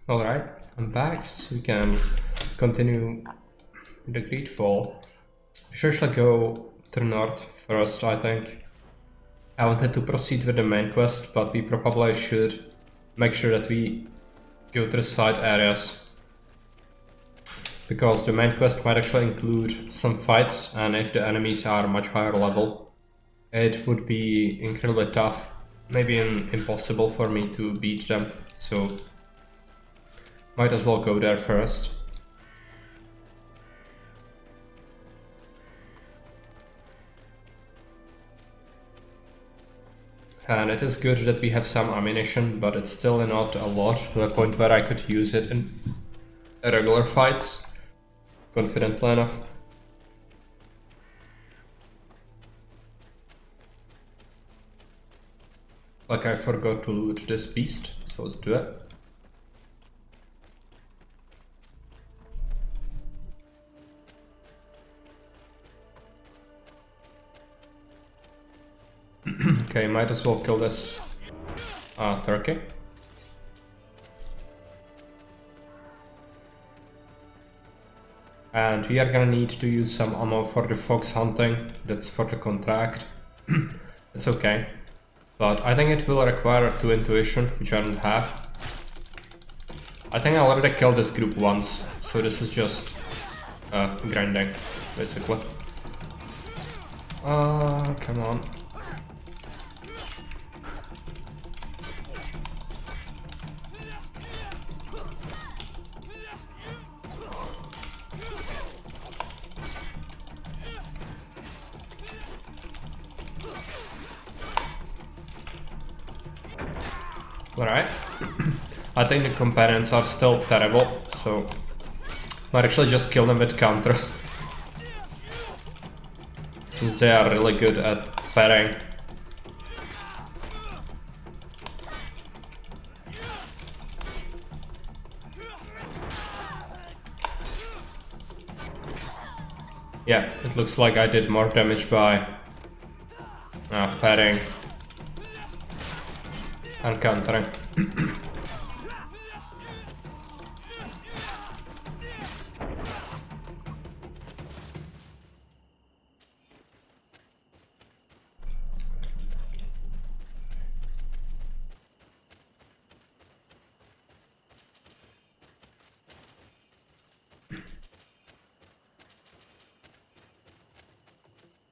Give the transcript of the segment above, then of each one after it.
Alright, I'm back, so we can continue the Greedfall. We should go to the north first, I think. I wanted to proceed with the main quest, but we probably should make sure that we go to the side areas. Because the main quest might actually include some fights, and if the enemies are much higher level, it would be incredibly tough, maybe impossible for me to beat them, so might as well go there first. And it is good that we have some ammunition, but it's still not a lot, to the point where I could use it in regular fights confidently enough. Like, I forgot to loot this beast, so let's do it. Okay, might as well kill this turkey. And we are gonna need to use some ammo for the fox hunting. That's for the contract. It's okay. But I think it will require 2 intuition, which I don't have. I think I already killed this group once, so this is just grinding, basically. Come on. Alright. I think the companions are still terrible, so might actually just kill them with counters. Since they are really good at parrying. Yeah, it looks like I did more damage by parrying and countering.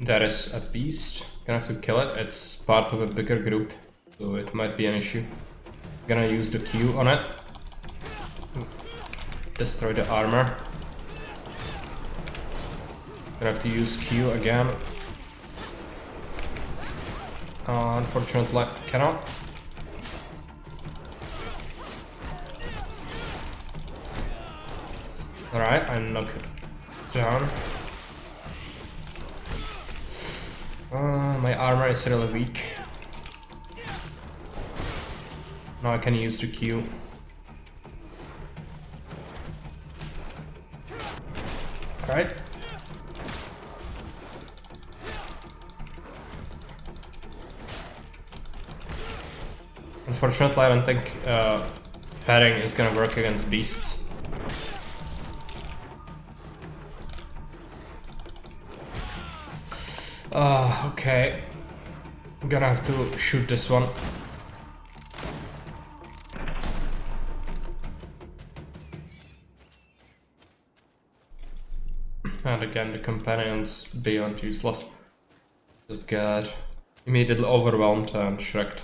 There is a beast. Gonna have to kill it. It's part of a bigger group, so it might be an issue. Gonna use the Q on it. Destroy the armor. Gonna have to use Q again. Unfortunately, cannot. Alright, I'm knocked down. My armor is really weak. Now I can use the Q. Alright. Unfortunately, I don't think parrying is gonna work against beasts. Okay. I'm gonna have to shoot this one. And again, the companions beyond useless. Just get immediately overwhelmed and shreked.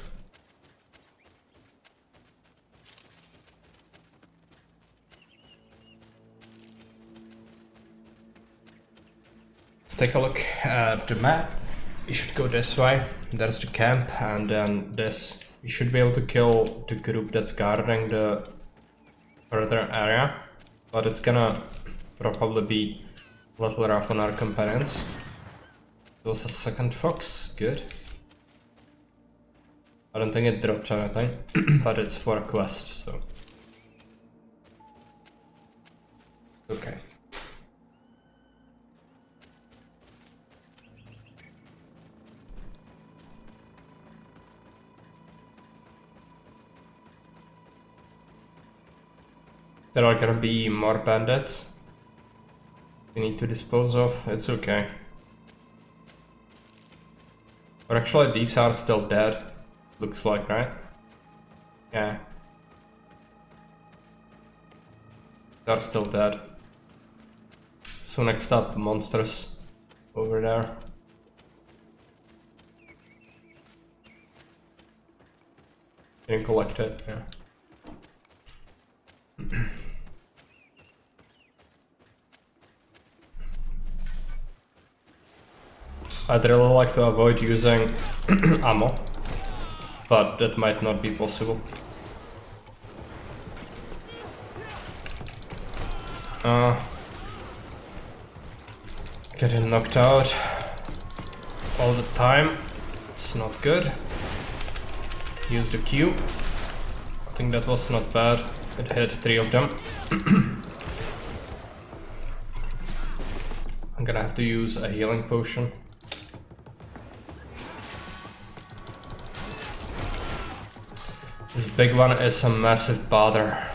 Let's take a look at the map. We should go this way. There's the camp, and then this. We should be able to kill the group that's guarding the further area, but it's gonna probably be a little rough on our companions. There was a second fox, good. I don't think it dropped anything, but it's for a quest, so... Okay. There are gonna be more bandits we need to dispose of. It's okay. But actually these are still dead. Looks like, right? Yeah. They're still dead. So next up, monsters over there. Getting collected, yeah. I'd really like to avoid using ammo, but that might not be possible. Getting knocked out all the time, it's not good. Use the Q. I think that was not bad. It hit 3 of them. I'm gonna have to use a healing potion. This big one is a massive bother.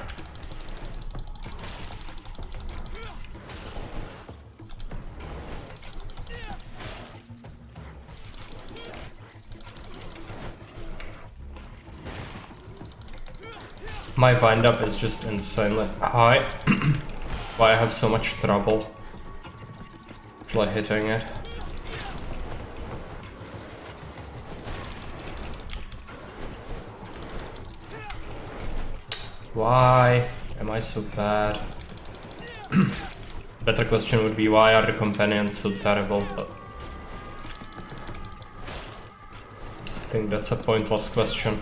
My wind-up is just insanely high. Why I have so much trouble like hitting it. Why am I so bad? Better question would be, why are the companions so terrible? But I think that's a pointless question.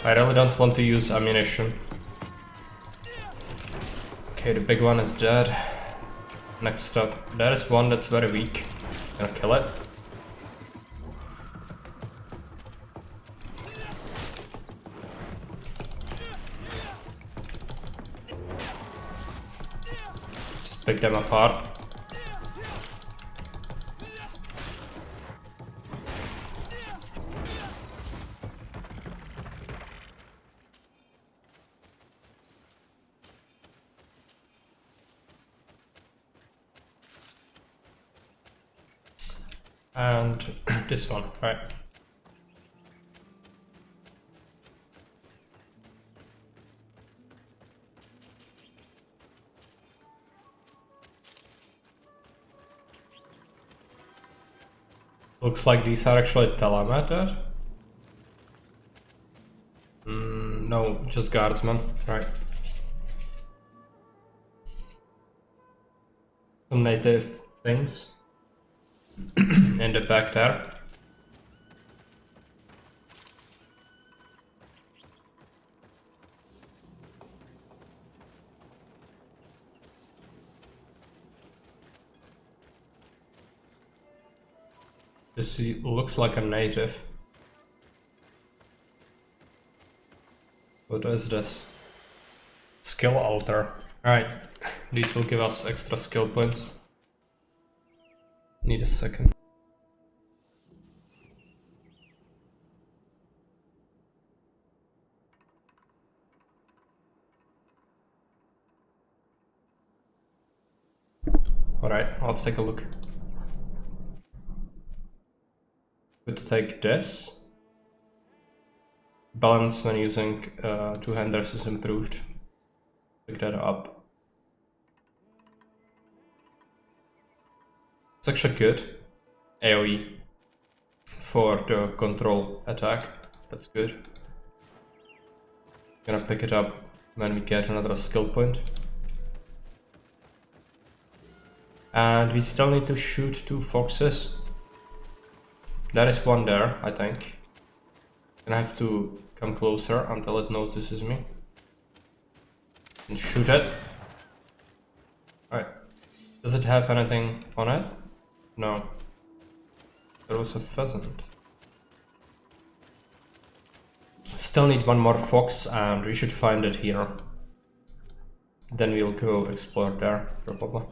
I really don't want to use ammunition. Okay, the big one is dead. Next up, there is one that's very weak. Gonna kill it. Just pick them apart. And this one, right? Looks like these are actually telemeters. No, just guardsmen, right? Some native things. In the back there. This looks like a native. What is this? Skill altar. Right, these will give us extra skill points. Need a second. Alright, let's take a look. Could take this. Balance when using two-handers is improved. Pick that up. It's actually good. AoE for the control attack. That's good. Gonna pick it up when we get another skill point. And we still need to shoot 2 foxes. There is one there, I think. And I have to come closer until it notices me. And shoot it. Alright. Does it have anything on it? No. There was a pheasant. Still need one more fox and we should find it here. Then we'll go explore there, probably.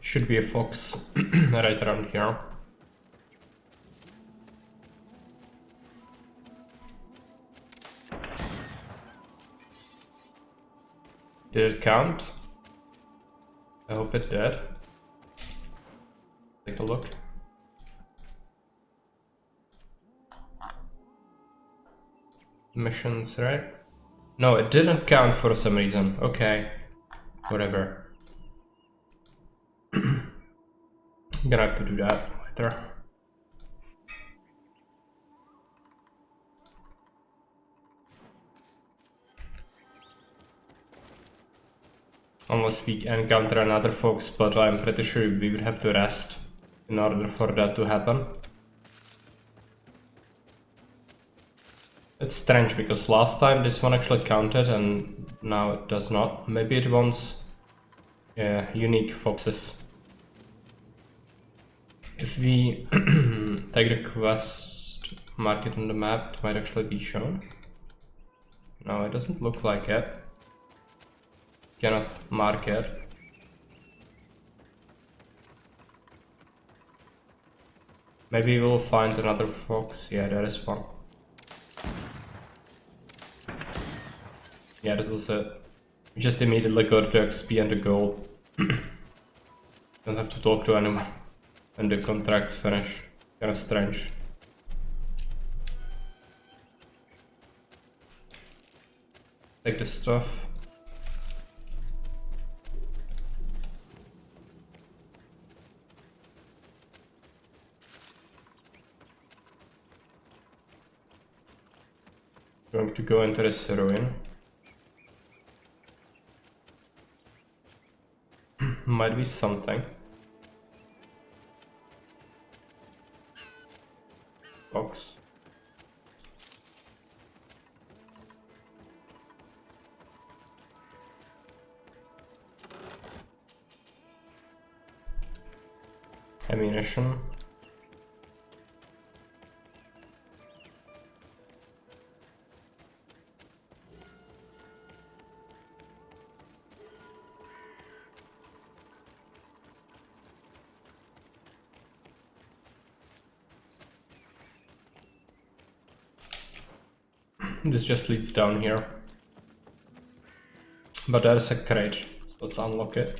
Should be a fox right around here. Did it count? I hope it did. Take a look. Missions, right? No, it didn't count for some reason. Okay. Whatever. I'm gonna have to do that later. Unless we encounter another fox, but I'm pretty sure we would have to rest in order for that to happen. It's strange because last time this one actually counted and now it does not. Maybe it wants unique foxes. If we take the quest, mark it on the map, it might actually be shown. No, it doesn't look like it. Cannot mark it. Maybe we'll find another fox. Yeah, there is one. Yeah, that was it. We just immediately got the XP and the gold. Don't have to talk to anyone. And the contract's finished. Kinda strange. Take the stuff. Going to go into this ruin. Might be something. Box. Ammunition. This just leads down here. But there's a crate, so let's unlock it.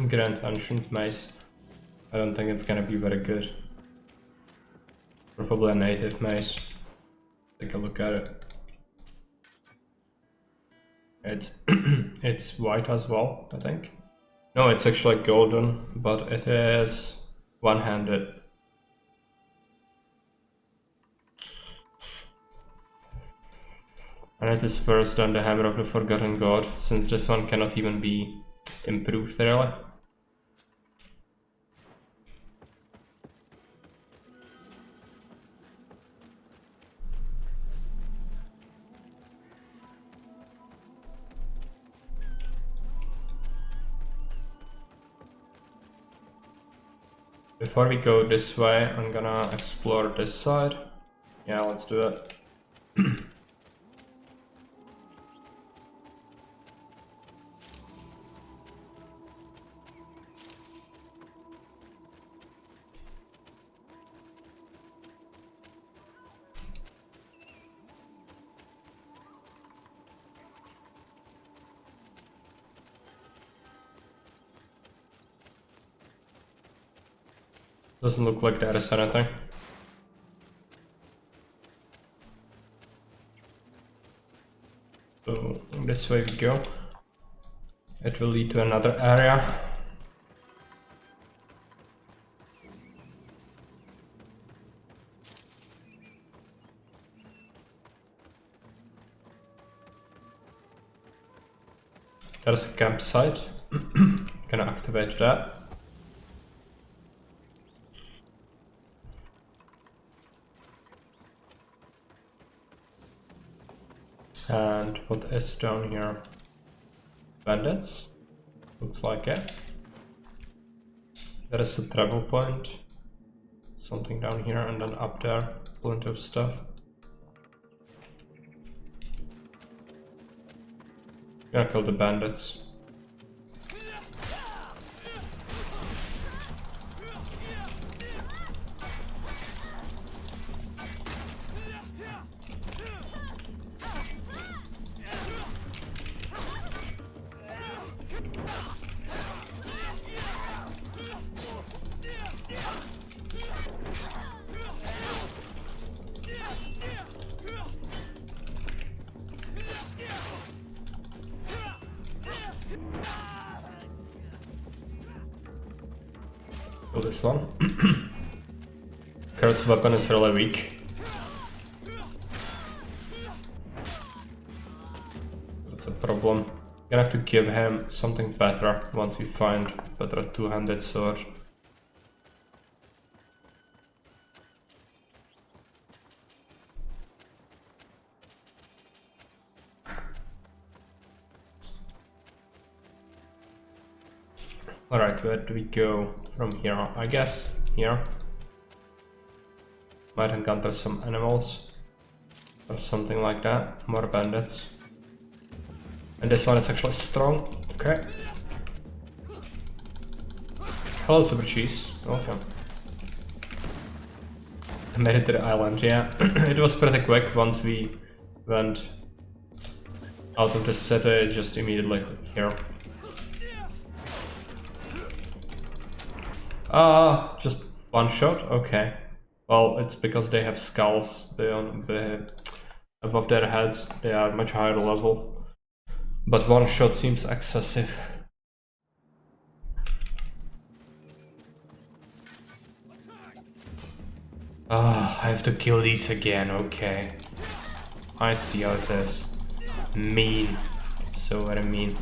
Grand Ancient Mace. I don't think it's gonna be very good. Probably a native mace. Take a look at it. It's it's white as well, I think. No, it's actually golden, but it is one-handed. And it is worse than the Hammer of the Forgotten God, since this one cannot even be improved really. Before we go this way, I'm gonna explore this side. Yeah, let's do it. Doesn't look like there is anything. So this way we go. It will lead to another area. There's a campsite. Gonna activate that. And what is down here? Bandits? Looks like it. There is a travel point. Something down here and then up there. Plenty of stuff. Gonna kill the bandits. Kill this one. Kurt's weapon is really weak. That's a problem. Gonna have to give him something better once we find better two-handed sword. Alright, where do we go from here? I guess here. Might encounter some animals or something like that. More bandits. And this one is actually strong. Okay. Hello, Super Cheese. Welcome. I made it to the island, yeah. It was pretty quick once we went out of the city. It's just immediately here. Just one shot? Okay. Well, it's because they have skulls above their heads. They are much higher level. But one shot seems excessive. I have to kill these again, okay. I see how it is. Mean. So very mean.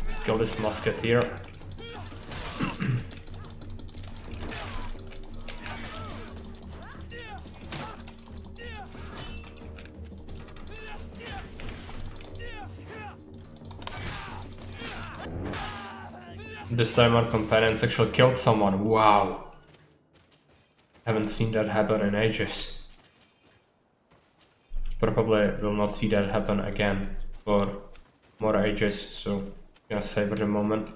Let's kill this musketeer. This time our companions actually killed someone. Wow. Haven't seen that happen in ages. Probably will not see that happen again for more ages, so gonna savor the moment.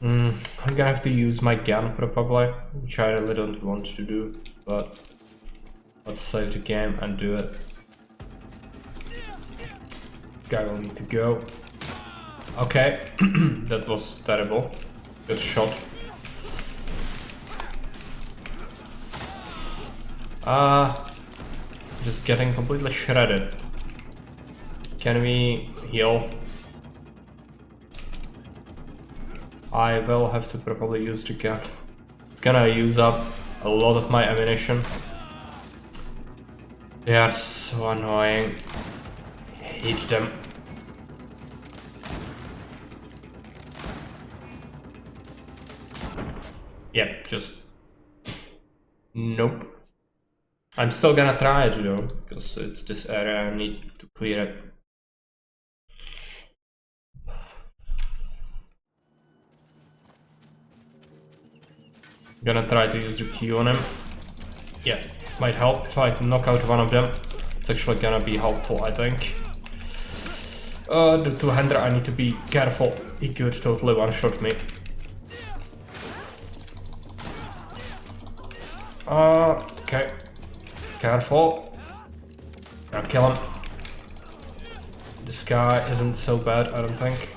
I'm gonna have to use my gun probably, which I really don't want to do, but let's save the game and do it. Guy will need to go. Okay, that was terrible. Good shot. Just getting completely shredded. Can we heal? I will have to probably use the gun. It's gonna use up a lot of my ammunition. They are so annoying. I hate them. Yep, just... Nope. I'm still gonna try it though, because it's this area, I need to clear it. Gonna try to use the Q on him. Yeah, might help if I knock out one of them. It's actually gonna be helpful, I think. The two-hander, I need to be careful. He could totally one-shot me. Okay. Careful. I'll kill him. This guy isn't so bad, I don't think.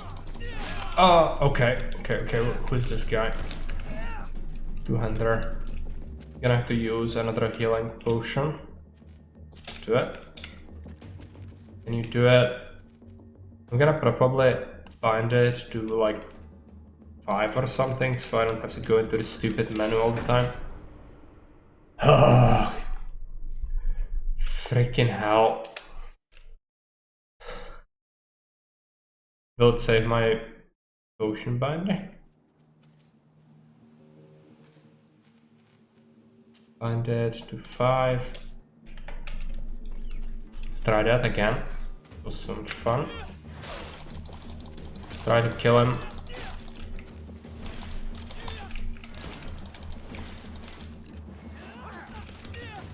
Okay. Who's this guy? 200. Gonna have to use another healing potion. Let's do it. Can you do it? I'm gonna probably bind it to like 5 or something, so I don't have to go into this stupid menu all the time. Freaking hell. Will it save my potion binder? Bind it to 5. Let's try that again. It was so much fun. Try to kill him.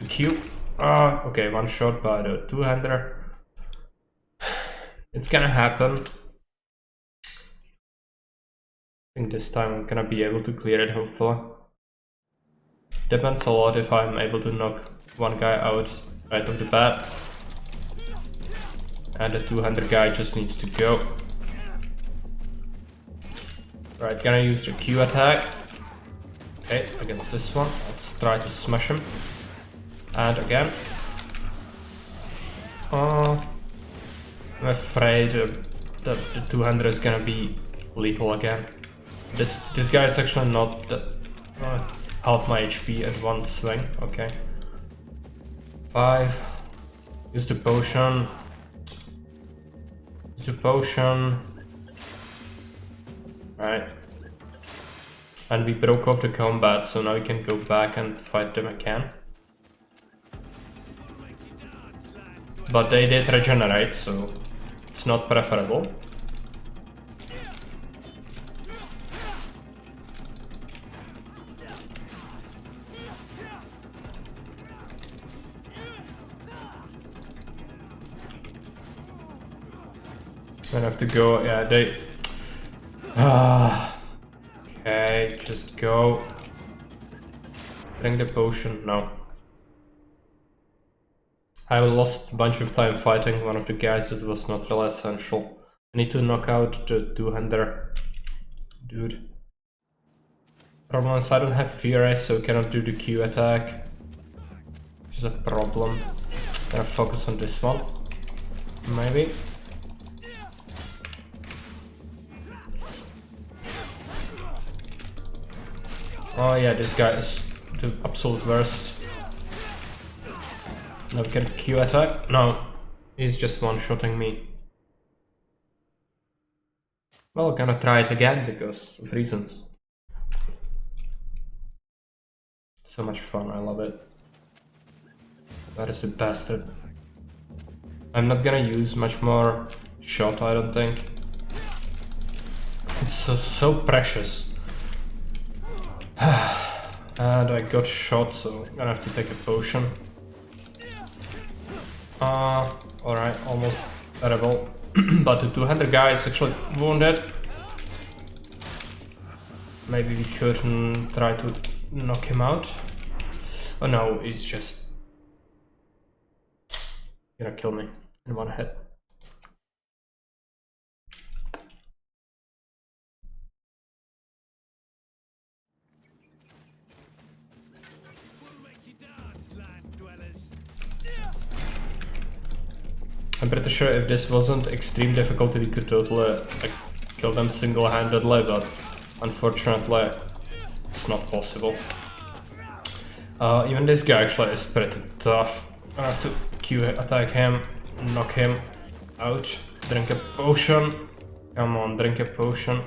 Q. Okay, one shot by the two-hander. It's gonna happen. I think this time I'm gonna be able to clear it, hopefully. Depends a lot if I'm able to knock one guy out right off the bat. And the two-hander guy just needs to go. Right, gonna use the Q attack. Okay, against this one. Let's try to smash him. And again. I'm afraid that the two-hander is gonna be lethal again. This guy is actually not that, half my HP at one swing. Okay. 5. Use the potion. Use the potion. Right. And we broke off the combat, so now we can go back and fight them again. But they did regenerate, so it's not preferable. I have to go, yeah, they... okay, just go. Drink the potion, no. I lost a bunch of time fighting one of the guys that was not really essential. I need to knock out the two-hander dude. Problem is I don't have Fury, so I cannot do the Q attack. Which is a problem. Gonna focus on this one. Maybe. Oh yeah, this guy is the absolute worst. Now we can Q attack? No, he's just one-shotting me. Well, gonna try it again because of reasons. So much fun, I love it. That is the bastard. I'm not gonna use much more shot, I don't think. It's so precious. And I got shot, so I'm gonna have to take a potion. Alright, almost terrible. But the two-hander guy is actually wounded. Maybe we could try to knock him out. Oh no, he's just gonna kill me in one hit. I'm pretty sure if this wasn't extreme difficulty, we could totally like, kill them single-handedly, but unfortunately, it's not possible. Even this guy actually is pretty tough. I have to Q attack him, knock him out, drink a potion. Come on, drink a potion.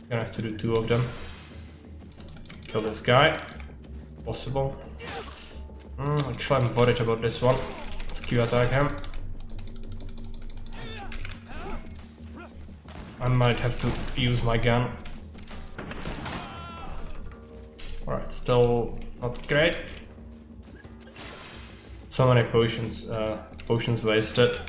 Gonna have to do 2 of them. Kill this guy. Possible. Actually, I'm worried about this one. Q attack him. I might have to use my gun. Alright, still not great. So many potions, potions wasted.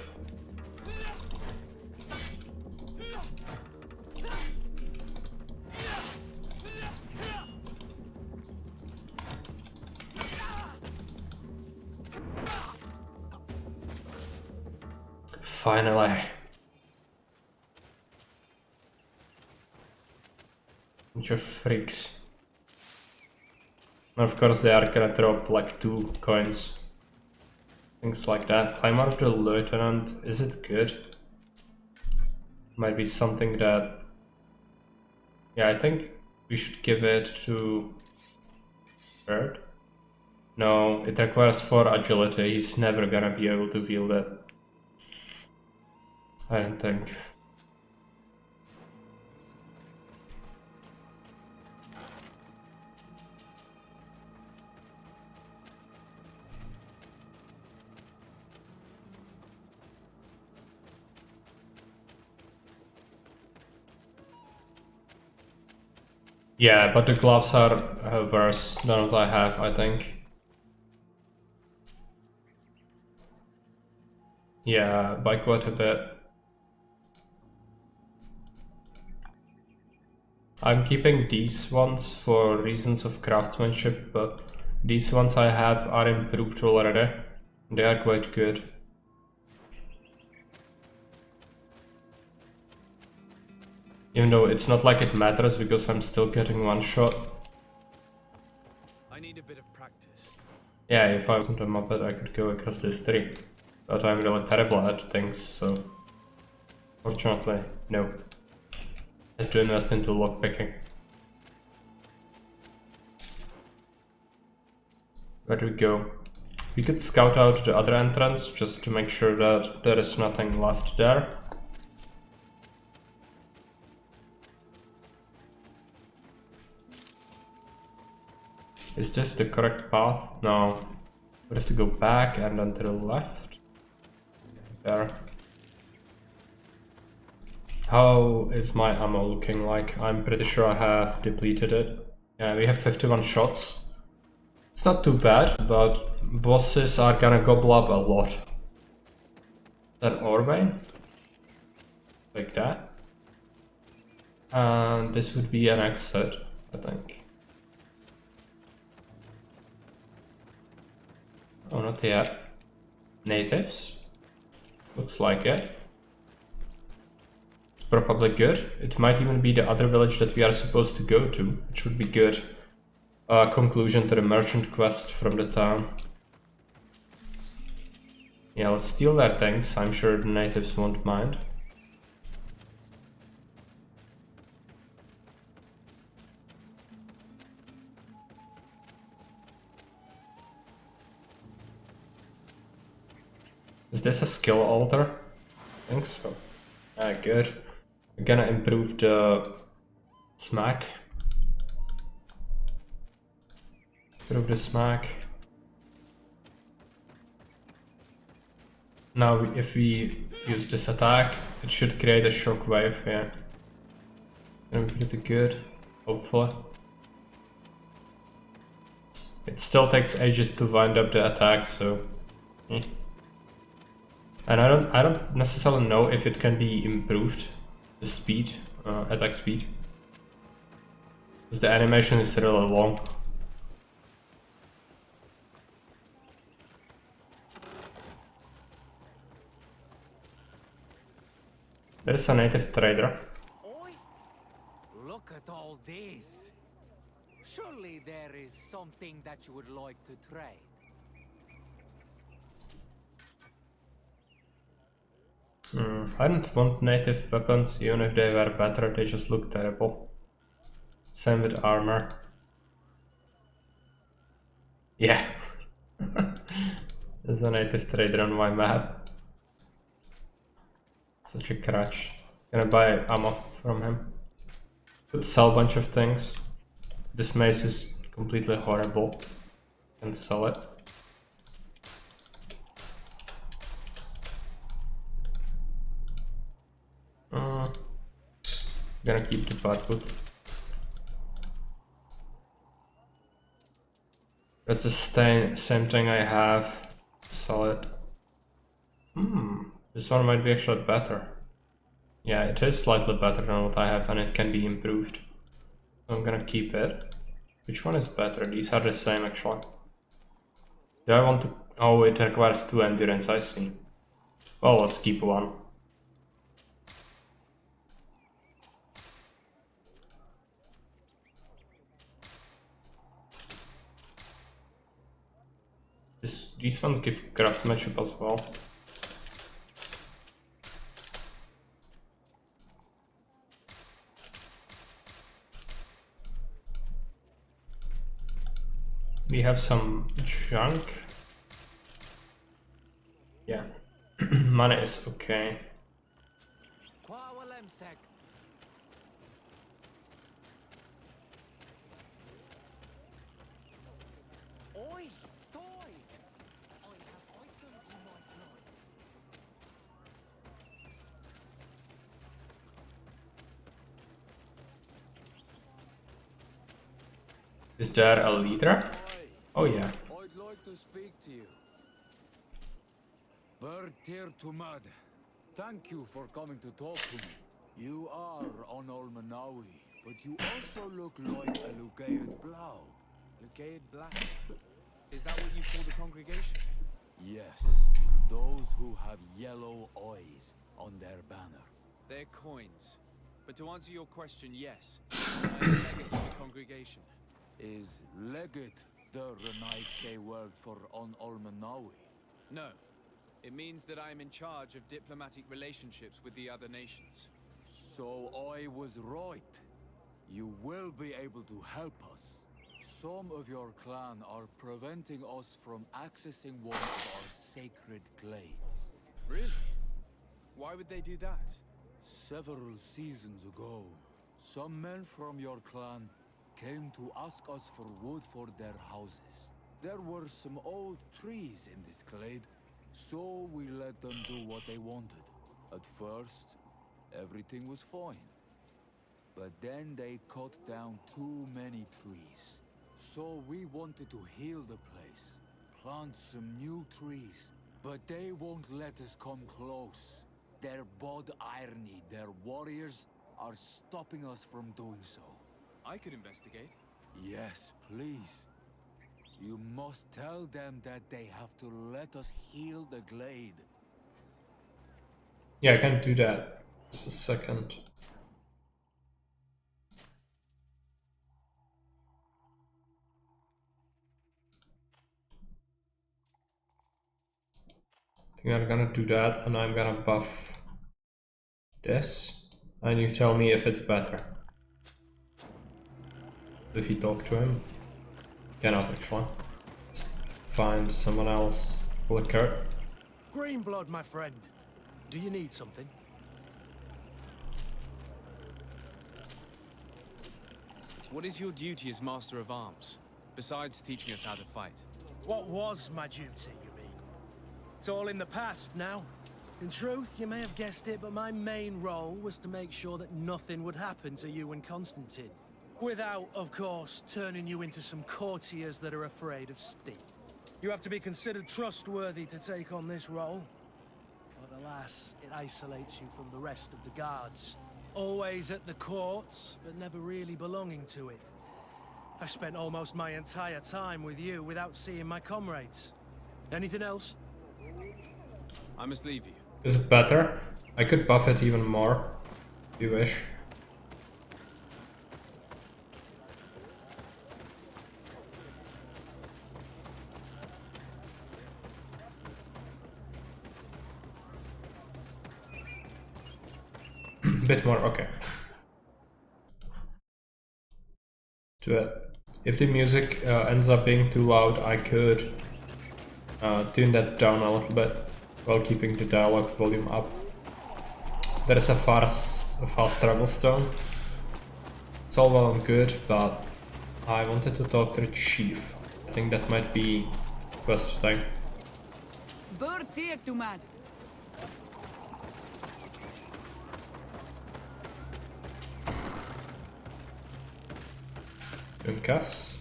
Finally. Bunch of freaks. And of course they are gonna drop like 2 coins. Things like that. Climb out of the lieutenant, is it good? Might be something that... Yeah, I think we should give it to... Bird? No, it requires 4 agility, he's never gonna be able to wield it. I don't think. Yeah, but the gloves are worse than what I have, I think. Yeah, by quite a bit. I'm keeping these ones for reasons of craftsmanship, but these ones I have are improved already. They are quite good. Even though it's not like it matters because I'm still getting 1 shot. I need a bit of practice. Yeah, if I wasn't a Muppet I could go across this tree. But I'm really terrible at things, so... Fortunately, no. I had to invest into lockpicking. Where do we go? We could scout out the other entrance just to make sure that there is nothing left there. Is this the correct path? No. We have to go back and then to the left. There. How is my ammo looking like? I'm pretty sure I have depleted it. Yeah, we have 51 shots. It's not too bad, but bosses are gonna gobble up a lot. Is that Orvane? Like that. And this would be an exit, I think. Oh, not yet. Natives? Looks like it. It's probably good. It might even be the other village that we are supposed to go to. It should be good. Conclusion to the merchant quest from the town. Yeah, let's steal their things. I'm sure the natives won't mind. Is this a skill altar? I think so. Ah, good. We're gonna improve the smack. Improve the smack. Now, if we use this attack, it should create a shockwave, yeah. Gonna be pretty good, hopefully. It still takes ages to wind up the attack, so... And I don't necessarily know if it can be improved, the speed, attack speed. Because the animation is really long. There is a native trader. Oi! Look at all this. Surely there is something that you would like to trade. I don't want native weapons, even if they were better, they just look terrible. Same with armor. Yeah. There's a native trader on my map. Such a crutch. Gonna buy ammo from him. Could sell a bunch of things. This mace is completely horrible. Can sell it. Gonna keep the barcode. That's the same thing I have. Sell it. This one might be actually better. Yeah, it is slightly better than what I have and it can be improved. So I'm gonna keep it. Which one is better? These are the same actually. Do I want to... Oh, it requires 2 endurance, I see. Well, let's keep one. These ones give craftsmanship as well. We have some junk. Yeah, money is okay. Is there a leader? Oh yeah. I'd like to speak to you. Bird tear to mud. Thank you for coming to talk to me. You are on Olmanawi, but you also look like a Lugaid Blau. Lugaid Blau? Is that what you call the congregation? Yes, those who have yellow eyes on their banner. They're coins. But to answer your question, yes. I am legate of the congregation. Is legate the Renaigse word for on Olmanawi? No. It means that I am in charge of diplomatic relationships with the other nations. So I was right. You will be able to help us. Some of your clan are preventing us from accessing one of our sacred glades. Really? Why would they do that? Several seasons ago, some men from your clan came to ask us for wood for their houses. There were some old trees in this glade, so we let them do what they wanted. At first, everything was fine. But then they cut down too many trees. So we wanted to heal the place, plant some new trees. But they won't let us come close. Their bod irony, their warriors, are stopping us from doing so. I could investigate. Yes, please. You must tell them that they have to let us heal the glade. Yeah, I can do that. Just a second. I think I'm gonna do that, and I'm gonna buff this, and you tell me if it's better. If you talk to him, cannot actually. Just find someone else. Liquor. Greenblood, my friend. Do you need something? What is your duty as Master of Arms, besides teaching us how to fight? What was my duty, you mean? It's all in the past now. In truth, you may have guessed it, but my main role was to make sure that nothing would happen to you and Constantine. Without, of course, turning you into some courtiers that are afraid of steam. You have to be considered trustworthy to take on this role. But alas, it isolates you from the rest of the guards. Always at the courts, but never really belonging to it. I spent almost my entire time with you without seeing my comrades. Anything else? I must leave you. Is it better? I could buff it even more, if you wish. Bit more, okay. Do it. If the music ends up being too loud, I could tune that down a little bit while keeping the dialogue volume up. There is a fast travel stone. It's all well and good, but I wanted to talk to the chief. I think that might be best thing. Bird tear to mad. Uncas.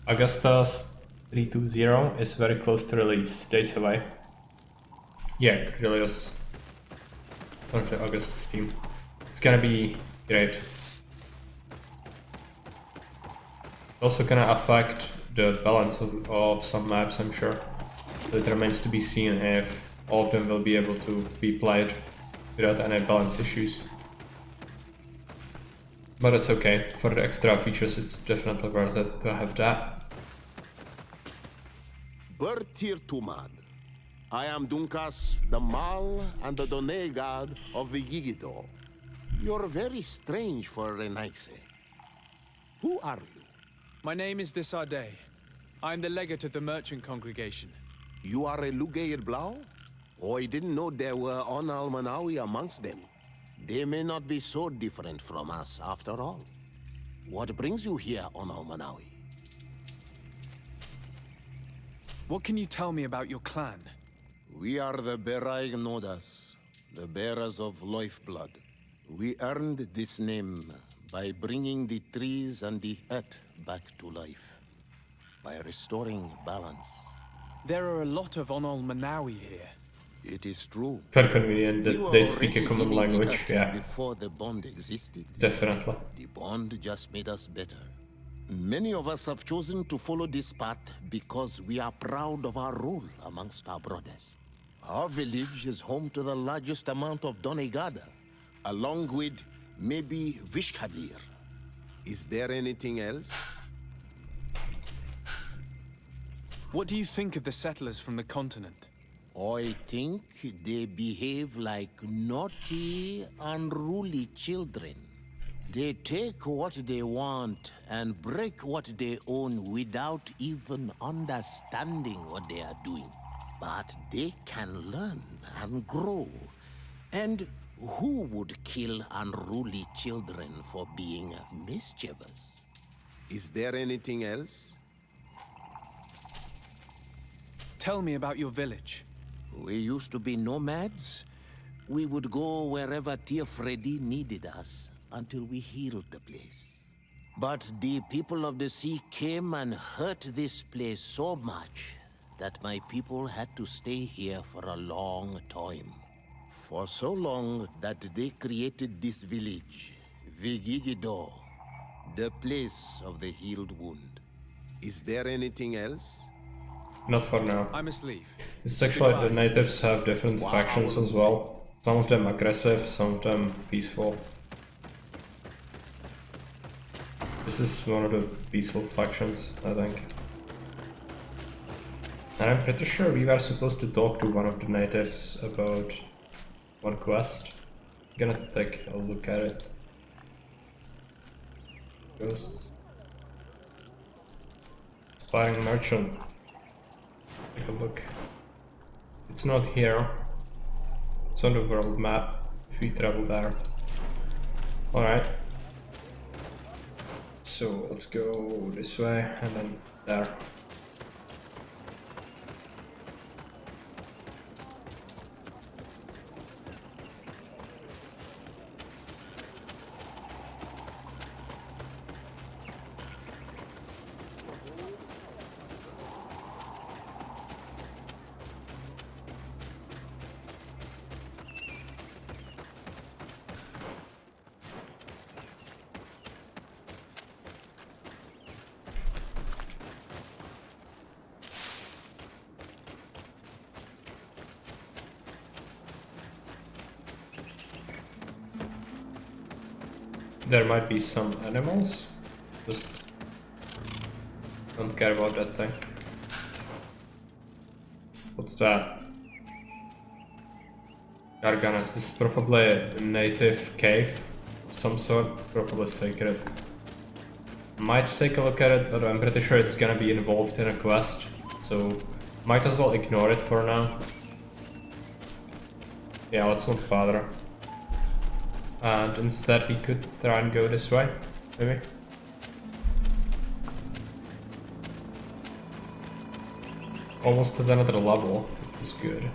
Augustus 320 is very close to release, days away. Yeah, it really is. It's not the Augustus team. It's gonna be great. Also gonna affect the balance of some maps, I'm sure. So it remains to be seen if all of them will be able to be played without any balance issues. But it's okay, for the extra features it's definitely worth it to have that. Bertir Tumad. I am Dunkas, the Mal and the Done god of the Yigido. You're very strange for Renaise. Who are you? My name is Desarde. I am the legate of the merchant congregation. You are a Lugair Blau? Oh, I didn't know there were Onal Manawi amongst them. They may not be so different from us after all. What brings you here, Onal Manawi? What can you tell me about your clan? We are the Beraig Nodas, the bearers of lifeblood. We earned this name by bringing the trees and the earth back to life. By restoring balance. There are a lot of Onol Manawi here. It is true. Very convenient We that were they speak a already common healing the language, earth yeah, before the bond existed. definitely. The bond just made us better. Many of us have chosen to follow this path because we are proud of our role amongst our brothers. Our village is home to the largest amount of Donegada, along with maybe Vishkadir. Is there anything else? What do you think of the settlers from the continent? I think they behave like naughty, unruly children. They take what they want and break what they own without even understanding what they are doing. But they can learn and grow. And who would kill unruly children for being mischievous? Is there anything else? Tell me about your village. We used to be nomads. We would go wherever Tia Freddy needed us until we healed the place. But the people of the sea came and hurt this place so much that my people had to stay here for a long time. For so long that they created this village, Vigigido, the place of the healed wound. Is there anything else? Not for now. I must leave. It's actually the natives have different factions as well. Some of them aggressive, some of them peaceful. This is one of the peaceful factions, I think. And I'm pretty sure we were supposed to talk to one of the natives about one quest. I'm gonna take a look at it. Ghosts. Spying merchant. Take a look. It's not here. It's on the world map if we travel there. Alright. So let's go this way and then there. There might be some animals, just don't care about that thing. What's that? Garganas, this is probably a native cave of some sort, probably sacred. Might take a look at it, but I'm pretty sure it's gonna be involved in a quest, so might as well ignore it for now. Yeah, let's not bother. And instead we could try and go this way, maybe. Almost at another level, which is good.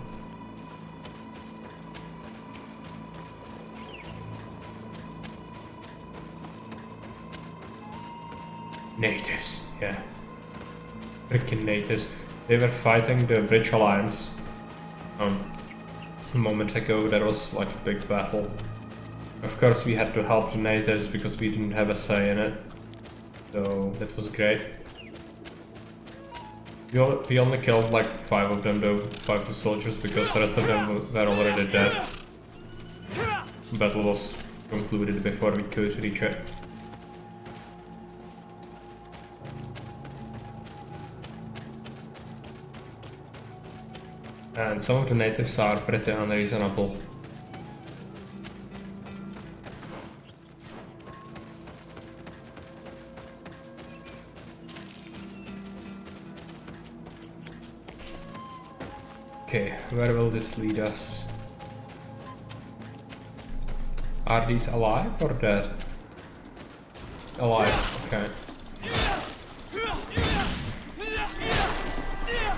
Natives, yeah. Freaking natives. They were fighting the Bridge Alliance. A moment ago, there was like a big battle. Of course we had to help the natives because we didn't have a say in it. So that was great. We only killed like 5 of them though, 5 of the soldiers, because the rest of them were already dead. The battle was concluded before we could reach it. And some of the natives are pretty unreasonable. Okay, where will this lead us? Are these alive or dead? Alive, okay.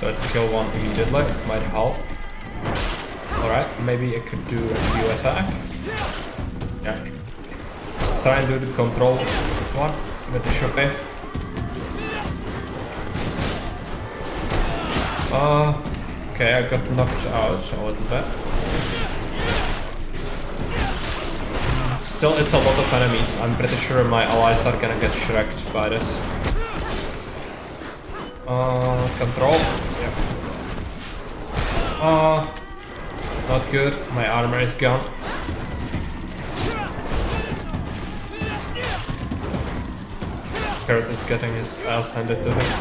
But kill one immediately might help. Alright, maybe I could do a Q attack. Yeah. Let's try and do the control one with the shock wave. Okay, I got knocked out a little bit. Still, it's a lot of enemies. I'm pretty sure my allies are gonna get shreked by this. Control. Yeah. Not good. My armor is gone. Kurt is getting his ass handed to him.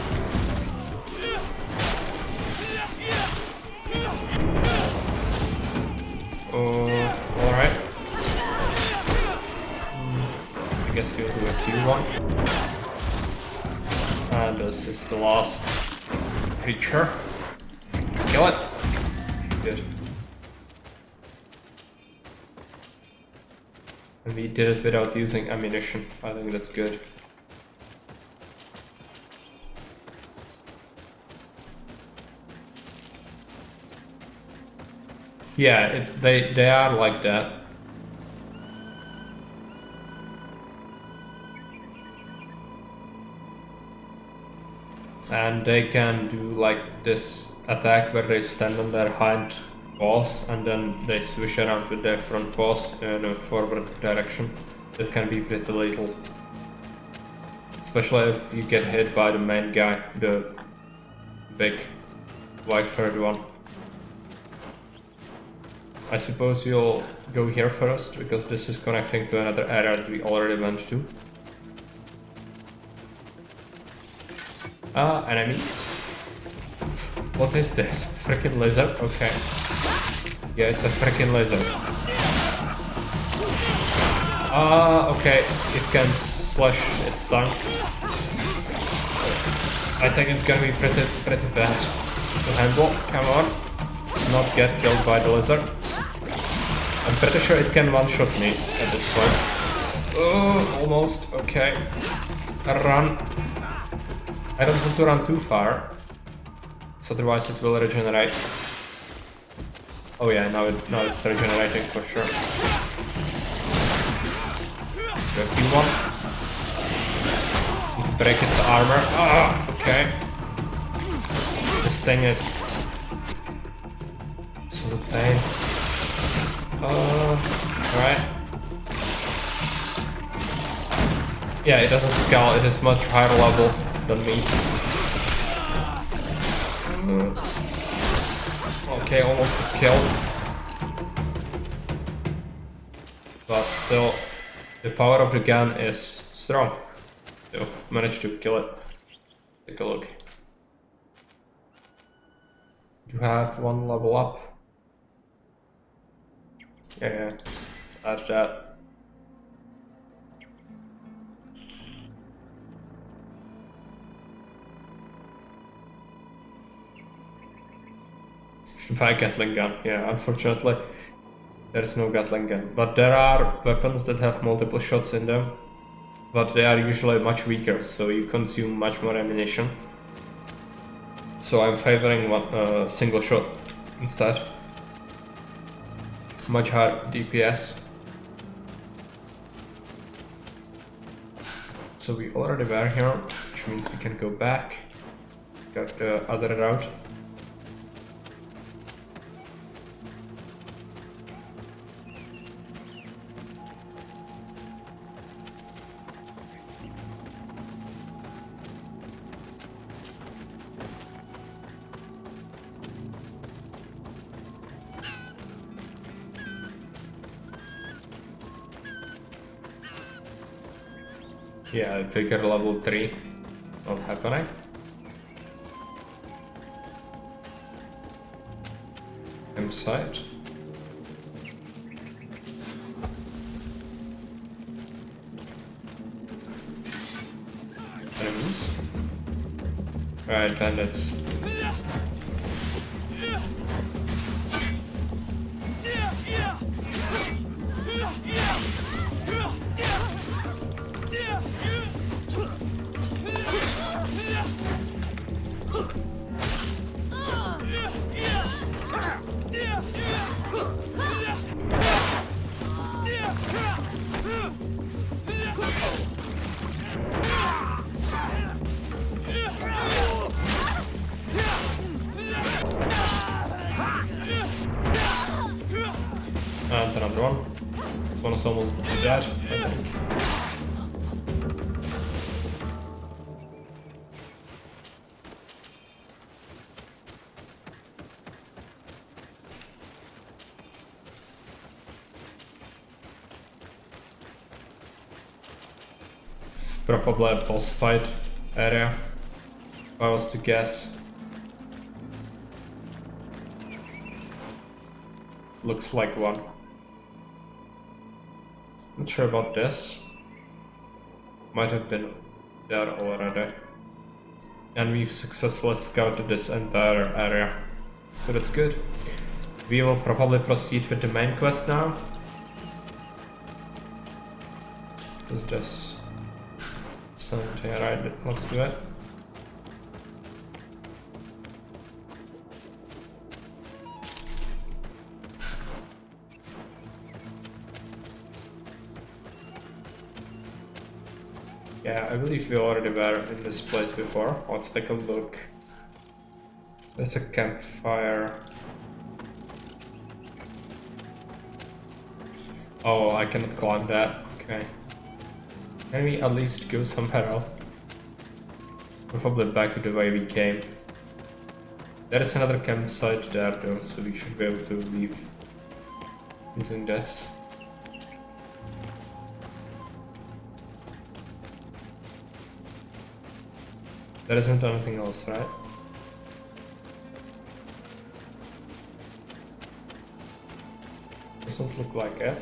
Alright. I guess you'll do a Q1. And this is the last creature. Let's kill it. Good. And we did it without using ammunition. I think that's good. Yeah, they are like that. And they can do like this attack where they stand on their hind paws and then they swish around with their front paws in a forward direction. That can be pretty lethal. Especially if you get hit by the main guy, the big white-furred one. I suppose we'll go here first, because this is connecting to another area that we already went to. Enemies. What is this? Frickin' lizard? Okay. Yeah, it's a frickin' lizard. Okay. It can slash its tongue. I think it's gonna be pretty bad to handle. Come on. Not get killed by the lizard. I'm pretty sure it can one-shot me at this point. Oh, almost. Okay. Run. I don't want to run too far, so otherwise it will regenerate. Oh yeah, now it's regenerating for sure. Good Q1. Break its armor. Ah, okay. This thing is absolute pain. Alright. Yeah, it doesn't scale, it is much higher level than me. Okay, almost killed. But still, the power of the gun is strong. So, managed to kill it. Take a look. You have one level up. Yeah, let's add that. By Gatling gun, yeah, unfortunately there is no Gatling gun, but there are weapons that have multiple shots in them, but they are usually much weaker, so you consume much more ammunition. So I'm favoring one single shot instead. Much higher DPS. So we already were here, which means we can go back. Got the other route. Yeah, I figure level 3 not happening. campsite. Enemies. Alright, bandits. And another one. This one is almost dead, I think. This is probably a boss fight area, if I was to guess. Looks like one. Not sure about this. Might have been there already. And we've successfully scouted this entire area. So that's good. We will probably proceed with the main quest now. What is this? Something, right, let's do it. Yeah, I believe we already were in this place before. Let's take a look. There's a campfire. Oh, I cannot climb that. Okay. Can we at least go somewhere else? Probably back to the way we came. There is another campsite there though, so we should be able to leave using this. There isn't anything else, right? Doesn't look like it.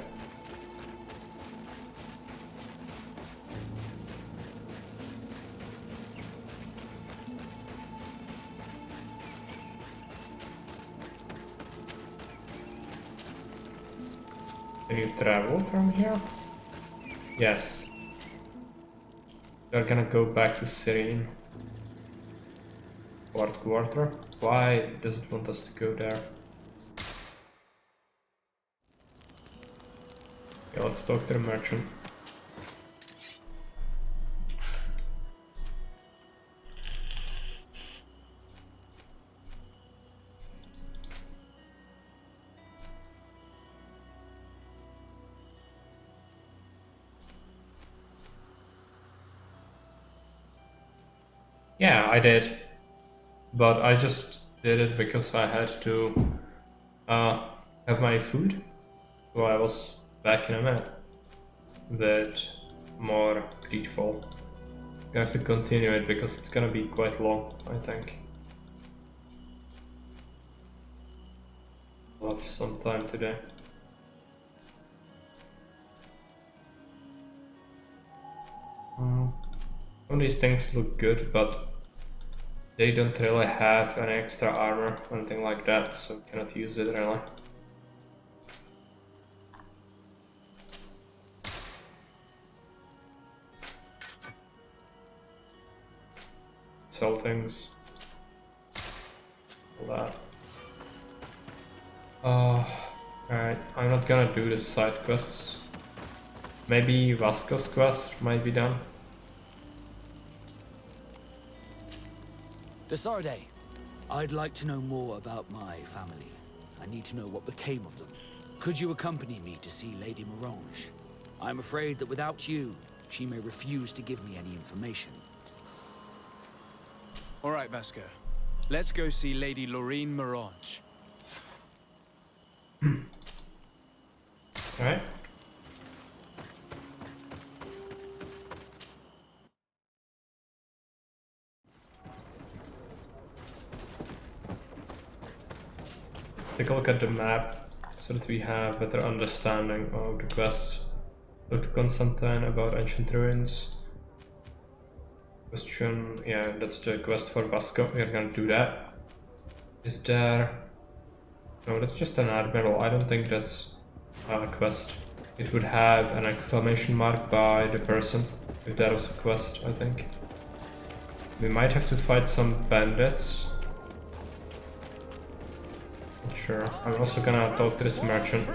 Can you travel from here? Yes. We're gonna go back to Syrian. Quarter. Why does it want us to go there? Okay, let's talk to the merchant. Yeah, I did. But I just did it because I had to have my food. So I was back in a minute with more Greedfall. I have to continue it because it's gonna be quite long, I think. I'll have some time today. Some of these things look good, but they don't really have any extra armor or anything like that, so cannot use it really. Sell things. All that. Alright, I'm not gonna do the side quests. Maybe Vasco's quest might be done. Desarde, I'd like to know more about my family. I need to know what became of them. Could you accompany me to see Lady Morange? I'm afraid that without you, she may refuse to give me any information. All right, Vasco. Let's go see Lady Lorraine Morange. Alright. take a look at the map so that we have better understanding of the quests. Talk to Constantine about ancient ruins. Question, yeah, that's the quest for Vasco. We're gonna do that. Is there... No, that's just an admiral. I don't think that's a quest. It would have an exclamation mark by the person, if that was a quest, I think. We might have to fight some bandits. Not sure. I'm also gonna talk to this merchant.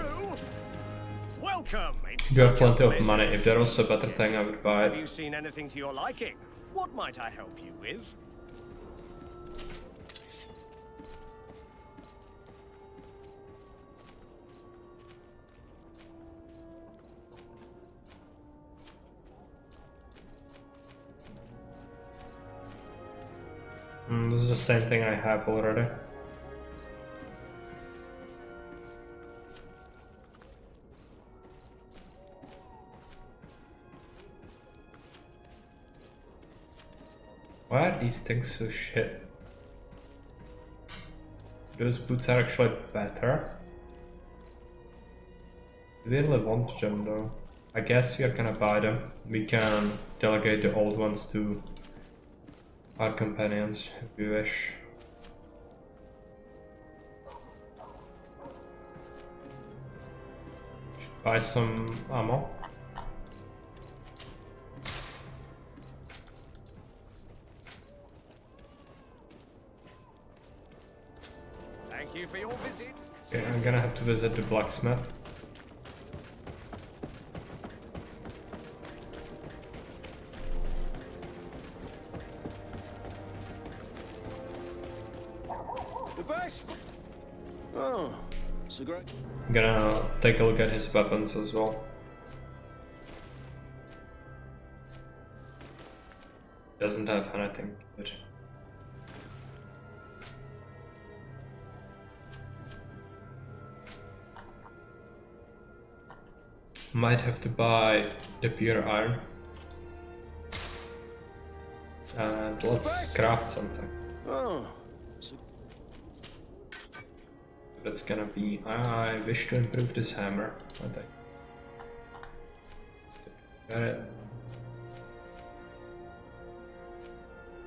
Welcome. You have plenty of money. If there was a better thing, I would buy Have it. you seen anything to your liking? What might I help you with? This is the same thing I have already. Why are these things so shit? Those boots are actually better. We really want them though. I guess we are gonna buy them. We can delegate the old ones to our companions if we wish. Should buy some ammo. Thank you for your visit. Okay, I'm gonna have to visit the blacksmith. The best. Oh, it's a great. I'm gonna take a look at his weapons as well. Doesn't have anything good. Might have to buy the pure iron. And let's craft something. Oh, That's gonna be... I wish to improve this hammer, I think. Got it.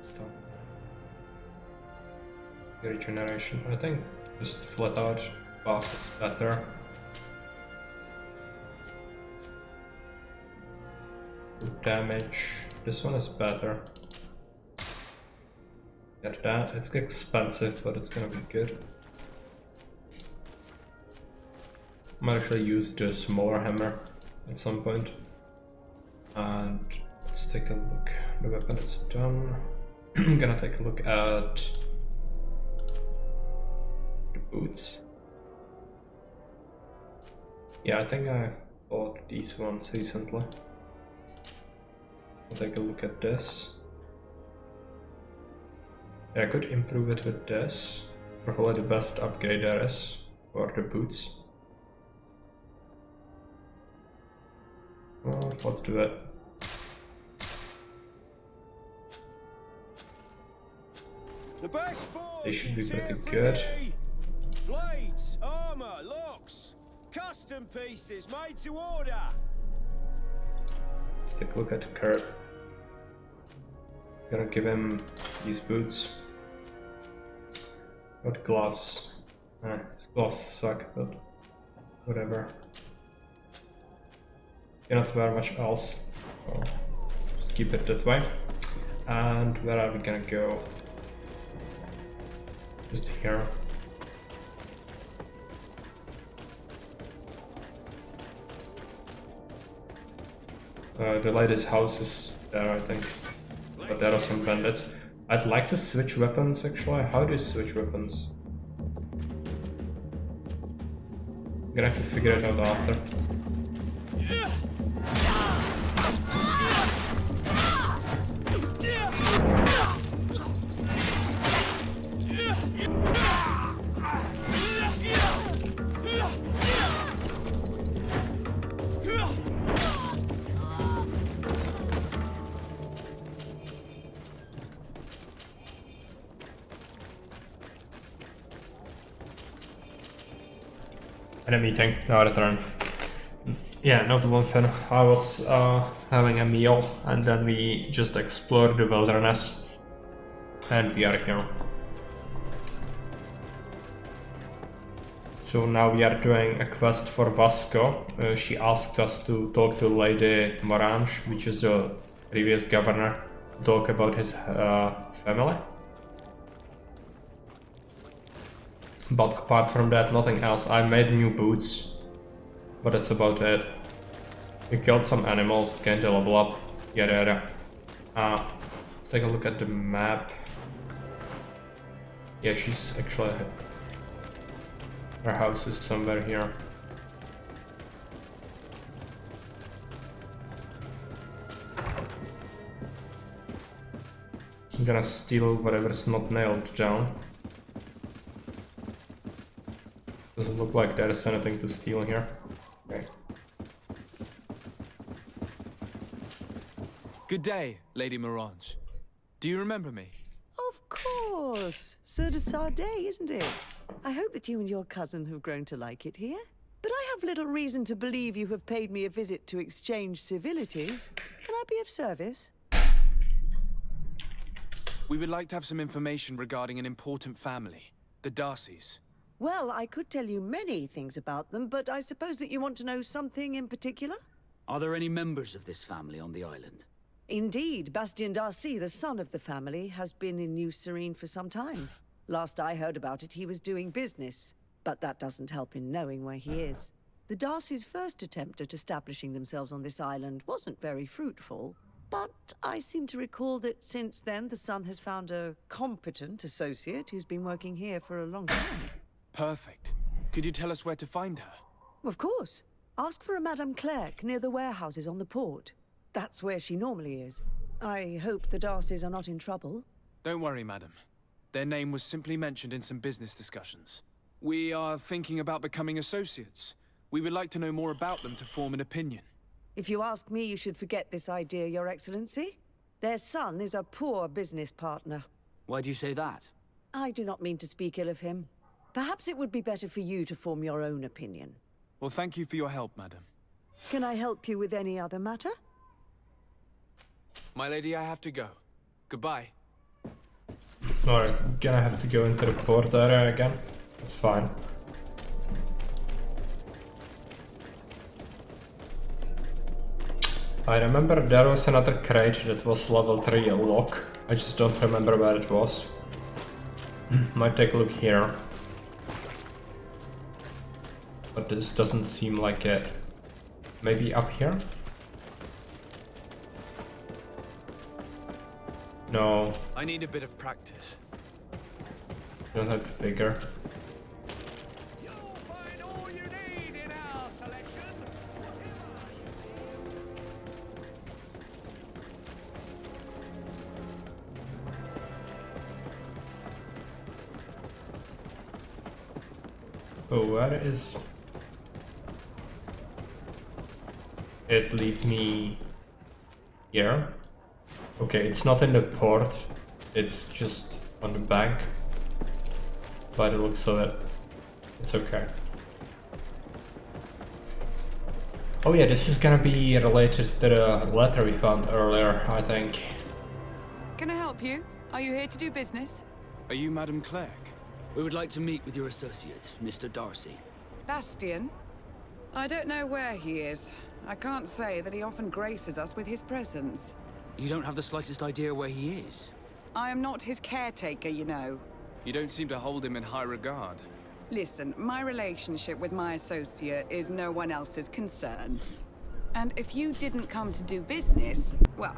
Stop. Regeneration, I think just flat out buff is better. Damage, this one is better. Get that, it's expensive but it's gonna be good. I might actually use the smaller hammer at some point. And let's take a look. The weapon is done. I'm gonna take a look at the boots. Yeah, I think I bought these ones recently. I'll take a look at this. Yeah, I could improve it with this. Probably the best upgrade there is for the boots. Well, let's do it. the best forge. They should be is pretty here for good. me. Blades, armor, locks, custom pieces made to order. Let's take a look at Kurt. Gonna give him these boots. Got gloves. His gloves suck, but whatever. Cannot wear much else, so just keep it that way. And where are we gonna go? Just here. The latest house is there, I think. But there are some bandits. I'd like to switch weapons actually. How do you switch weapons? I'm gonna have to figure it out after. In a meeting, now returned. Yeah, not one thing. I was having a meal and then we just explored the wilderness. And we are here. So now we are doing a quest for Vasco. She asked us to talk to Lady Morange, which is the previous governor, talk about his family. But apart from that, nothing else. I made new boots, but that's about it. We killed some animals, gained a level up, yada yada. Let's take a look at the map. Yeah, she's actually... her house is somewhere here. I'm gonna steal whatever's not nailed down. Doesn't look like there's anything to steal here. Okay. Good day, Lady Morange. Do you remember me? Of course. Sir de Sardet, isn't it? I hope that you and your cousin have grown to like it here. But I have little reason to believe you have paid me a visit to exchange civilities. Can I be of service? We would like to have some information regarding an important family, the Darcys. Well, I could tell you many things about them, but I suppose that you want to know something in particular? Are there any members of this family on the island? Indeed, Bastien Darcy, the son of the family, has been in New Serene for some time. Last I heard about it, he was doing business, but that doesn't help in knowing where he is. The Darcys' first attempt at establishing themselves on this island wasn't very fruitful, but I seem to recall that since then the son has found a competent associate who's been working here for a long time. Perfect. Could you tell us where to find her? Of course. Ask for a Madame Clerc near the warehouses on the port. That's where she normally is. I hope the Darcys are not in trouble. Don't worry, madam. Their name was simply mentioned in some business discussions. We are thinking about becoming associates. We would like to know more about them to form an opinion. If you ask me, you should forget this idea, Your Excellency. Their son is a poor business partner. Why do you say that? I do not mean to speak ill of him. Perhaps it would be better for you to form your own opinion. Well, thank you for your help, madam. Can I help you with any other matter? My lady, I have to go. Goodbye. Alright, gonna have to go into the port area again. That's fine. I remember there was another crate that was level 3 lock. I just don't remember where it was. Might take a look here. But this doesn't seem like it. Maybe up here? No. I need a bit of practice. Don't have to figure. You'll find all you need in our selection. Oh, where is... It leads me here. Okay, it's not in the port, it's just on the bank. By the looks of it, it's okay. Oh yeah, this is gonna be related to the letter we found earlier, I think. Can I help you? Are you here to do business? Are you Madame Clerc? We would like to meet with your associate, Mr. Darcy. Bastien? I don't know where he is. I can't say that he often graces us with his presence. You don't have the slightest idea where he is? I am not his caretaker, you know. You don't seem to hold him in high regard. Listen, my relationship with my associate is no one else's concern. And if you didn't come to do business, well...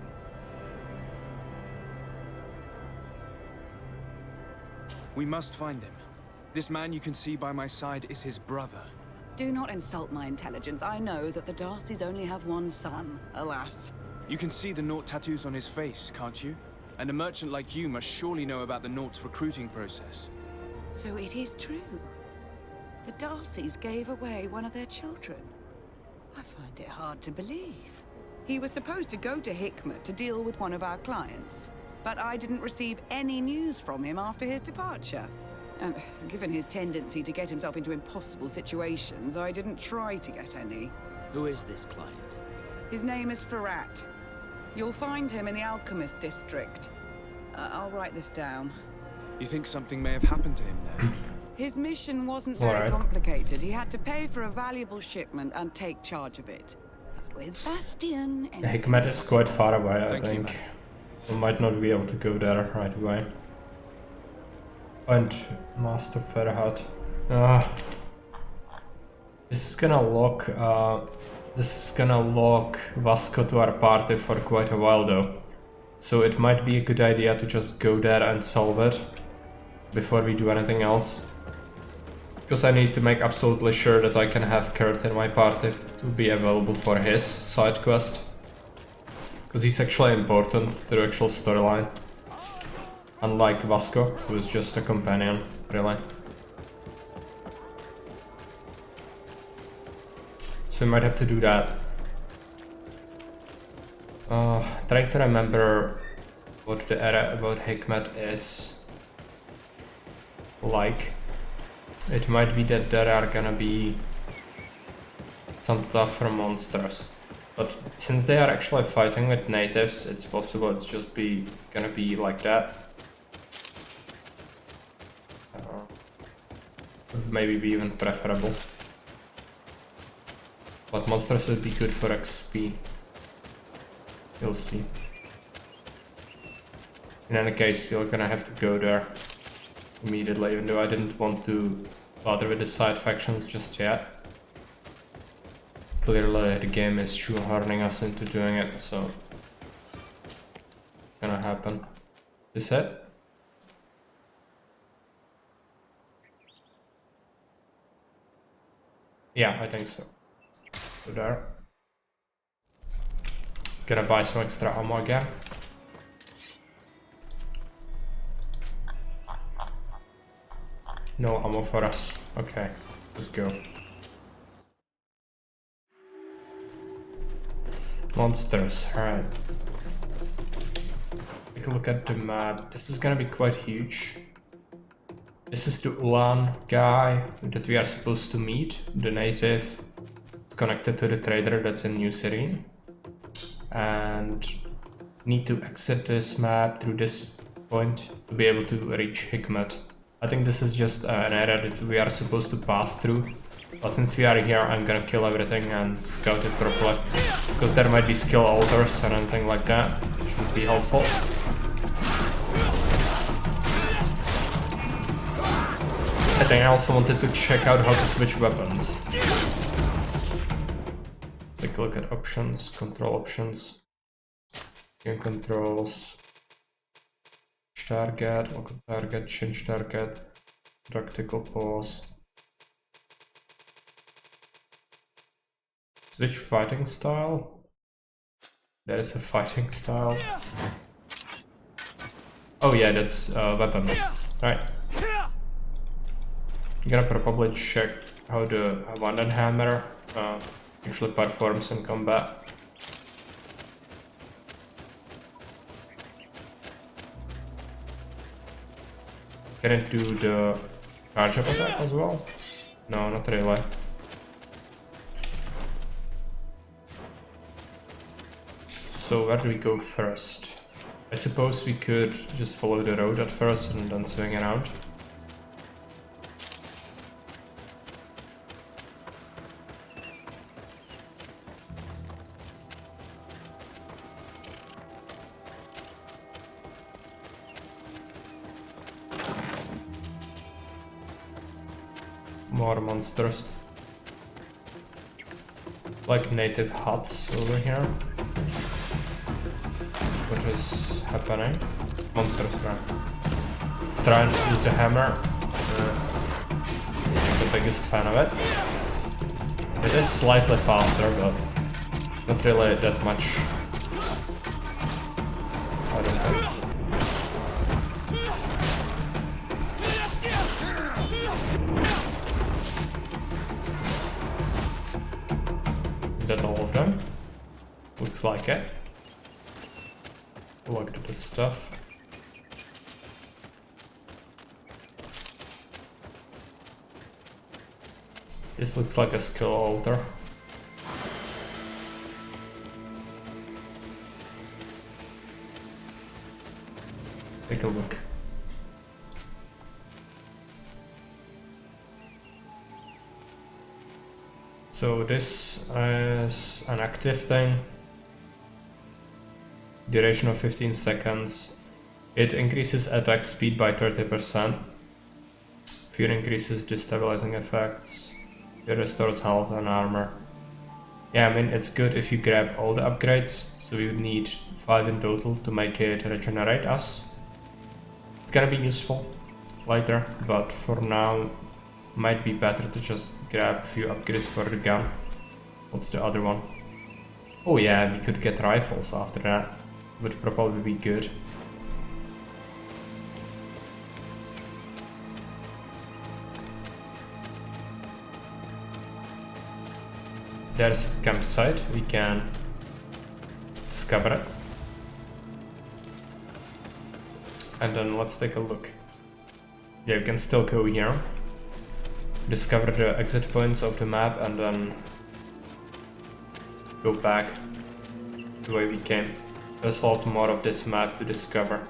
We must find him. This man you can see by my side is his brother. Do not insult my intelligence. I know that the Darcys only have one son, alas. You can see the Naught tattoos on his face, can't you? And a merchant like you must surely know about the Naught's recruiting process. So it is true. The Darcys gave away one of their children. I find it hard to believe. He was supposed to go to Hikmet to deal with one of our clients, but I didn't receive any news from him after his departure. And given his tendency to get himself into impossible situations, I didn't try to get any. Who is this client? His name is Ferrat. You'll find him in the Alchemist District. I'll write this down. You think something may have happened to him now? His mission wasn't very complicated. He had to pay for a valuable shipment and take charge of it. But with Bastion... Hikmet is quite far away, I Thank you, think. We might not be able to go there right away. And Master Ferhat. This is gonna lock Vasco to our party for quite a while though. So it might be a good idea to just go there and solve it before we do anything else. Because I need to make absolutely sure that I can have Kurt in my party to be available for his side quest. Because he's actually important to the actual storyline. Unlike Vasco, who is just a companion, really. So we might have to do that. Trying to remember what the era about Hikmet is like. It might be that there are gonna be some tougher monsters. But since they are actually fighting with natives, it's possible it's just gonna be like that. Maybe be even preferable. But monsters would be good for XP. You'll see. In any case, you're gonna have to go there immediately, even though I didn't want to bother with the side factions just yet. Clearly the game is shoehorning us into doing it, so it's gonna happen. Is it? Yeah, I think so. So there. Gonna buy some extra ammo again. No ammo for us. Okay, let's go. Monsters, alright. Take a look at the map. This is gonna be quite huge. This is the Ulan guy that we are supposed to meet, the native. It's connected to the trader that's in New Serene. And need to exit this map through this point to be able to reach Hikmet. I think this is just an area that we are supposed to pass through. But since we are here, I'm gonna kill everything and scout it properly. Because there might be skill altars and anything like that. Should be helpful. I think I also wanted to check out how to switch weapons. Take a look at options, control options. Game controls. Target, lock target, change target, tactical pause. Switch fighting style. There is a fighting style. Oh yeah, that's weapons. Right. I'm gonna probably check how the one-hand hammer actually performs in combat. Can it do the charge up attack as well? No, not really. So where do we go first? I suppose we could just follow the road at first and then swing around. More monsters. Like native huts over here. What is happening? Monsters, right? Let's try and use the hammer. I'm the biggest fan of it. It is slightly faster, but not really that much. I don't think. Is that all of them? Looks like it. Look at this stuff. This looks like a skill altar. Take a look. So this is an active thing. Duration of 15 seconds. It increases attack speed by 30%. Fear increases destabilizing effects. It restores health and armor. Yeah, I mean, it's good if you grab all the upgrades. So we would need 5 in total to make it regenerate us. It's gonna be useful later, but for now might be better to just grab a few upgrades for the gun. What's the other one? Oh yeah, we could get rifles after that. Would probably be good. There's a campsite, we can discover it. And then let's take a look. Yeah, we can still go here. Discover the exit points of the map and then go back the way we came. There's a lot more of this map to discover.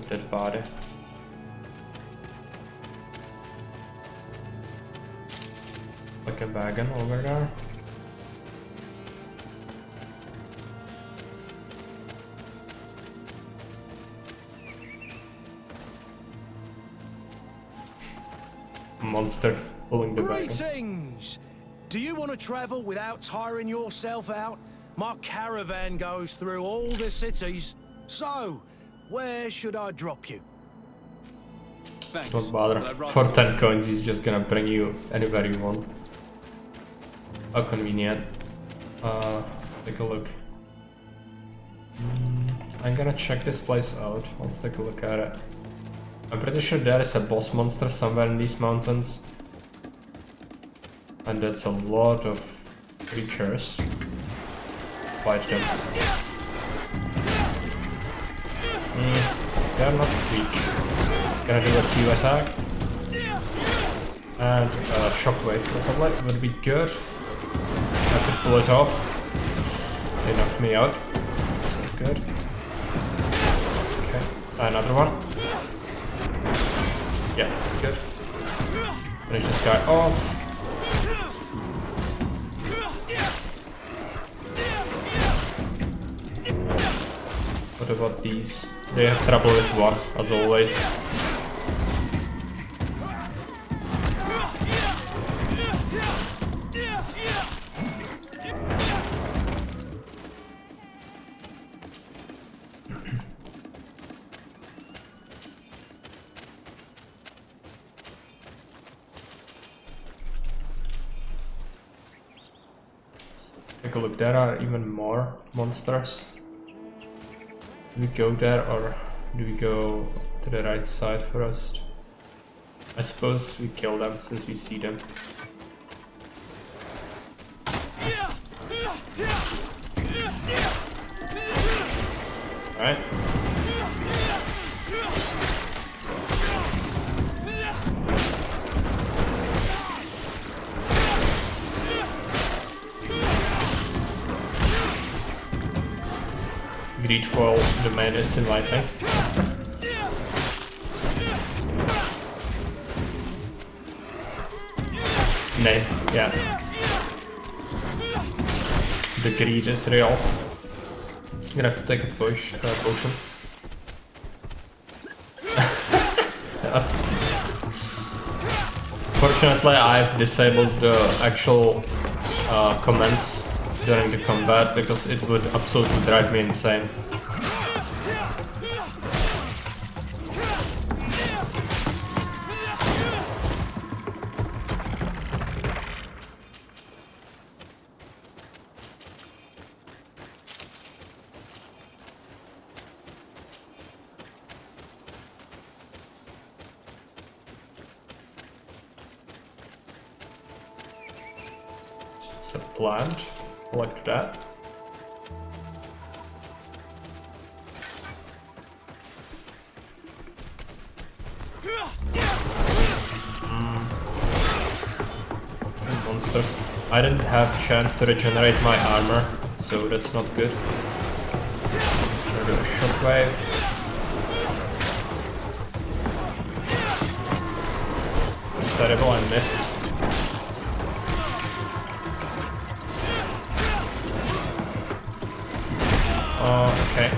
Dead body. Like a wagon over there. Monster pulling the wagon. Greetings! Do you want to travel without tiring yourself out? My caravan goes through all the cities. So, where should I drop you? Thanks. Don't bother. For 10 coins he's just gonna bring you anywhere you want. How convenient. Let's take a look. I'm gonna check this place out. Let's take a look at it. I'm pretty sure there is a boss monster somewhere in these mountains. And that's a lot of creatures. Fight them. They're not weak. Gonna do a Q attack. And shockwave probably would be good. I could pull it off. They knocked me out. So good. Okay, another one. Yeah, good. Finish this guy off. What about these? They have trouble with one, as always. Take a look, there are even more monsters. Do we go there or do we go to the right side first? I suppose we kill them since we see them. Alright. Greedfall, the man is enlightening. Name, yeah. The greed is real. I'm gonna have to take a potion. Fortunately, I've disabled the actual comments during the combat because it would absolutely drive me insane. It's a plant. Collect that. monsters. I didn't have a chance to regenerate my armor, so that's not good. I'll do a shockwave. It's terrible, I missed. Oh, okay.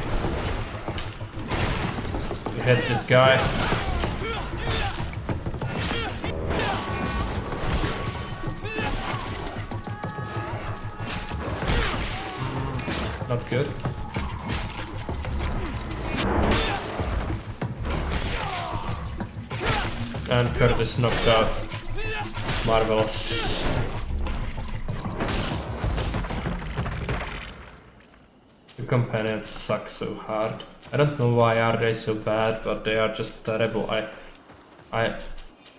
Hit this guy. Not good. And Curtis knocked out. Marvelous. The companions suck so hard. I don't know why are they so bad, but they are just terrible. I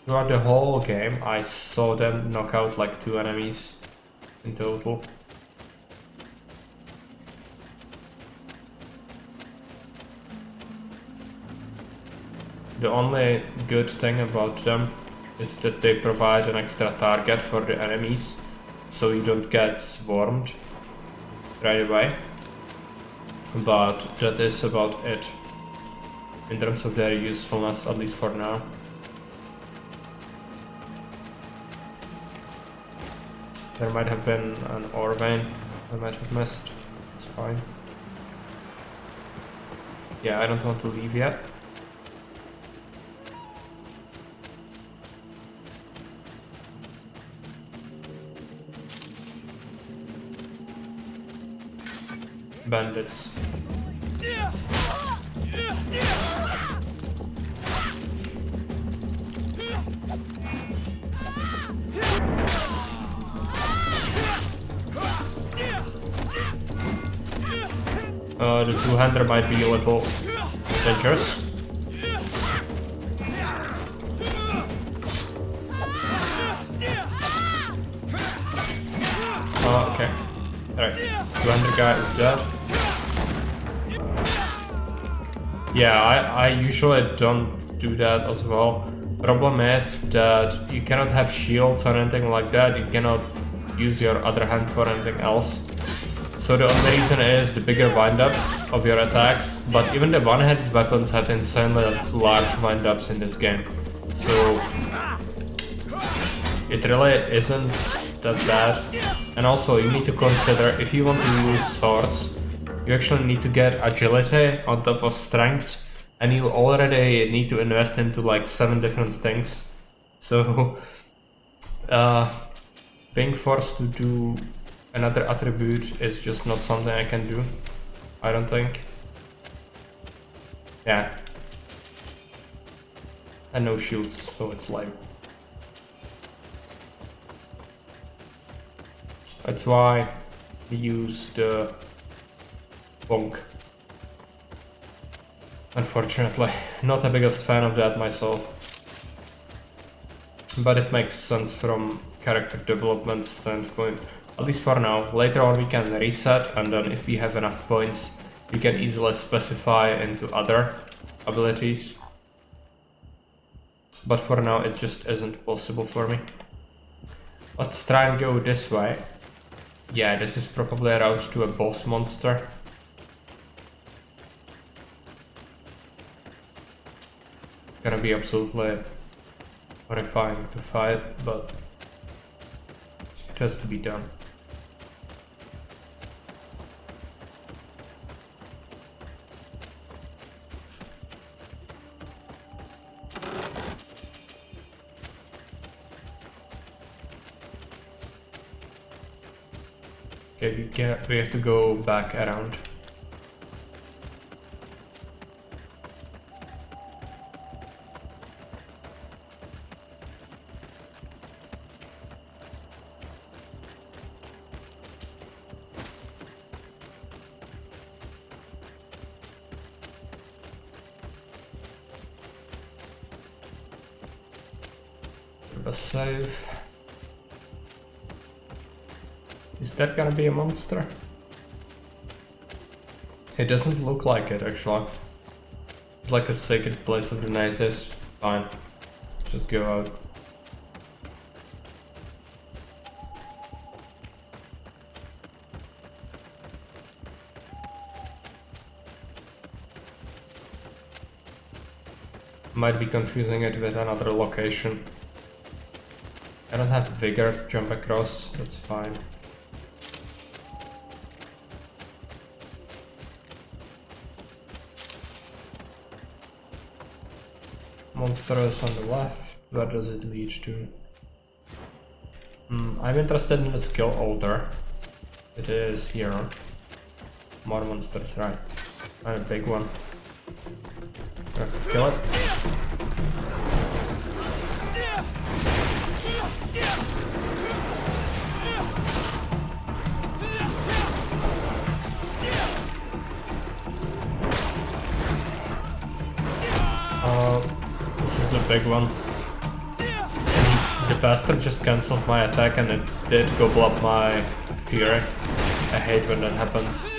throughout the whole game I saw them knock out like 2 enemies in total. The only good thing about them is that they provide an extra target for the enemies, so you don't get swarmed right away. But that is about it in terms of their usefulness, at least for now. There might have been an ore vein I might have missed. It's fine. Yeah, I don't want to leave yet. Bandits. The two-hander might be a little dangerous. Oh, okay. Alright. Two-hander guy is dead. Yeah, I usually don't do that as well. Problem is that you cannot have shields or anything like that. You cannot use your other hand for anything else. So the only reason is the bigger wind-up of your attacks. But even the one-handed weapons have insanely large wind-ups in this game. So it really isn't that bad. And also you need to consider, if you want to use swords, you actually need to get agility on top of strength, and you already need to invest into like 7 different things. So being forced to do another attribute is just not something I can do, I don't think. Yeah. And no shields, so it's like... That's why we use the bonk. Unfortunately, not the biggest fan of that myself. But it makes sense from character development standpoint. At least for now. Later on we can reset, and then if we have enough points, we can easily specify into other abilities. But for now it just isn't possible for me. Let's try and go this way. Yeah, this is probably a route to a boss monster. Gonna be absolutely horrifying to fight, but it has to be done. Okay, we have to go back around. Save. Is that gonna be a monster? It doesn't look like it actually. It's like a sacred place of the natives. Fine. Just go out. Might be confusing it with another location. I don't have vigor to jump across, that's fine. Monster is on the left. Where does it lead to? I'm interested in the skill altar. It is here. More monsters, right? And a big one. Kill it. This is the big one. And the bastard just cancelled my attack and it did gobble up my fury. I hate when that happens.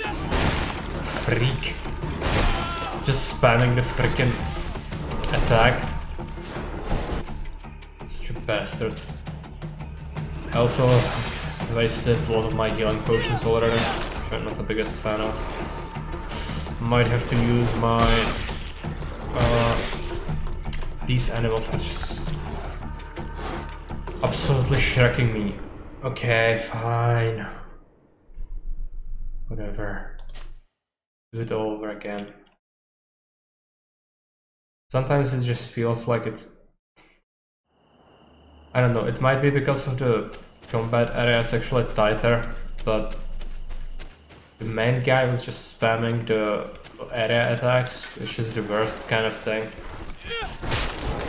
Freak. Just spamming the freaking attack. Such a bastard. I also wasted a lot of my healing potions already, which I'm not the biggest fan of. Might have to use my... these animals are just absolutely shocking me. Okay, fine. Whatever. Do it all over again. Sometimes it just feels like it's... I don't know, it might be because of the combat area is actually tighter, but the main guy was just spamming the area attacks, which is the worst kind of thing.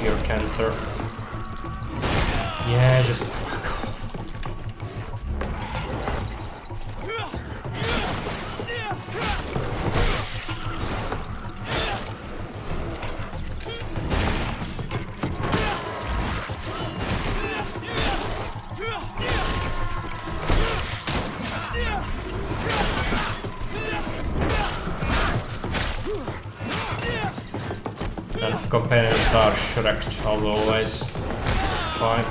Pure cancer. Yeah, just fuck off. And companions are shreked as always. It's fine.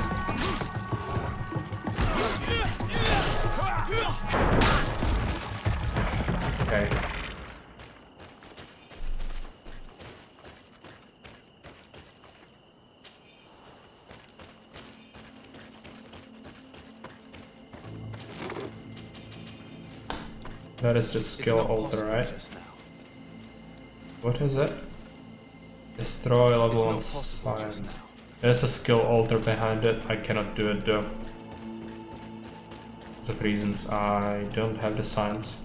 Okay. That is the skill altar, right? What is it? Destroy level 1 science. There's a skill altar behind it. I cannot do it though. Because of reasons. I don't have the science.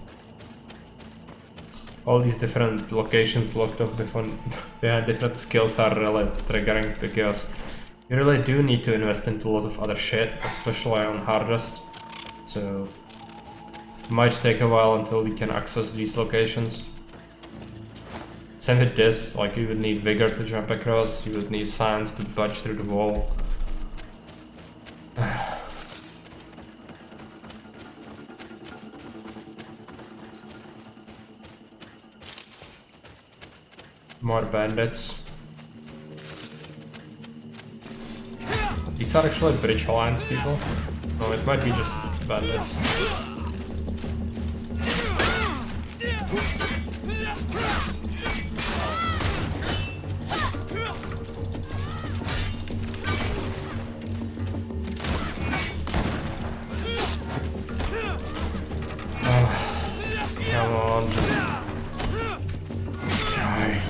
All these different locations locked off behind different skills are really triggering because you really do need to invest into a lot of other shit, especially on hardest. So it might take a while until we can access these locations. Same with this, like you would need vigor to jump across, you would need science to budge through the wall. More bandits. These are actually Bridge Alliance people. No, it might be just bandits. Come on, just die.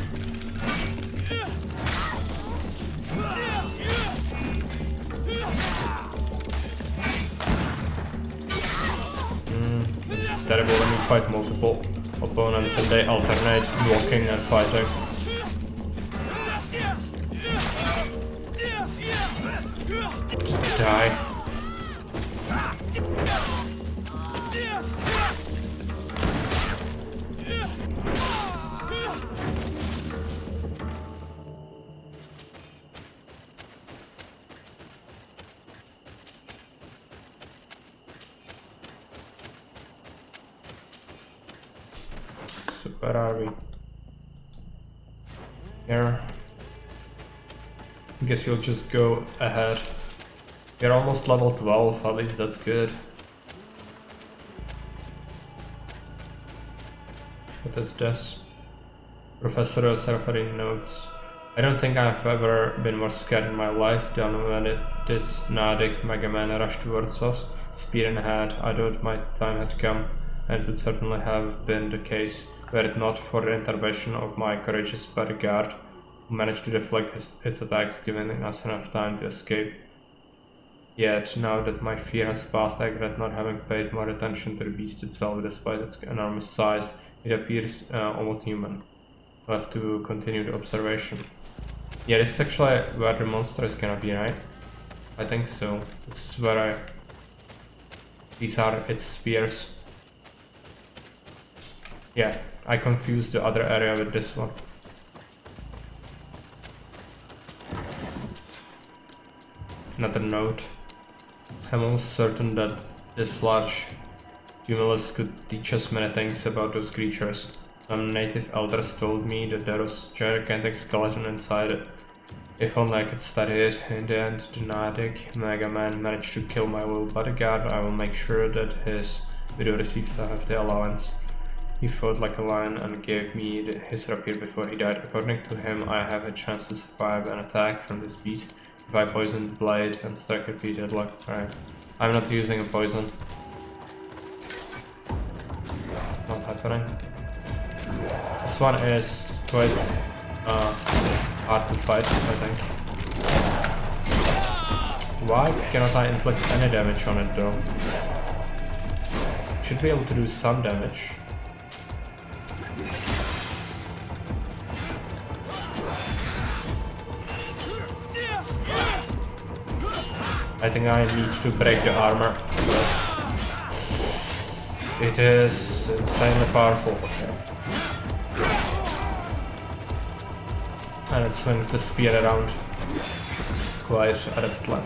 It's terrible when you fight multiple opponents and they alternate blocking and fighting. Just die. So where are we? Here. I guess you'll just go ahead. You're almost level 12, at least that's good. What is this? Professor is referring notes. I don't think I've ever been more scared in my life than when this Nordic Mega Man rushed towards us, spear in hand. I thought my time had come, and it would certainly have been the case were it not for the intervention of my courageous bodyguard, who managed to deflect its attacks, giving us enough time to escape. Yet, now that my fear has passed, I regret not having paid more attention to the beast itself. Despite its enormous size, it appears almost human. I'll have to continue the observation. Yeah, this is actually where the monster is gonna be, right? I think so. This is where these are its spears. Yeah, I confused the other area with this one. Another note. I'm almost certain that this large tumulus could teach us many things about those creatures. Some native elders told me that there was a gigantic skeleton inside it. If only I could study it. In the end, the Nordic Mega Man managed to kill my little bodyguard. I will make sure that his widow received half the allowance. He fought like a lion and gave me his rapier before he died. According to him, I have a chance to survive an attack from this beast if I poison the blade and strike repeated luck. Alright. I'm not using a poison. Not happening. This one is quite hard to fight, I think. Why cannot I inflict any damage on it though? Should be able to do some damage. I think I need to break the armor first. It is insanely powerful. And it swings the spear around quite adeptly.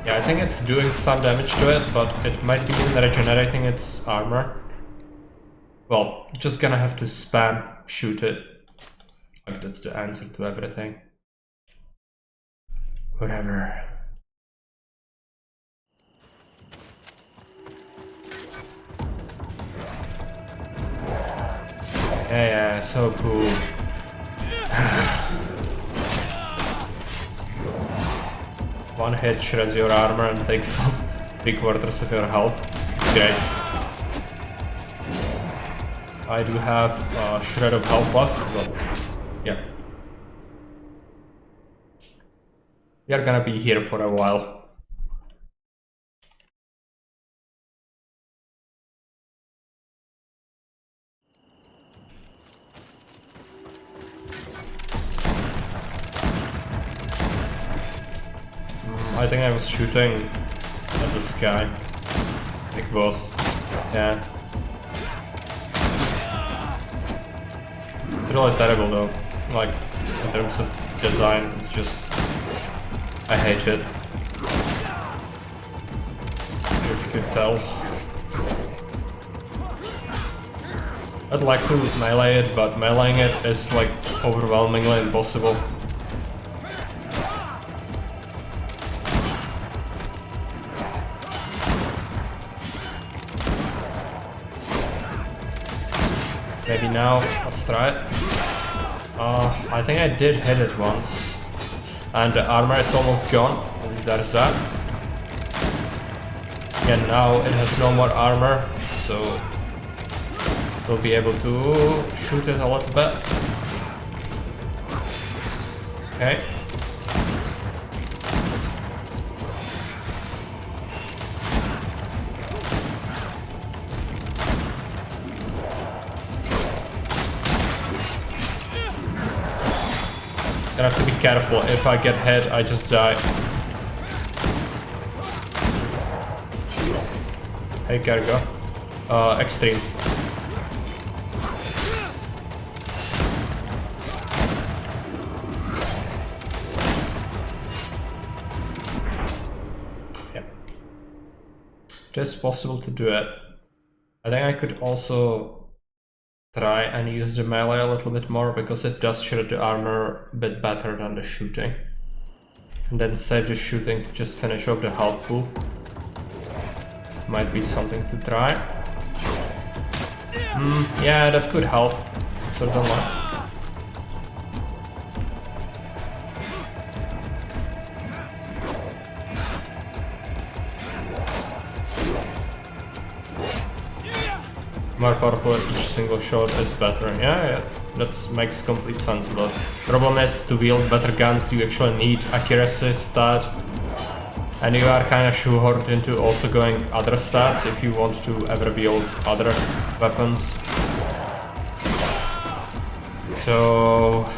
Yeah, I think it's doing some damage to it, but it might be even regenerating its armor. Well, just gonna have to spam shoot it. Like that's the answer to everything. Whatever. Yeah, so cool. One hit shreds your armor and takes off 3/4 of your health. Great. I do have a shred of health left, but yeah. We are gonna be here for a while. I think I was shooting at the sky. It was. Yeah. It's really terrible though. Like, in terms of design, it's just... I hate it. If you could tell. I'd like to melee it, but meleeing it is like overwhelmingly impossible. Maybe now, let's try it. I think I did hit it once. And the armor is almost gone, at least that is that. Yeah, now it has no more armor, so we'll be able to shoot it a little bit. Okay. I have to be careful. If I get hit, I just die. Hey, Cargo. Extreme. Yeah. It is possible to do it. I think I could also try and use the melee a little bit more, because it does shred the armor a bit better than the shooting. And then save the shooting to just finish off the health pool. Might be something to try. Yeah, that could help. Certainly. more powerful each single shot is better. Yeah, that makes complete sense, but problem is to wield better guns you actually need accuracy stat, and you are kinda shoehorned into also going other stats if you want to ever wield other weapons. So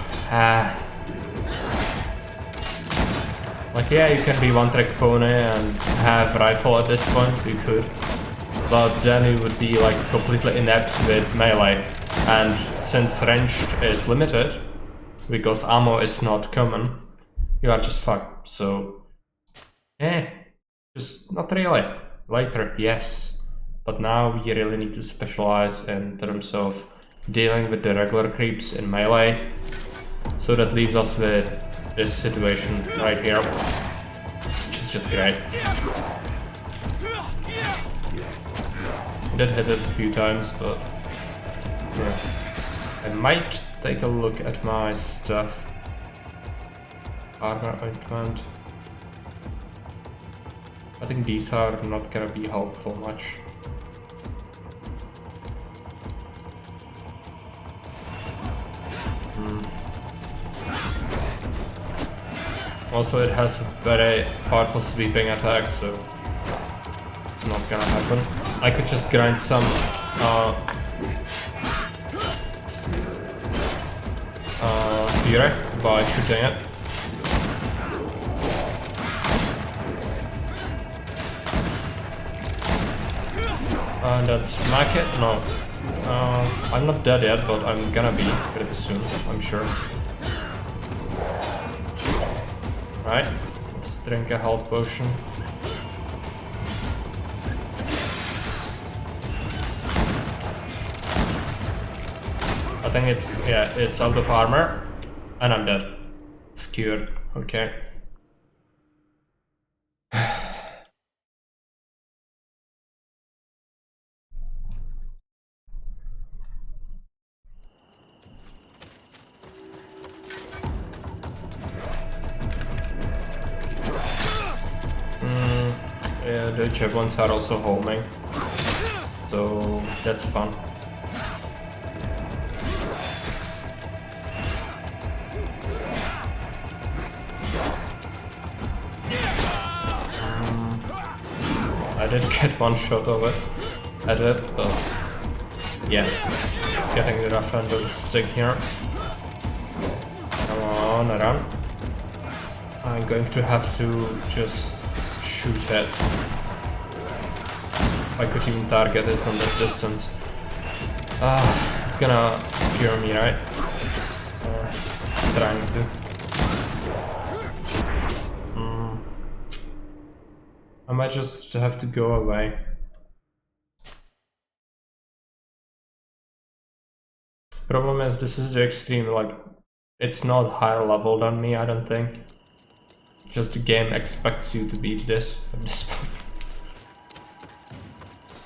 like, yeah, you can be one-trick pony and have rifle at this point, you could. But then you would be like completely inept with melee. And since ranged is limited, because ammo is not common, you are just fucked. So, just not really. Later, yes. But now we really need to specialize in terms of dealing with the regular creeps in melee. So that leaves us with this situation right here, which is just great. Did hit it a few times, but yeah. I might take a look at my stuff. Armor ointment. I think these are not gonna be helpful much. Also, it has a very powerful sweeping attack, so it's not gonna happen. I could just grind some fury by shooting it. And that's smack it? No. I'm not dead yet, but I'm gonna be pretty soon, I'm sure. Right, let's drink a health potion. I think it's out of armor, and I'm dead. It's cured, okay. Yeah, the javelins are also homing, so that's fun. I did get one shot of it at it, but yeah, getting the rough end of the stick here. Come on, run. I'm going to have to just shoot it. I could even target it from that distance. It's gonna skewer me, right? It's trying to. I might just have to go away. Problem is, this is the extreme, like, it's not higher level than me, I don't think. Just the game expects you to beat this at this point.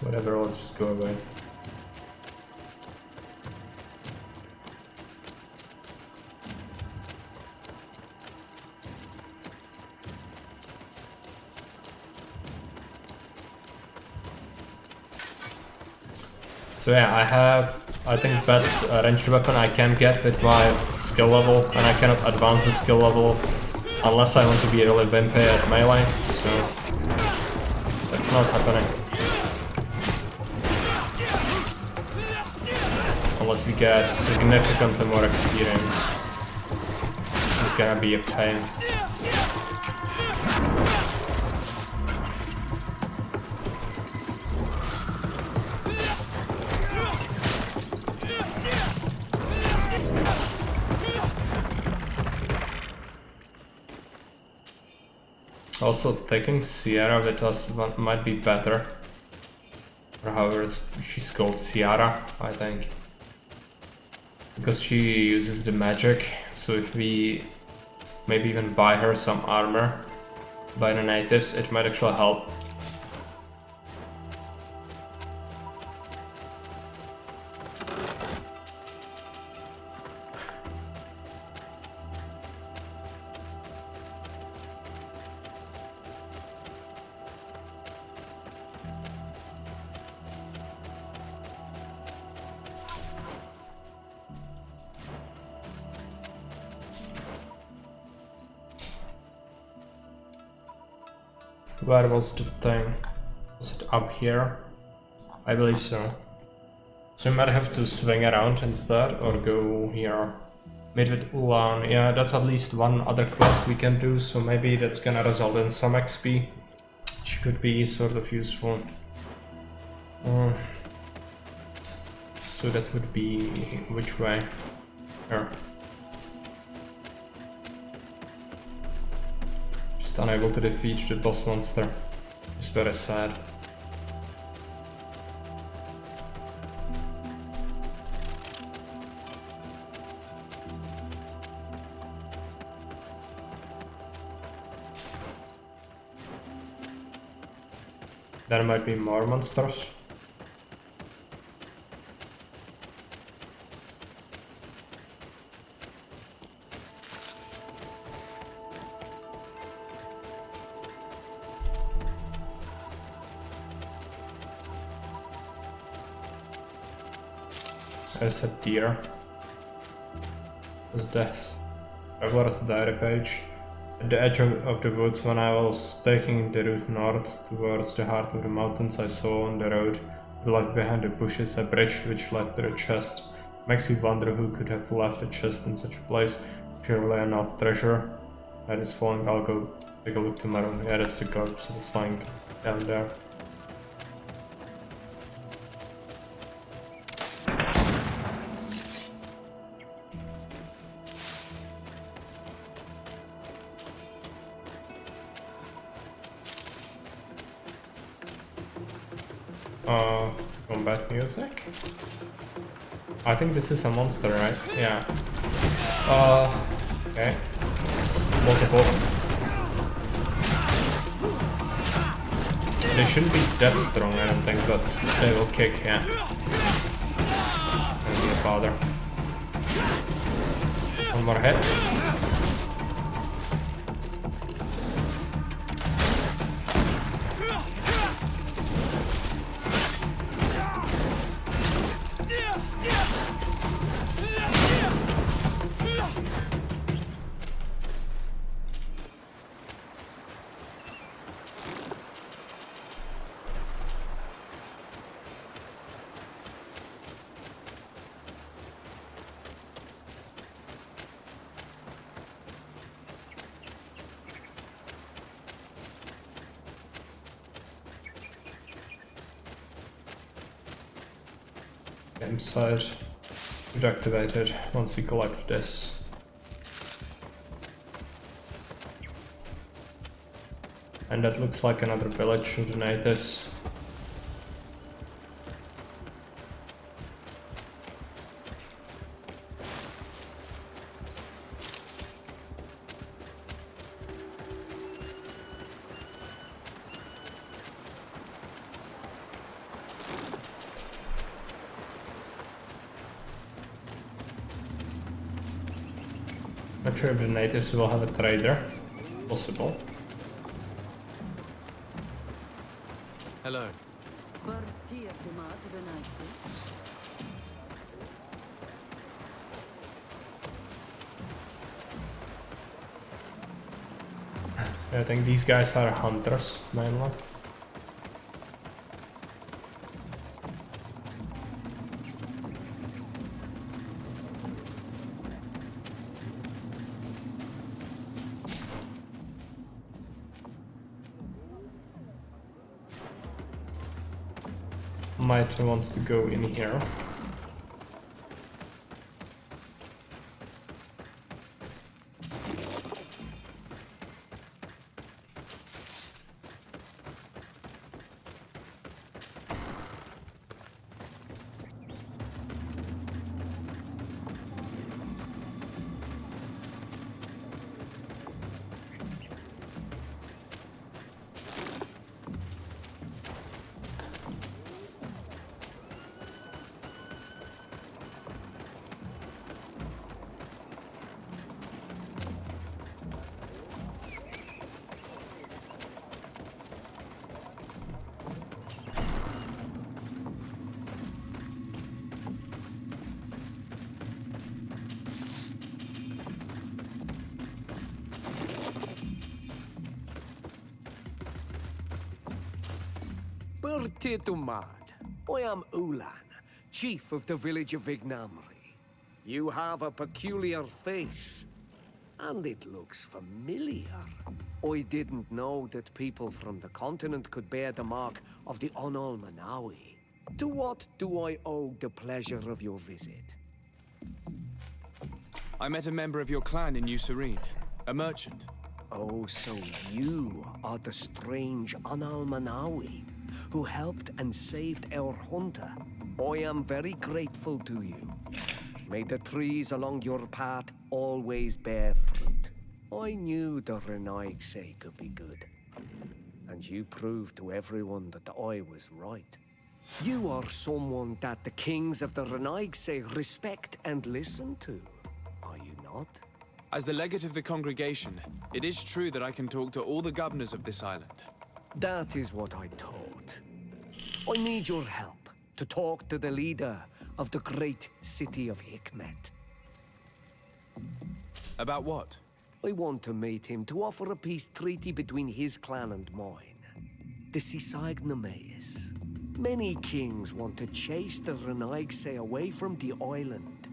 Whatever, let's just go away. So yeah, I think best ranged weapon I can get with my skill level, and I cannot advance the skill level unless I want to be really wimpy at melee, so that's not happening. Unless we get significantly more experience. This is gonna be a pain. Also, taking Sierra with us might be better. Or however she's called, Ciara, I think. Because she uses the magic, so if we maybe even buy her some armor by the natives, it might actually help. Where was the thing? Was it up here? I believe so. So we might have to swing around instead, or go here. Meet with Ulan. Yeah, that's at least one other quest we can do, so maybe that's gonna result in some XP, which could be sort of useful. So that would be which way? Here. Just unable to defeat the boss monster. It's very sad. There might be more monsters. There's a deer. What's this? Traveler's diary page. At the edge of the woods, when I was taking the route north towards the heart of the mountains, I saw on the road, left behind the bushes, a bridge which led to the chest. Makes you wonder who could have left a chest in such a place. Surely not treasure. That is falling. I'll go take a look tomorrow. Yeah, that's the corpse that's lying down there. Combat music? I think this is a monster, right? Yeah. Okay. Multiple. They shouldn't be that strong, I don't think, but they will kick, yeah. Don't be a bother. One more hit. Campsite activated once we collect this. And that looks like another village of the natives. Not sure if the natives will have a trader. Possible. Hello. I think these guys are hunters, mainly. Might want to go in here. Bertie to mad. I am Ulan, chief of the village of Vignamri. You have a peculiar face, and it looks familiar. I didn't know that people from the continent could bear the mark of the Onol Manawi. To what do I owe the pleasure of your visit? I met a member of your clan in New Serene, a merchant. Oh, so you are the strange Onol Manawi who helped and saved our hunter. I am very grateful to you. May the trees along your path always bear fruit. I knew the Renaigse could be good. And you proved to everyone that I was right. You are someone that the kings of the Renaigse respect and listen to, are you not? As the legate of the congregation, it is true that I can talk to all the governors of this island. That is what I thought. I need your help to talk to the leader of the great city of Hikmet. About what? I want to meet him to offer a peace treaty between his clan and mine. The Sisagnameis. Many kings want to chase the Renaigse away from the island,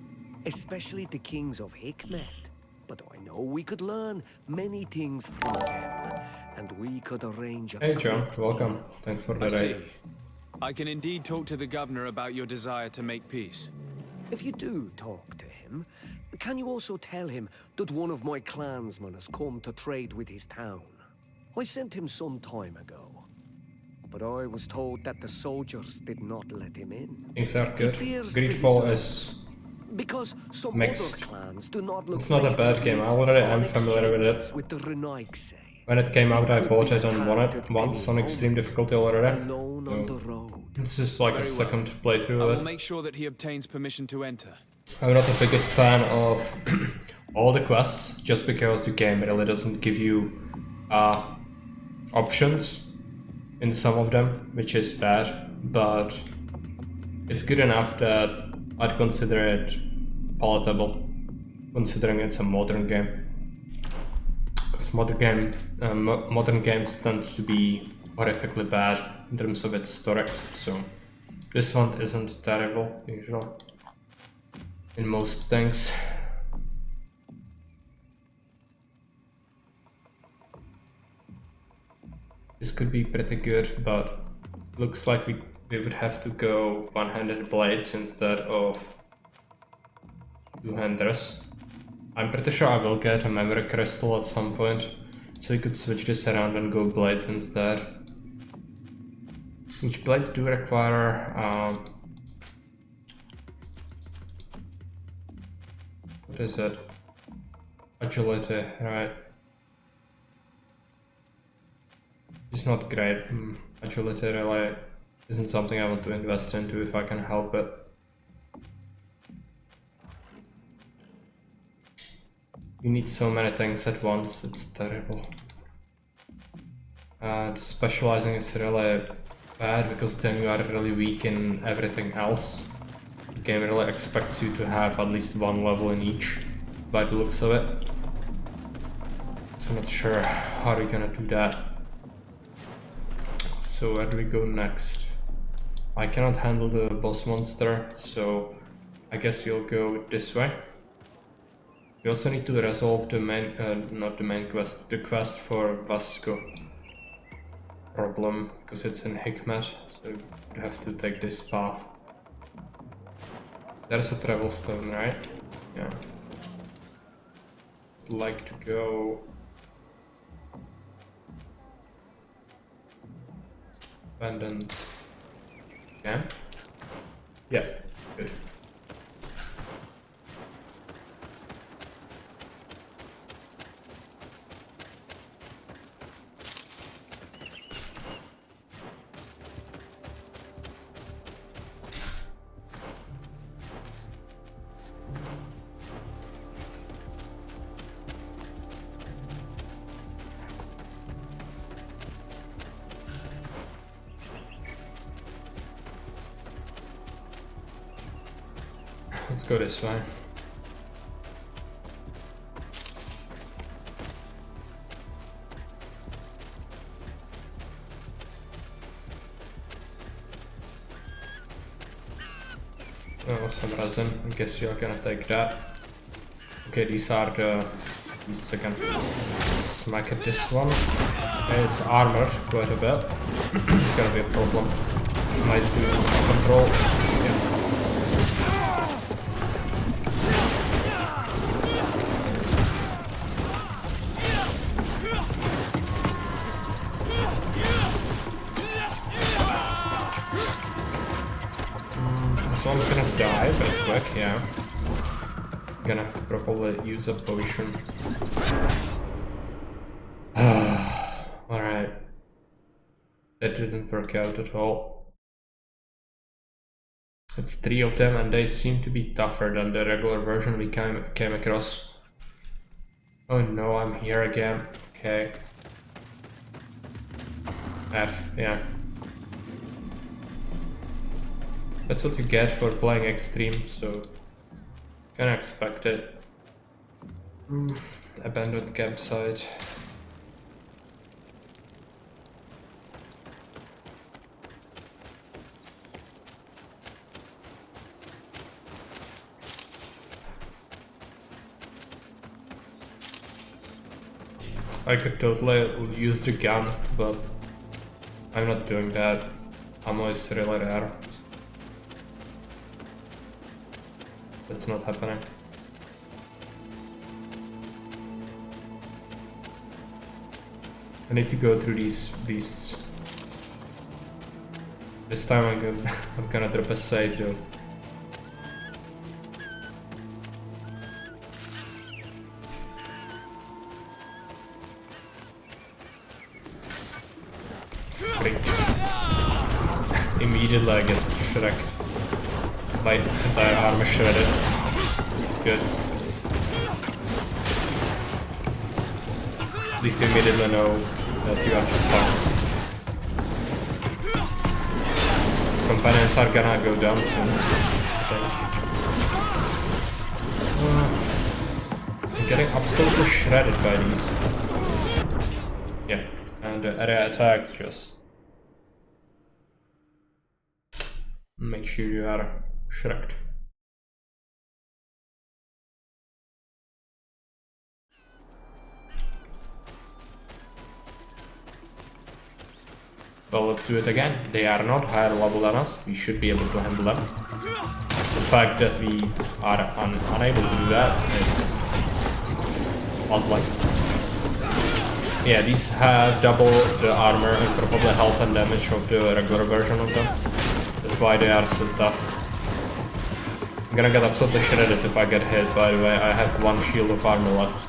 especially the kings of Hikmet. But I know we could learn many things from them, and we could arrange a... Hey John, welcome. Thanks for the raid. I can indeed talk to the governor about your desire to make peace. If you do talk to him, can you also tell him that one of my clansmen has come to trade with his town? I sent him some time ago, but I was told that the soldiers did not let him in. Things are good. Greedfall is because some mixed. other clans do not look. It's not a bad game. I already am familiar with it. With the Renaigse. When it came out, I bought it and won it once on extreme difficulty already. Alone on the road. This is like a second playthrough I of will it. make sure that he obtains permission to enter. I'm not the biggest fan of all the quests, just because the game really doesn't give you options in some of them, which is bad, but it's good enough that I'd consider it palatable, considering it's a modern game. Because modern games tend to be horrifically bad in terms of its story, so this one isn't terrible, usually, in most things. This could be pretty good, but looks like we would have to go one-handed blades instead of two-handers. I'm pretty sure I will get a memory crystal at some point, so you could switch this around and go blades instead. Which blades do require what is it? Agility, right? It's not great. Agility really isn't something I want to invest into if I can help it. You need so many things at once, it's terrible. The specializing is really bad because then you are really weak in everything else. The game really expects you to have at least one level in each, by the looks of it. So I'm not sure how we're gonna do that. So where do we go next? I cannot handle the boss monster, so I guess you'll go this way. We also need to resolve the main, not the main quest, the quest for Vasco problem, because it's in Hikmet, so you have to take this path. There's a travel stone, right? Yeah. I'd like to go... abandoned camp? Yeah, good. Let's go this way. Oh, some resin. I guess you're gonna take that. Okay, these are the... These again. Smack at this one. Okay, it's armored quite a bit. It's gonna be a problem. Might do control. Yeah. This one's gonna die very quick, yeah. Gonna have to probably use a potion. Alright. That didn't work out at all. It's 3 of them and they seem to be tougher than the regular version we came across. Oh no, I'm here again. Okay. F, yeah. That's what you get for playing extreme, so kinda expect it. Abandoned campsite. I could totally use the gun, but I'm not doing that. Ammo is really rare. That's not happening. I need to go through these beasts. This time I'm gonna drop a save though. Freaks. Immediately I get shreked. My entire armor shredded. Good. At least you immediately know that you are just fine. Companions are gonna go down soon, I think. I'm getting absolutely shredded by these. Yeah, and the area attacks just make sure you are shreked. Well, let's do it again. They are not higher level than us. We should be able to handle them. The fact that we are unable to do that is puzzling. Yeah, these have double the armor and probably health and damage of the regular version of them. That's why they are so tough. I'm gonna get absolutely shredded if I get hit, by the way. I have 1 shield of armor left.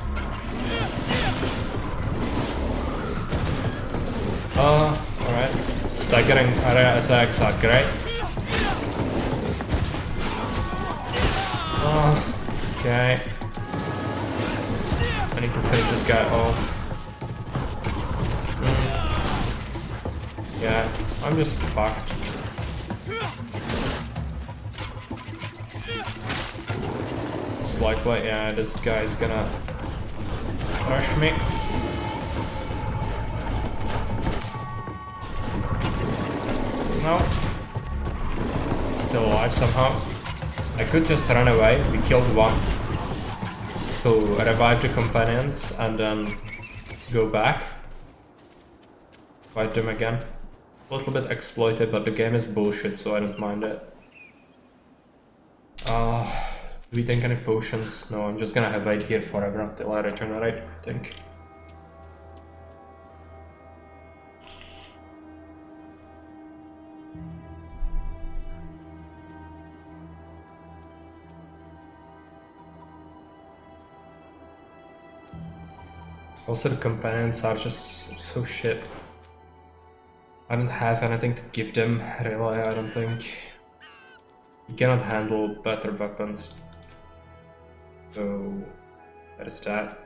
Alright. Staggering area attacks are great. Okay. I need to finish this guy off. Yeah, I'm just fucked. Most likely, yeah, this guy's gonna crush me. No. Still alive somehow. I could just run away. We killed one. So revive the companions and then go back. Fight them again. A little bit exploited, but the game is bullshit, so I don't mind it. Do we take any potions? No, I'm just gonna have wait here forever until I regenerate, I think. Also, the companions are just so shit. I don't have anything to give them, really, I don't think. You cannot handle better weapons. So, that is that.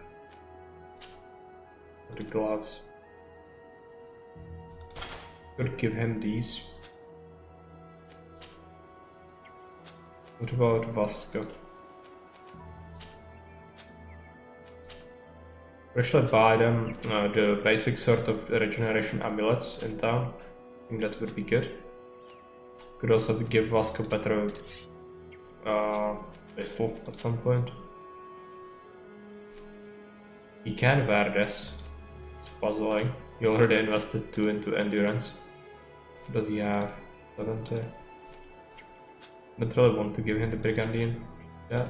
The gloves. Could give him these. What about Vasco? We should buy them the basic sort of regeneration amulets in town. I think that would be good. Could also give Vasco better pistol at some point. He can wear this. It's puzzling. He already invested 2 into endurance. What does he have? 70. Don't really want to give him the Brigandian. Yeah.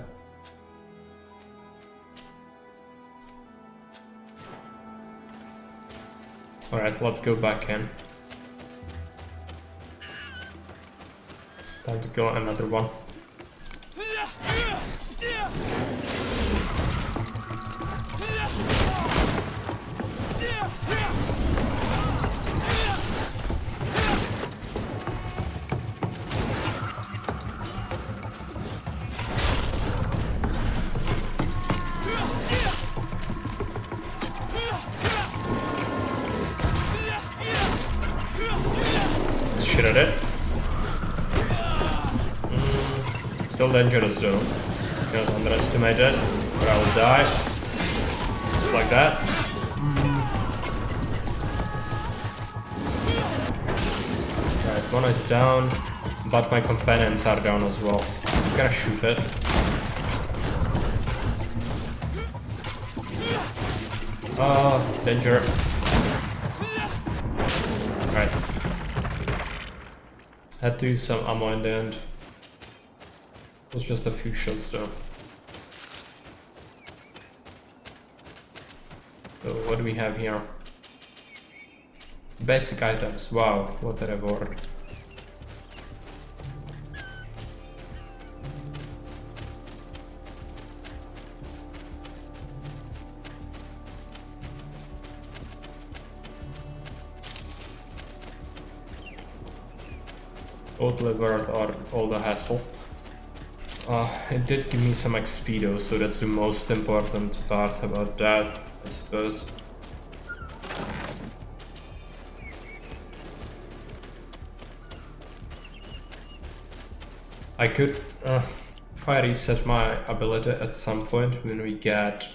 Alright, let's go back in. Time to kill another one. Shit at it. Still dangerous though. Don't underestimate it, or I will die. Just like that. Right, one is down, but my companions are down as well. I'm gonna shoot it. Danger. Right. Had to use some ammo in the end. It was just a few shots though. So what do we have here? Basic items. Wow, what a reward. Totally worth all the hassle. It did give me some XP though, so that's the most important part about that, I suppose. I could, if I reset my ability at some point when we get,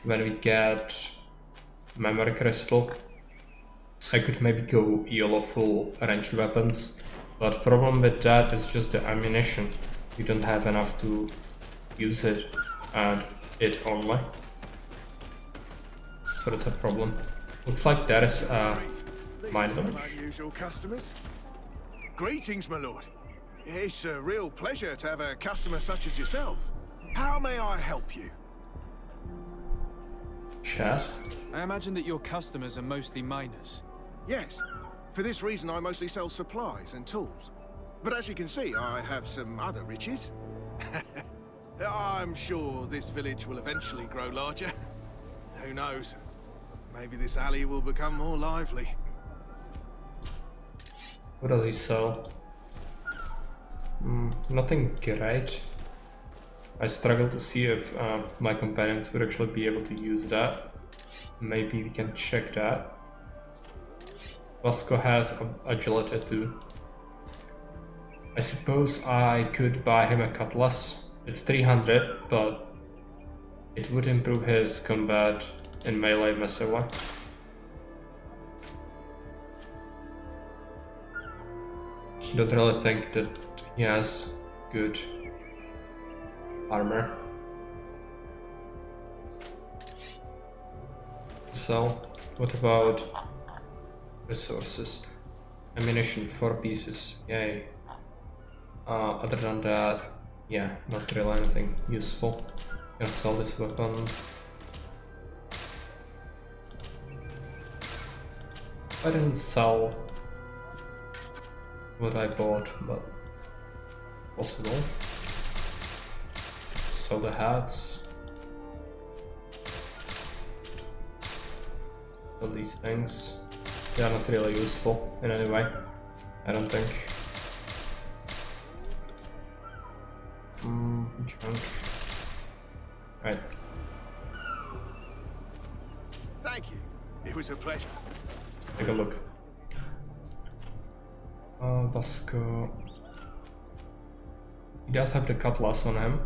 when we get memory crystal, I could maybe go YOLO full ranged weapons, but problem with that is just the ammunition. You don't have enough to use it and it only. So that's a problem. Looks like there is a mine village. Unusual customers. Greetings, my lord. It's a real pleasure to have a customer such as yourself. How may I help you? Chat? I imagine that your customers are mostly miners. Yes. For this reason, I mostly sell supplies and tools. But as you can see, I have some other riches. I'm sure this village will eventually grow larger. Who knows? Maybe this alley will become more lively. What does he sell? Nothing great. I struggle to see if my companions would actually be able to use that. Maybe we can check that. Vasco has agility too. I suppose I could buy him a cutlass. It's 300, but it would improve his combat in melee massive way. Don't really think that he has good armor. So, what about resources? Ammunition, 4 pieces, yay. Other than that, yeah, not really anything useful. Can sell this weapon. I didn't sell what I bought, but possible. Sell the hats. Sell these things. They are not really useful in any way, I don't think. Junk. Right. Thank you. It was a pleasure. Take a look. Vasco. He does have the cutlass on him.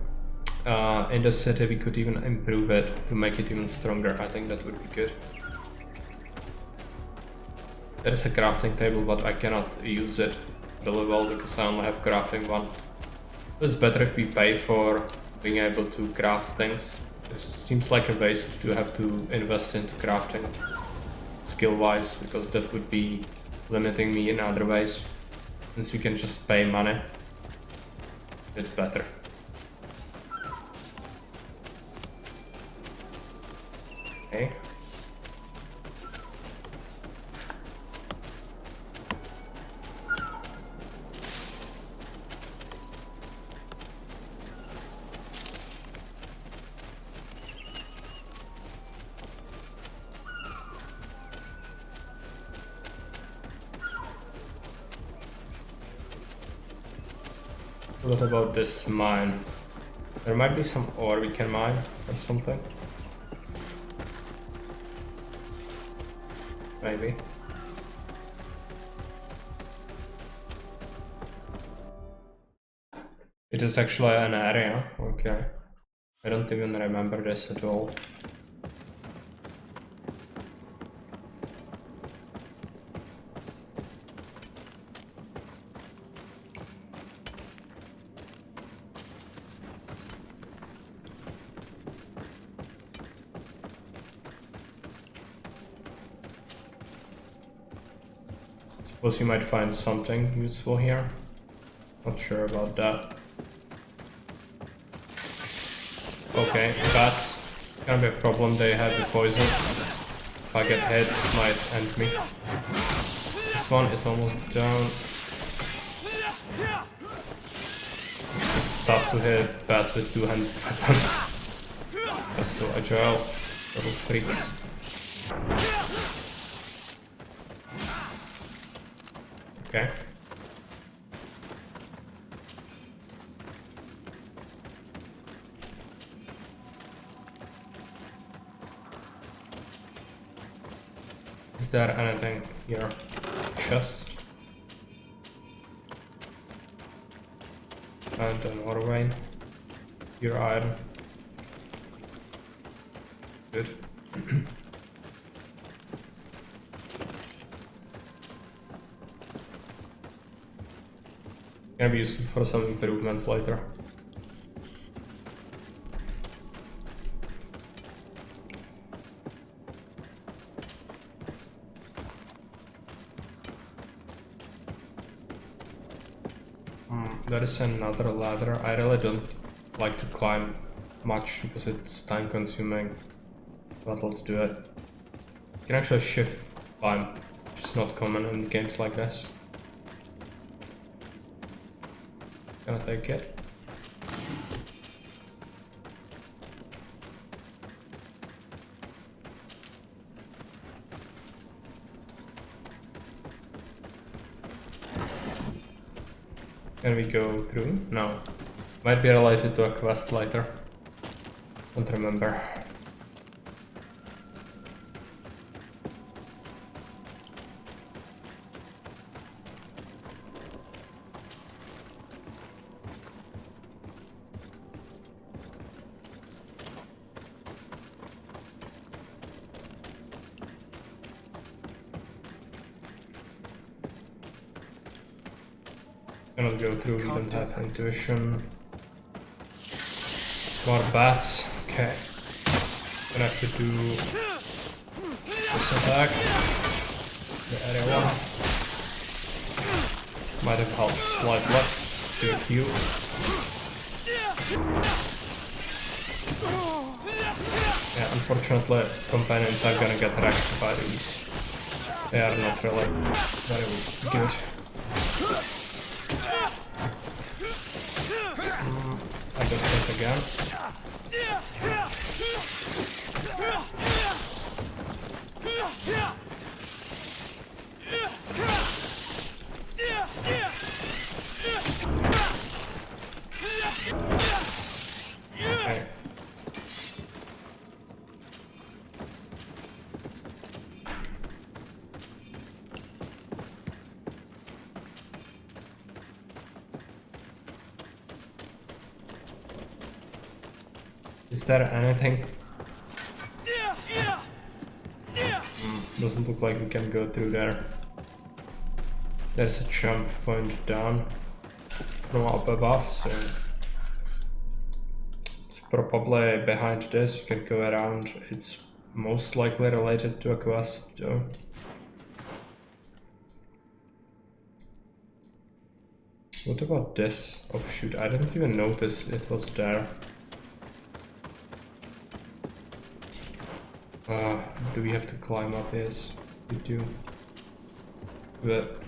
In the city we could even improve it to make it even stronger. I think that would be good. There is a crafting table, but I cannot use it really well because I only have crafting one. It's better if we pay for being able to craft things. It seems like a waste to have to invest into crafting skill-wise, because that would be limiting me in other ways. Since we can just pay money, it's better. Okay. What about this mine? There might be some ore we can mine or something. Maybe. It is actually an area, okay. I don't even remember this at all. Suppose you might find something useful here. Not sure about that. Okay, bats. Gonna be a problem, they have the poison. If I get hit, it might end me. This one is almost down. It's tough to hit bats with two-handed weapons. They're so agile, little freaks. Okay. Is there anything here? Chest. And an ore vein. Here iron. Good. Gonna be useful for some improvements later. There is another ladder. I really don't like to climb much because it's time consuming. But let's do it. You can actually shift climb, which is not common in games like this. Gonna take it. Can we go through? No. Might be related to a quest later. Don't remember. Cannot go through, we don't have intuition. More bats, okay. Gonna have to do this attack. The area one. Might have helped slightly. Do a Q. Yeah, unfortunately companions are gonna get wrecked by these. They are not really very good. I got hit again. Okay. Is there anything? Doesn't look like we can go through there. there's a jump point down from up above, so it's probably behind this. You can go around. It's most likely related to a quest though. What about this? Oh shoot, I didn't even notice it was there. Do we have to climb up? Yes, we do. But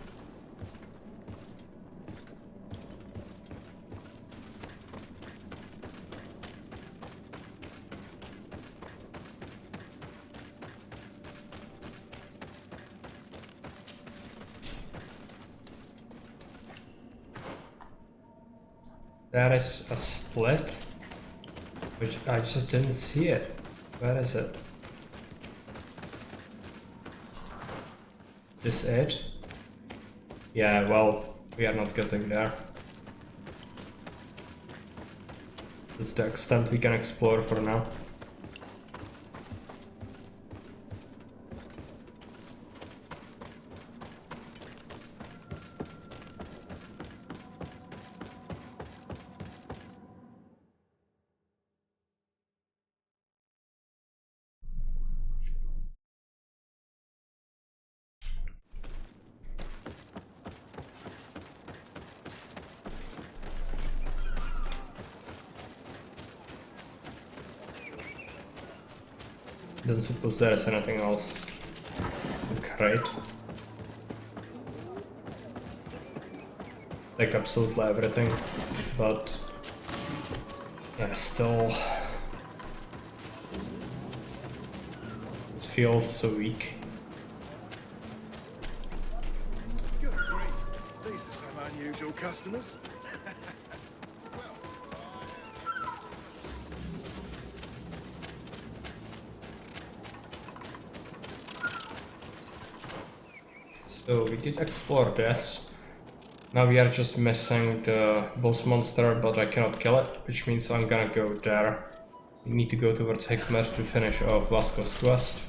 there is a split, which I just didn't see it. Where is it? This edge? Yeah, well, we are not getting there. That's the extent we can explore for now. Don't suppose there is anything else. Great. Like absolutely everything, but yeah, still it feels so weak. Good grief, these are some unusual customers. So we did explore this. Now we are just missing the boss monster, but I cannot kill it, which means I'm gonna go there. We need to go towards Hikmet to finish off Vasco's quest.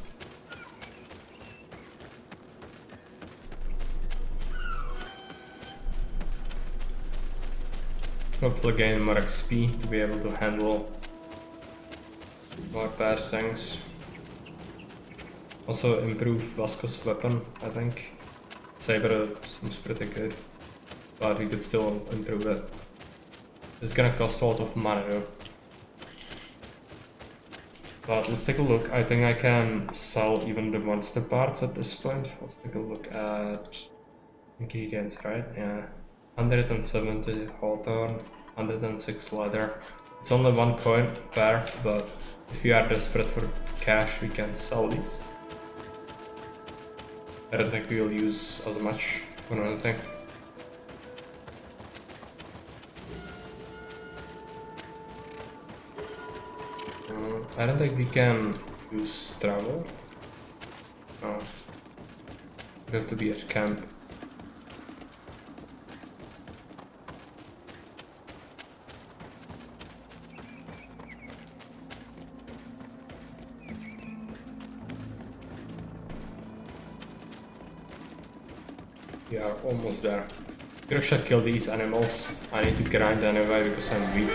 Hopefully gain more XP to be able to handle more bad things. Also improve Vasco's weapon, I think. Saber seems pretty good, but we could still improve it. It's gonna cost a lot of money though. But let's take a look. I think I can sell even the monster parts at this point. Let's take a look at ingredients, right? Yeah. 170 hawthorn, 106 leather. It's only 1 coin per, but if you are desperate for cash, we can sell these. I don't think we'll use as much for anything. I don't think we can use travel. No. We have to be at camp. We are almost there. We could actually kill these animals. I need to grind anyway because I'm weak.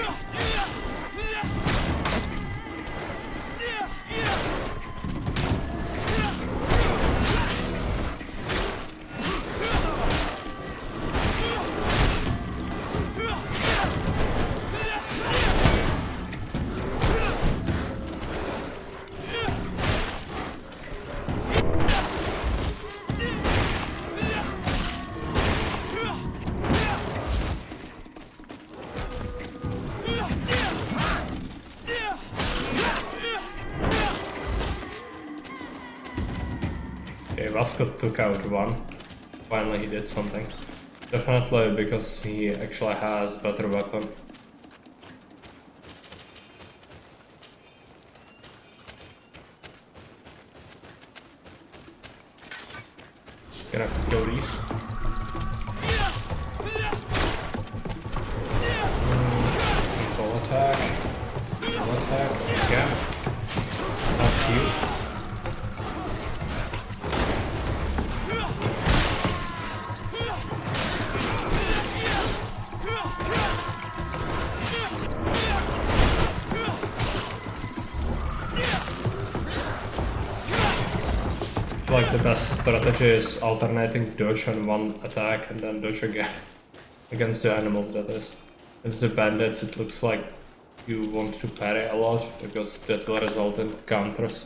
Vasco took out one. Finally he did something. Definitely because he actually has better weapon. Gonna have to kill these. Control attack. Control attack. Yeah. Not cute. like the best strategy is alternating dodge on one attack and then dodge again. Against the animals, that is. Against the bandits, it looks like you want to parry a lot, because that will result in counters.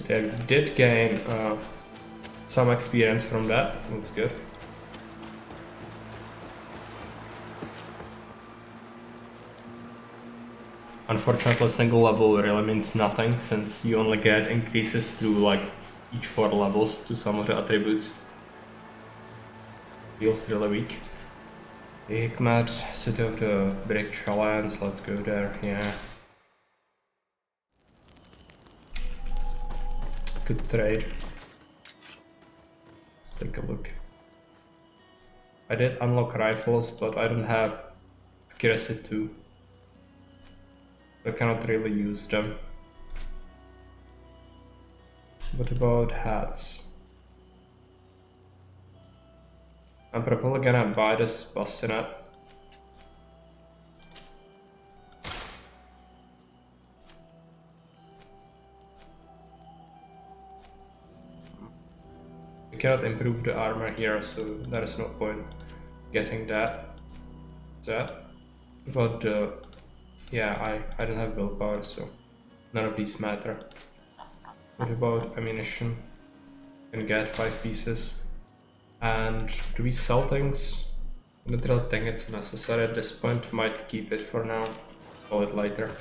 Yeah, we did gain some experience from that, that's good. Unfortunately, single level really means nothing, since you only get increases through like each 4 levels to some of the attributes. Feels really weak. Hikmat, City of the Brick Challenge, let's go there, yeah. Good trade. Let's take a look. I did unlock rifles, but I don't have accuracy 2. I cannot really use them. What about hats? I'm probably gonna buy this bassinet. We cannot improve the armor here, so there is no point getting that. But yeah, I don't have willpower, so none of these matter. What about ammunition? You can get 5 pieces. And do we sell things? I don't really think it's necessary at this point. Might keep it for now. Call it later.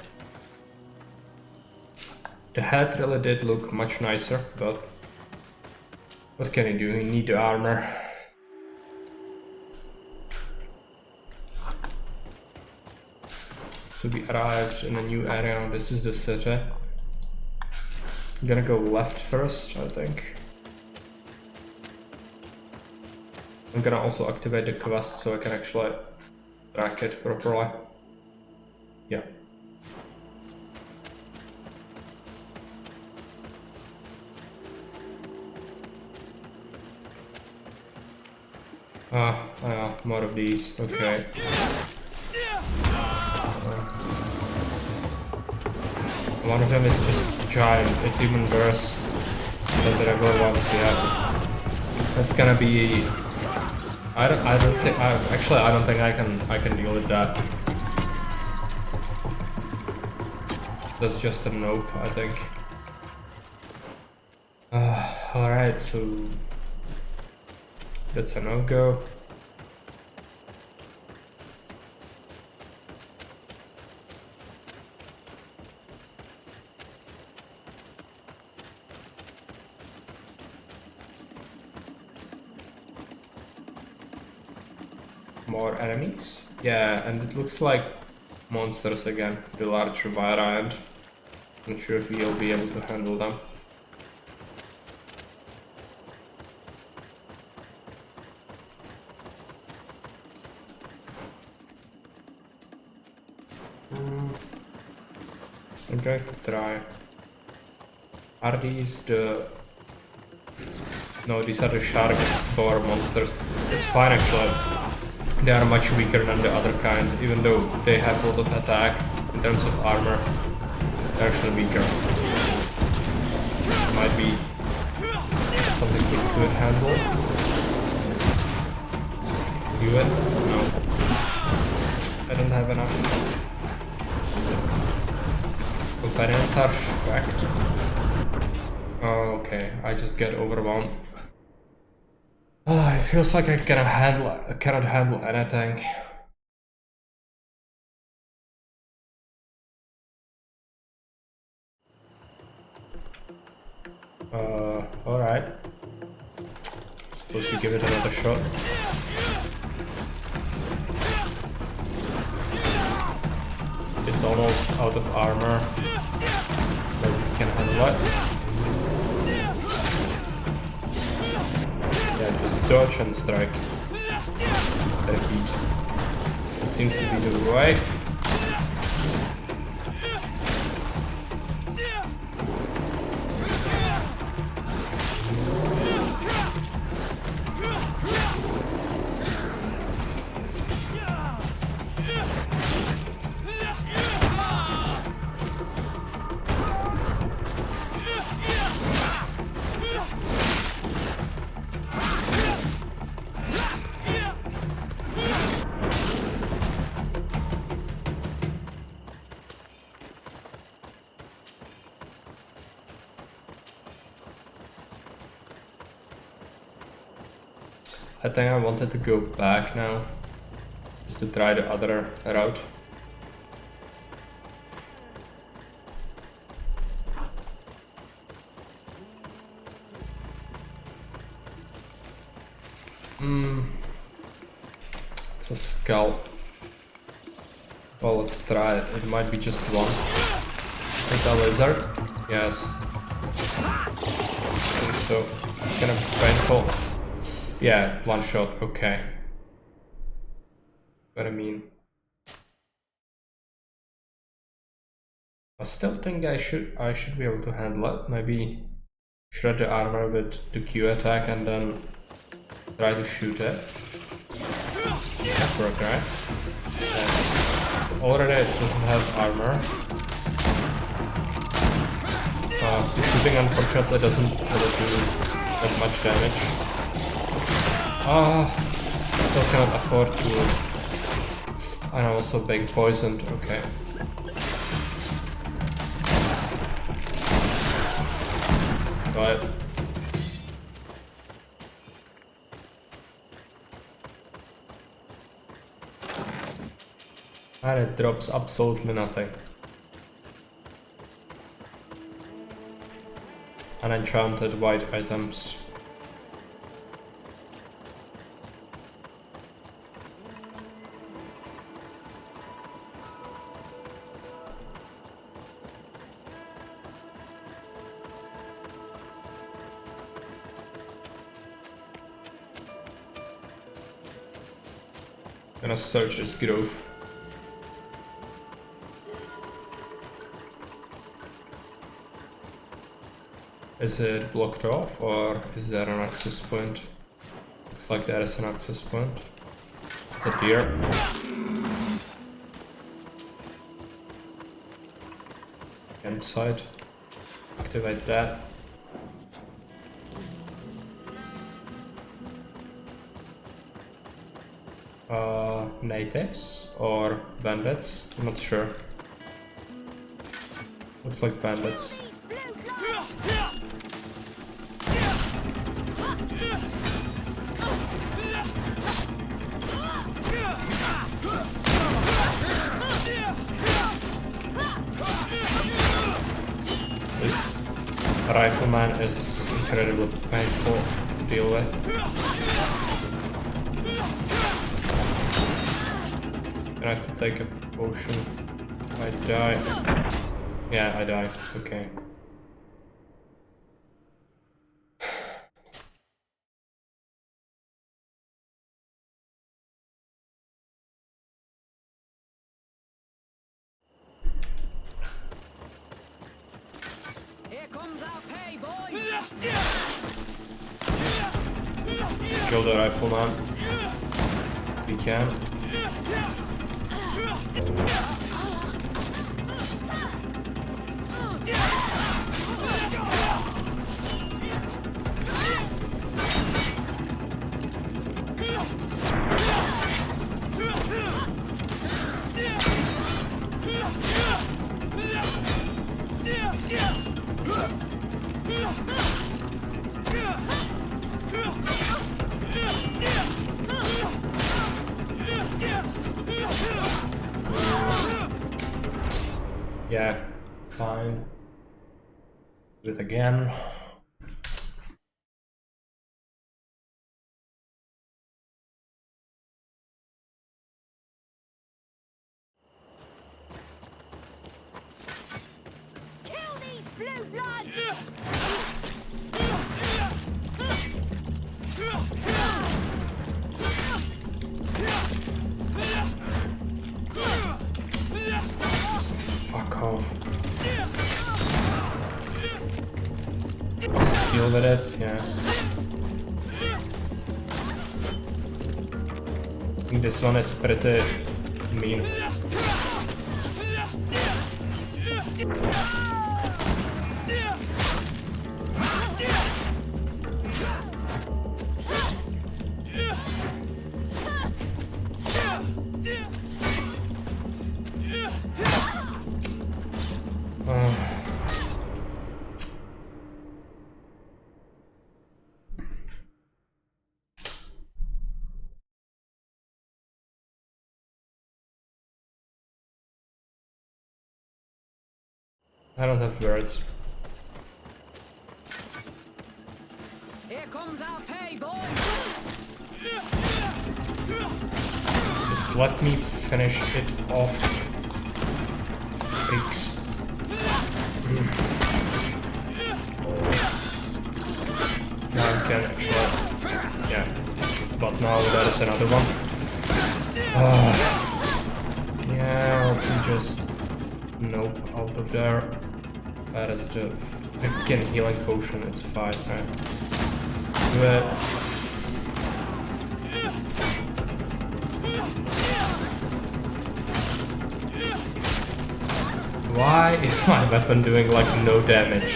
The hat really did look much nicer, but what can you do? You need the armor. So we arrived in a new area. This is the city. I'm gonna go left first, I think. I'm gonna also activate the quest so I can actually track it properly. Yeah. More of these, okay. One of them is just giant, it's even worse than the regular ones, yeah. That's gonna be... I don't think I can deal with that. That's just a nope, I think. Alright, so that's a no-go. More enemies? Yeah, and it looks like monsters again, the large variant. Not sure if we'll be able to handle them. I'm going to try. Are these the... No, these are the shark boar monsters. It's fine actually. They are much weaker than the other kind, even though they have a lot of attack in terms of armor. They're actually weaker. Might be something we could handle. Do it? No. I don't have enough. Companions are correct. Oh, okay, I just get overwhelmed. It feels like I cannot handle anything. Alright. Supposed to give it another shot. It's almost out of armor, but we can handle it. Yeah, just dodge and strike. Repeat. It seems to be the way. I think I wanted to go back now, just to try the other route. It's a skull. Well, let's try it. It might be just one. Is it a lizard? Yes. I think so. It's kind of painful. Yeah, one shot. Okay. What I mean. I still think I should be able to handle it. Maybe shred the armor with the Q attack and then try to shoot it. That worked, right? Yeah. Already it doesn't have armor. The shooting unfortunately doesn't really do that much damage. Still cannot afford to... And also being poisoned, okay. But... And it drops absolutely nothing. Unenchanted white items. Gonna search this grove. Is it blocked off or is there an access point? Looks like there is an access point. It's a deer. Campsite. Activate that. Natives or bandits? I'm not sure. Looks like bandits. This rifleman is incredibly painful to deal with. I have to take a potion. I die. Yeah, I died. Okay. Here comes our pay, boys. Kill the rifleman. We can. Yeah, fine. Do it again. Kill these blue bloods! Fuck off. Deal with it, yeah. I think this one is pretty mean. I don't have words. Here comes our pay, boys! Just let me finish it off. Freaks. Now I can actually... Yeah. But now there is another one. Yeah, let me just... Nope, out of there. That is the freaking healing potion, it's fine, right? Do it. Why is my weapon doing like no damage?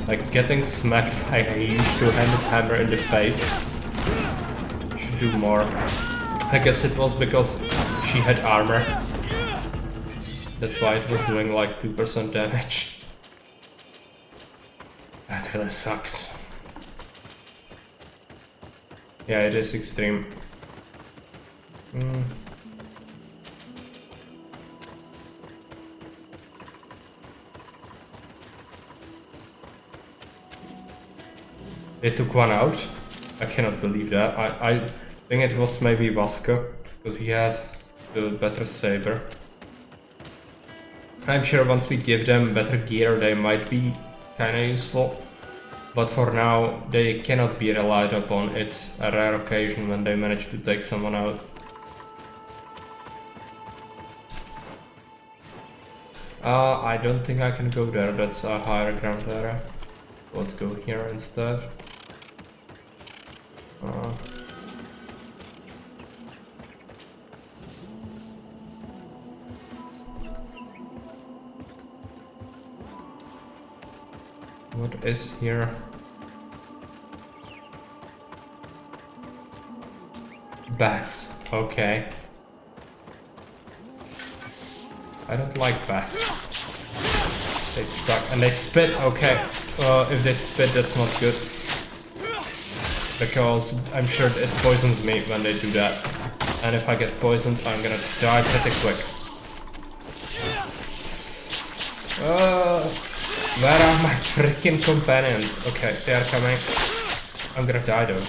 Like getting smacked by a huge two-handed hammer in the face should do more. I guess it was because she had armor. That's why it was doing like 2% damage. That really sucks. Yeah, it is extreme. They took one out. I cannot believe that. I think it was maybe Vasco, because he has the better saber. I'm sure once we give them better gear they might be kinda useful. But for now they cannot be relied upon. It's a rare occasion when they manage to take someone out. I don't think I can go there, that's a higher ground area. Let's go here instead. What is here? Bats. Okay. I don't like bats. They suck. And they spit. Okay. If they spit, that's not good. Because I'm sure it poisons me when they do that. And if I get poisoned, I'm gonna die pretty quick. Where are my freaking companions? Okay, they are coming. I'm gonna die though.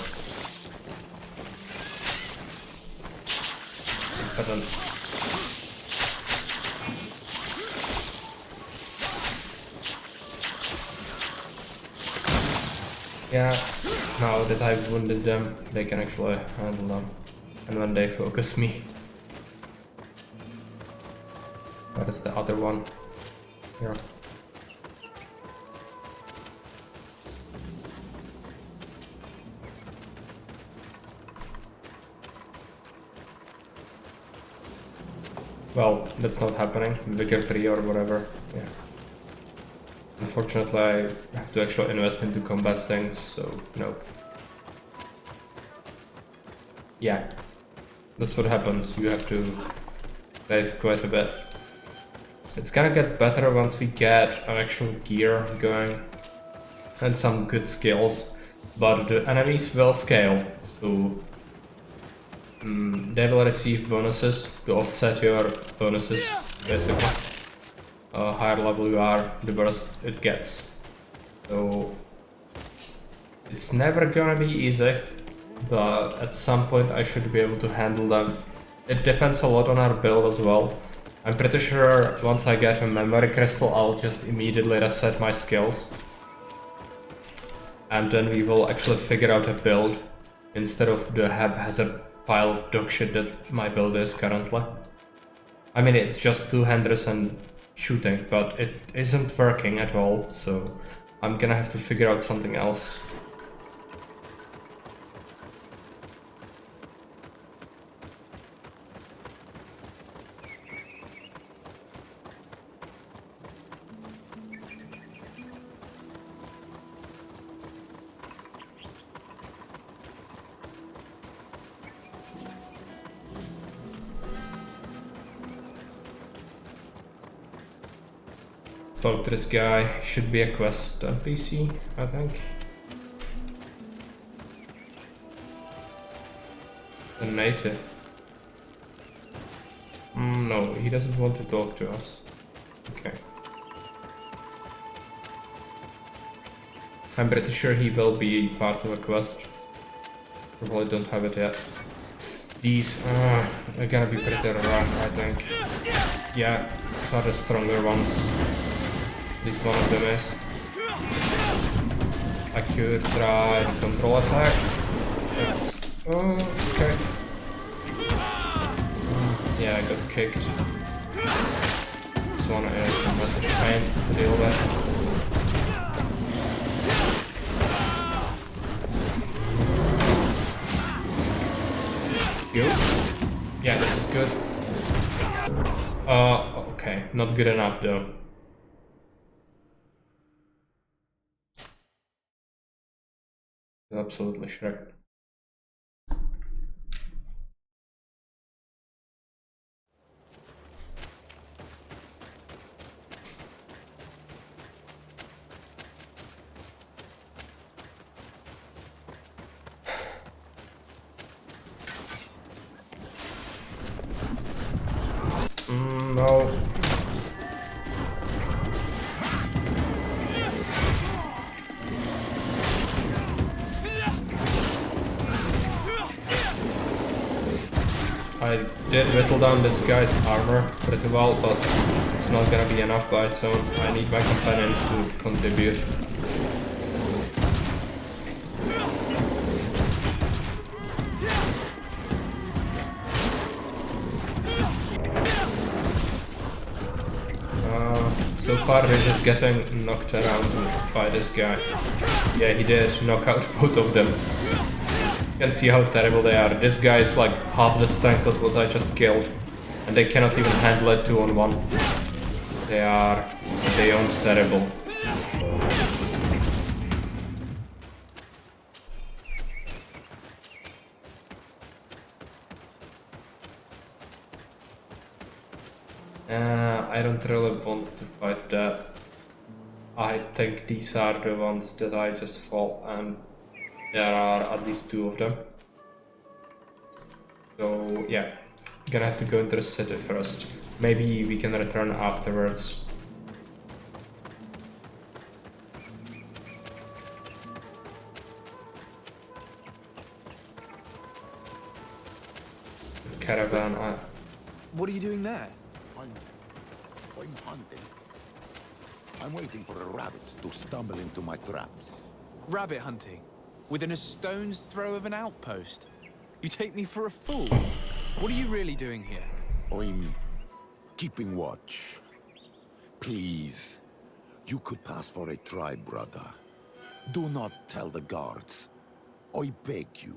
But then... Yeah, now that I've wounded them, they can actually handle them. And when they focus me. That is the other one. Here. Well, that's not happening. Vigor 3 or whatever. Yeah. Unfortunately, I have to actually invest into combat things, so no. Yeah. That's what happens. You have to save quite a bit. It's gonna get better once we get an actual gear going and some good skills, but the enemies will scale, so they will receive bonuses to offset your bonuses, basically. Higher level you are, the worse it gets. So it's never gonna be easy, but at some point I should be able to handle them. It depends a lot on our build as well. I'm pretty sure once I get a memory crystal, I'll just immediately reset my skills. And then we will actually figure out a build instead of the haphazard pile of dog shit that my build is currently. I mean, it's just two-handers and shooting, but it isn't working at all, so I'm gonna have to figure out something else. Spoke to this guy, should be a quest NPC, I think. A native. No, he doesn't want to talk to us. Okay. I'm pretty sure he will be part of a quest. Probably don't have it yet. These are gonna be pretty rough, I think. Yeah, these are the stronger ones. At least one of them is. I could try the control attack. Oh, okay. Yeah, I got kicked. This one is a massive pain to deal with. Good. Yeah, this is good. Okay, not good enough though. Absolutely sure. No. I did whittle down this guy's armor pretty well, but it's not gonna be enough by its own. I need my companions to contribute. So far they're just getting knocked around by this guy. Yeah, he did knock out both of them. You can see how terrible they are. This guy is like half the strength of what I just killed. And they cannot even handle it 2-on-1. They are beyond terrible. I don't really want to fight that. I think these are the ones that I just fought, and there are at least 2 of them. So yeah, gonna have to go into the city first. Maybe we can return afterwards. Caravan. What are you doing there? I'm hunting. I'm waiting for a rabbit to stumble into my traps. Rabbit hunting? Within a stone's throw of an outpost? You take me for a fool? What are you really doing here? I'm keeping watch. Please, you could pass for a tribe, brother. Do not tell the guards. I beg you.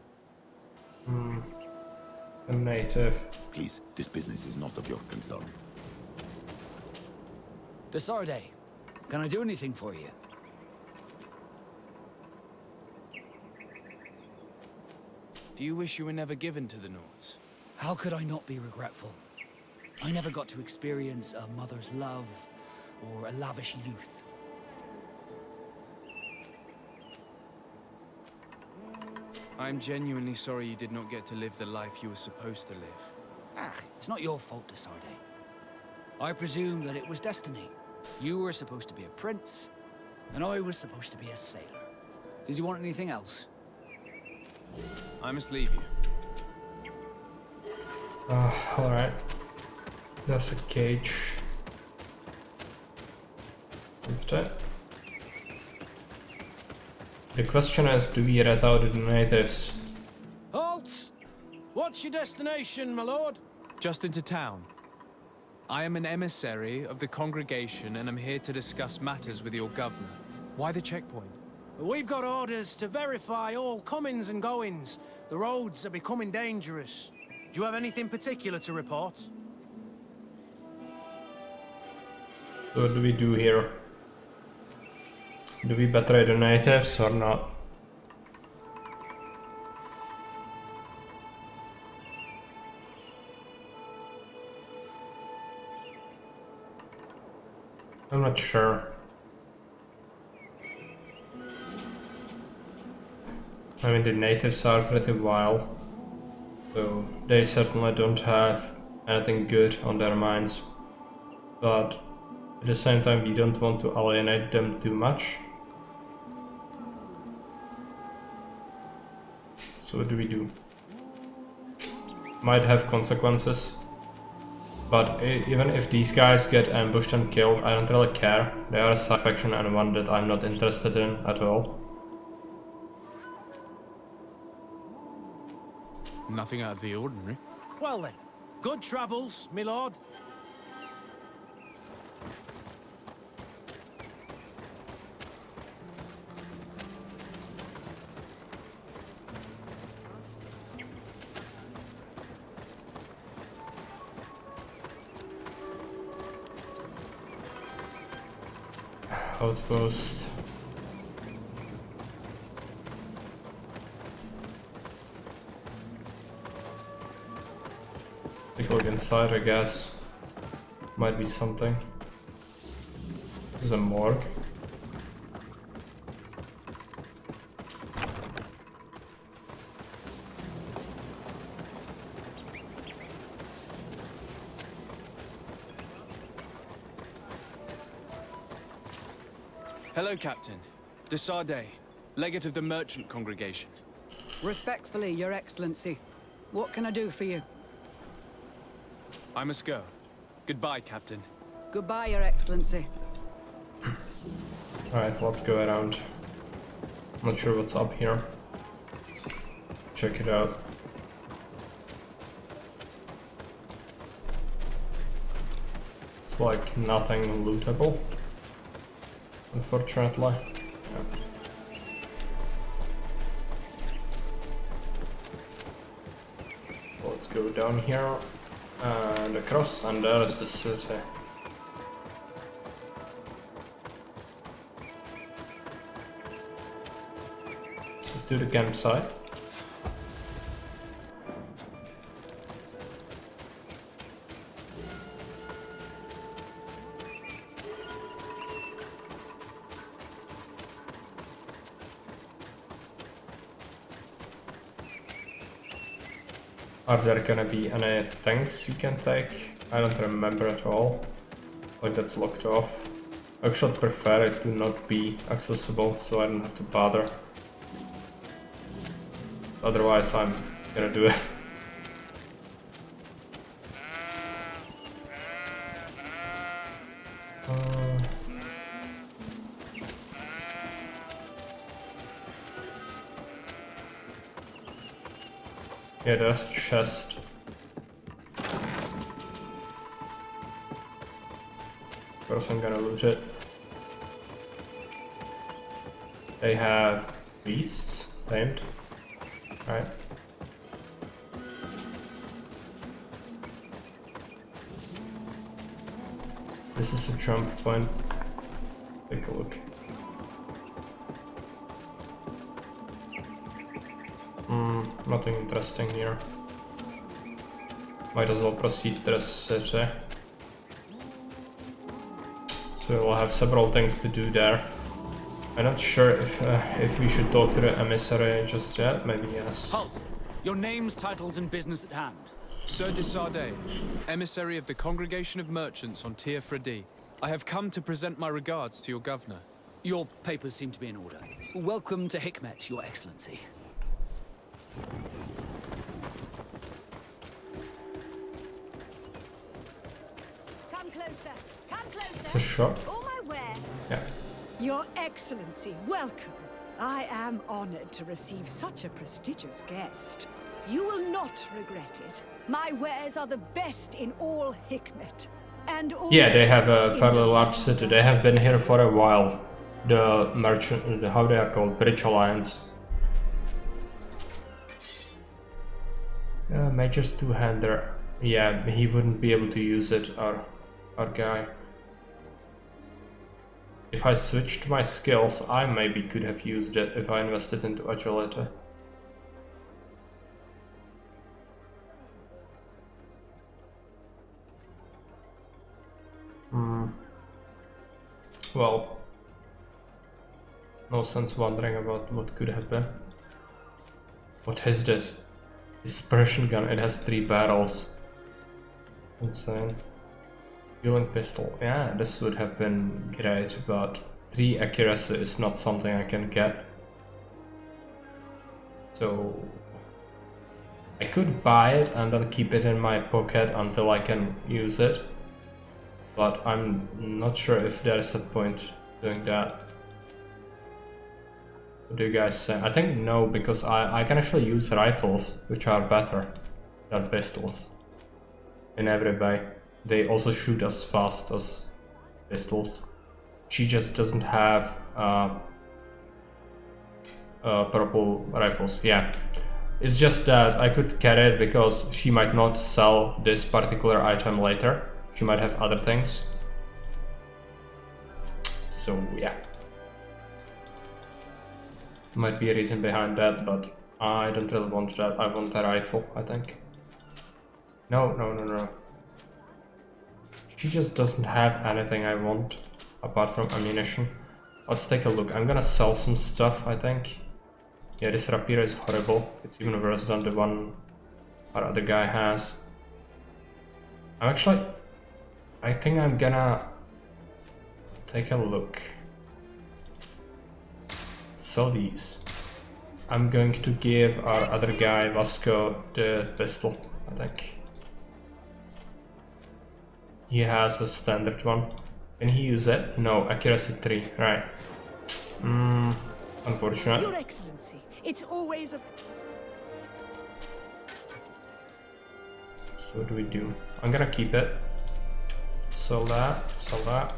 A native. Please, this business is not of your concern. Desarde, can I do anything for you? Do you wish you were never given to the Nords? How could I not be regretful? I never got to experience a mother's love or a lavish youth. I'm genuinely sorry you did not get to live the life you were supposed to live. It's not your fault, Desarde. I presume that it was destiny. You were supposed to be a prince, and I was supposed to be a sailor. Did you want anything else? I must leave you. Alright. That's a cage. Lift it. The question is, do we rat out the natives? Halt! What's your destination, my lord? Just into town. I am an emissary of the congregation and I'm here to discuss matters with your governor. Why the checkpoint? We've got orders to verify all comings and goings. The roads are becoming dangerous. Do you have anything particular to report? So what do we do here? Do we betray the natives or not? I'm not sure. I mean, the natives are pretty wild, so they certainly don't have anything good on their minds. But at the same time, we don't want to alienate them too much. So what do we do? Might have consequences. But even if these guys get ambushed and killed, I don't really care. They are a side faction and one that I'm not interested in at all. Nothing out of the ordinary. Well then, good travels, my lord. Outpost. Take a look inside, I guess. Might be something. There's a morgue. Hello, Captain. De Sardet, legate of the merchant congregation. Respectfully, Your Excellency. What can I do for you? I must go. Goodbye, Captain. Goodbye, Your Excellency. Alright, let's go around. I'm not sure what's up here. Check it out. It's like nothing lootable, unfortunately. Yeah. Let's go down here and across, and there is the city. Let's do the campsite. Are there gonna be any things you can take? I don't remember at all. Like that's locked off. I should prefer it to not be accessible so I don't have to bother. Otherwise I'm gonna do it. Yeah, there's a chest. Of course I'm gonna loot it. They have beasts tamed. Right. This is a jump point. Take a look. Nothing interesting here. Might as well proceed to the city. So we'll have several things to do there. I'm not sure if we should talk to the emissary just yet. Maybe yes. Halt! Your names, titles, and business at hand. Sir de Sardet, emissary of the Congregation of Merchants on Tir Fredi. I have come to present my regards to your governor. Your papers seem to be in order. Welcome to Hikmet, Your Excellency. Come closer. Come closer. It's a shop. All my wares. Yeah. Your Excellency, welcome. I am honored to receive such a prestigious guest. You will not regret it. My wares are the best in all Hikmet. And all Yeah, they have a fairly large city. They have been here for a while. The merchant, how they are called, Bridge Alliance. Major's two-hander. Yeah, he wouldn't be able to use it, our guy. If I switched my skills, I maybe could have used it if I invested into agility. Well, no sense wondering about what could have been. What is this? Dispersion gun, it has 3 barrels. Insane. Dueling pistol, yeah, this would have been great, but 3 accuracy is not something I can get. So, I could buy it and then keep it in my pocket until I can use it, but I'm not sure if there is a point doing that. What do you guys say? I think no, because I can actually use rifles, which are better than pistols in every way. They also shoot as fast as pistols. She just doesn't have purple rifles. Yeah, it's just that I could carry it because she might not sell this particular item later. She might have other things. So yeah, might be a reason behind that, but I don't really want that. I want a rifle, I think. No. She just doesn't have anything I want apart from ammunition. Let's take a look. I'm gonna sell some stuff, I think. Yeah, this rapier is horrible. It's even worse than the one our other guy has. I think I'm gonna take a look. Sell these. I'm going to give our other guy, Vasco, the pistol, I think. He has a standard one. Can he use it? No, accuracy 3, right. Unfortunate. Your Excellency, it's always a... So what do we do? I'm gonna keep it. Sell that, sell that.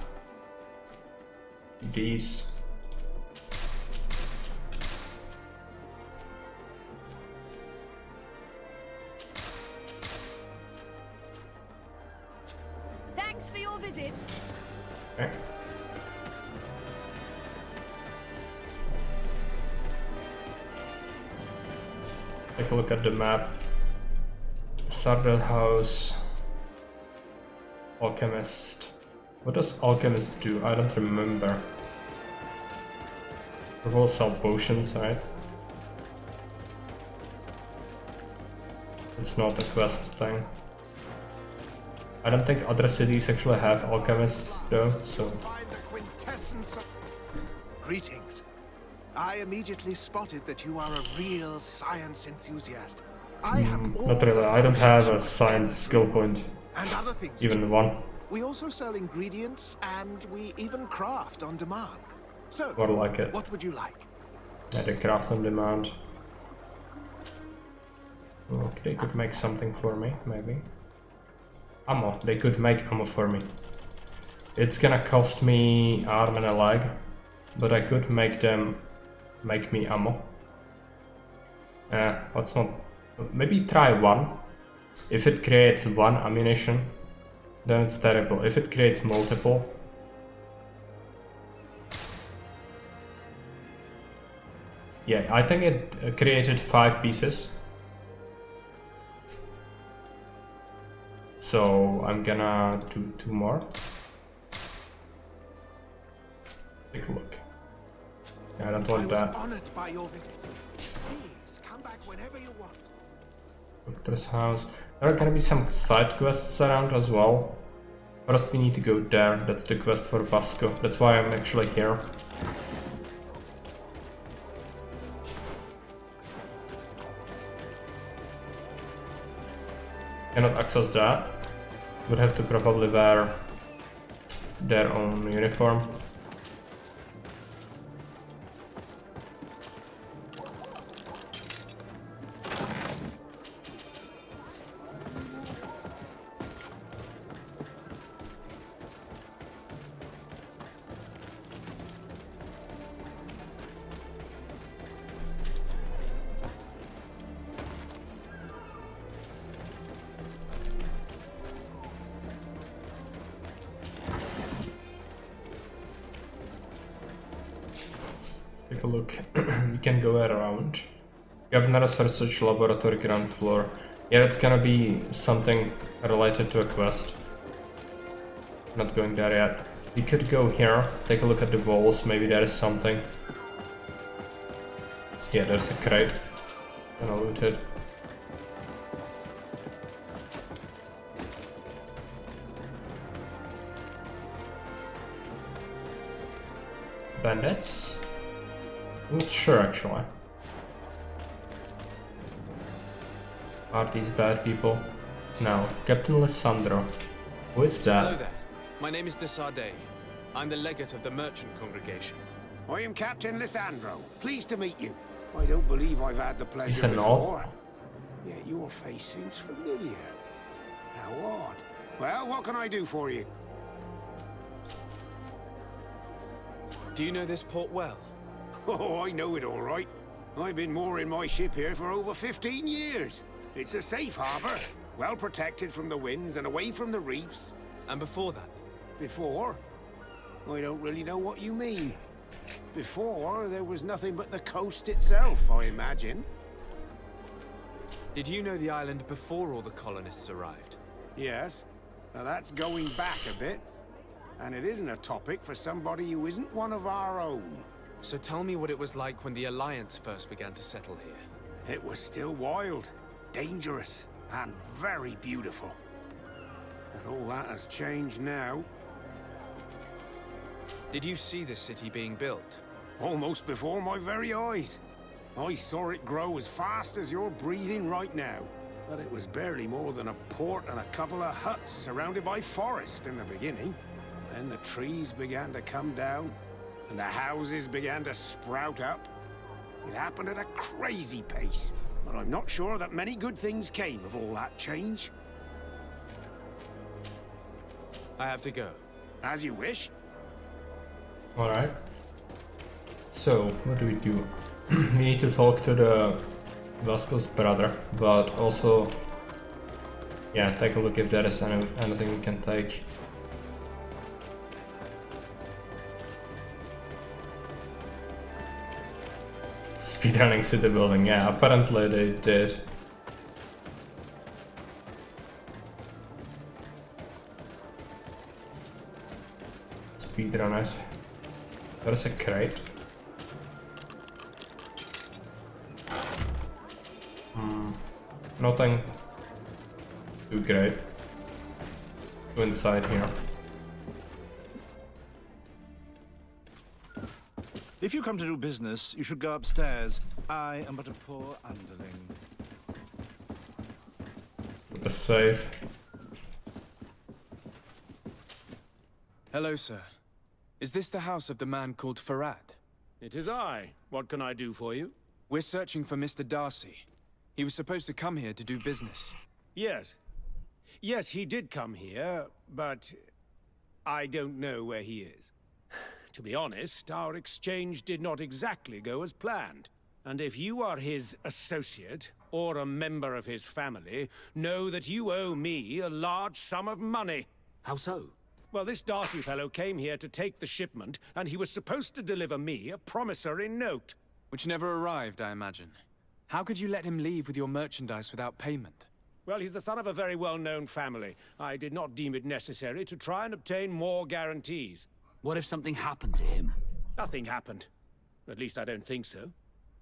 These. Thanks for your visit. Okay. Take a look at the map. Sardel House. Alchemist. What does Alchemist do? I don't remember. We will sell potions, right? It's not a quest thing. I don't think other cities actually have alchemists though, so... Greetings. I immediately spotted that you are a real science enthusiast. I have not really, I don't have a science skill point. And other things even too. One. We also sell ingredients and we even craft on demand. So, More like it. what would you like? Yeah, they craft on demand. Look, they could make something for me, maybe. Ammo, they could make ammo for me. It's gonna cost me arm and a leg, but I could make them make me ammo. Let's not... Maybe try one. If it creates one ammunition, then it's terrible. If it creates multiple... Yeah, I think it created 5 pieces. So I'm gonna do 2 more. Take a look. Yeah, I don't want that. Honored by your visit. Please come back whenever you want. Doctor's house. There are gonna be some side quests around as well. First we need to go there. That's the quest for Vasco. That's why I'm actually here. Cannot access that. Would have to probably wear their own uniform. Take a look. We can go around. Governor's Research Laboratory ground floor. Yeah, it's gonna be something related to a quest. Not going there yet. We could go here, take a look at the walls, maybe there is something. Yeah, there's a crate. Gonna loot it. Bandits? I'm not sure actually. are these bad people? Now, Captain Lissandro. Who is that? Hello there. My name is Desardet. I'm the legate of the merchant congregation. I am Captain Lissandro. Pleased to meet you. I don't believe I've had the pleasure It's an before. Yet your face seems familiar. How odd. Well, what can I do for you? Do you know this port well? Oh, I know it all right. I've been mooring my ship here for over 15 years. It's a safe harbor, well protected from the winds and away from the reefs. And before that? Before? I don't really know what you mean. Before, there was nothing but the coast itself, I imagine. Did you know the island before all the colonists arrived? Yes. Now that's going back a bit. And it isn't a topic for somebody who isn't one of our own. So tell me what it was like when the Alliance first began to settle here. It was still wild, dangerous, and very beautiful. But all that has changed now. Did you see the city being built? Almost before my very eyes. I saw it grow as fast as you're breathing right now. But it was barely more than a port and a couple of huts surrounded by forest in the beginning. Then the trees began to come down, and the houses began to sprout up. It happened at a crazy pace, but I'm not sure that many good things came of all that change. I have to go. As you wish. Alright. So, what do? We need to talk to the Vasco's brother, but also, yeah, take a look if there is anything we can take. Speedrunning city building, yeah, apparently they did. Speedrun it. There's a crate. Nothing too great. Go inside here. If you come to do business, you should go upstairs. I am but a poor underling. A safe. Hello, sir. Is this the house of the man called Farad? It is I. What can I do for you? We're searching for Mr. Darcy. He was supposed to come here to do business. Yes. Yes, he did come here, but I don't know where he is. To be honest, our exchange did not exactly go as planned. And if you are his associate, or a member of his family, know that you owe me a large sum of money. How so? Well, this Darcy fellow came here to take the shipment, and he was supposed to deliver me a promissory note. Which never arrived, I imagine. How could you let him leave with your merchandise without payment? Well, he's the son of a very well-known family. I did not deem it necessary to try and obtain more guarantees. What if something happened to him? Nothing happened. At least I don't think so.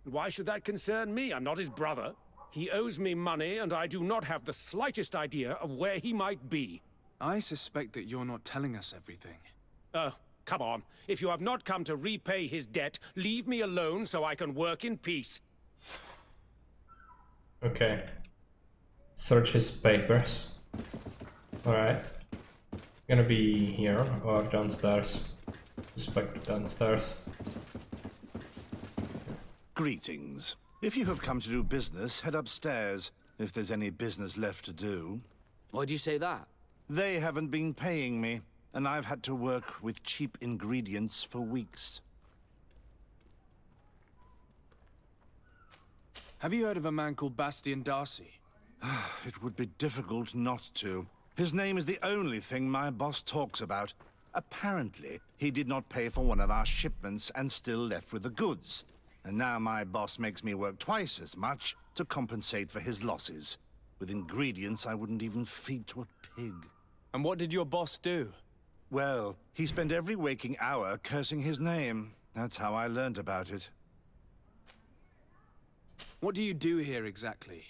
Why should that concern me? I'm not his brother. He owes me money, and I do not have the slightest idea of where he might be. I suspect that you're not telling us everything. Oh, come on. If you have not come to repay his debt, leave me alone so I can work in peace. Okay. Search his papers. Alright. Gonna be here or downstairs. Suspect downstairs. Greetings. If you have come to do business, head upstairs, if there's any business left to do. Why do you say that? They haven't been paying me, and I've had to work with cheap ingredients for weeks. Have you heard of a man called Bastian Darcy? It would be difficult not to. His name is the only thing my boss talks about. Apparently, he did not pay for one of our shipments and still left with the goods. And now my boss makes me work twice as much to compensate for his losses. With ingredients I wouldn't even feed to a pig. And what did your boss do? Well, he spent every waking hour cursing his name. That's how I learned about it. What do you do here exactly?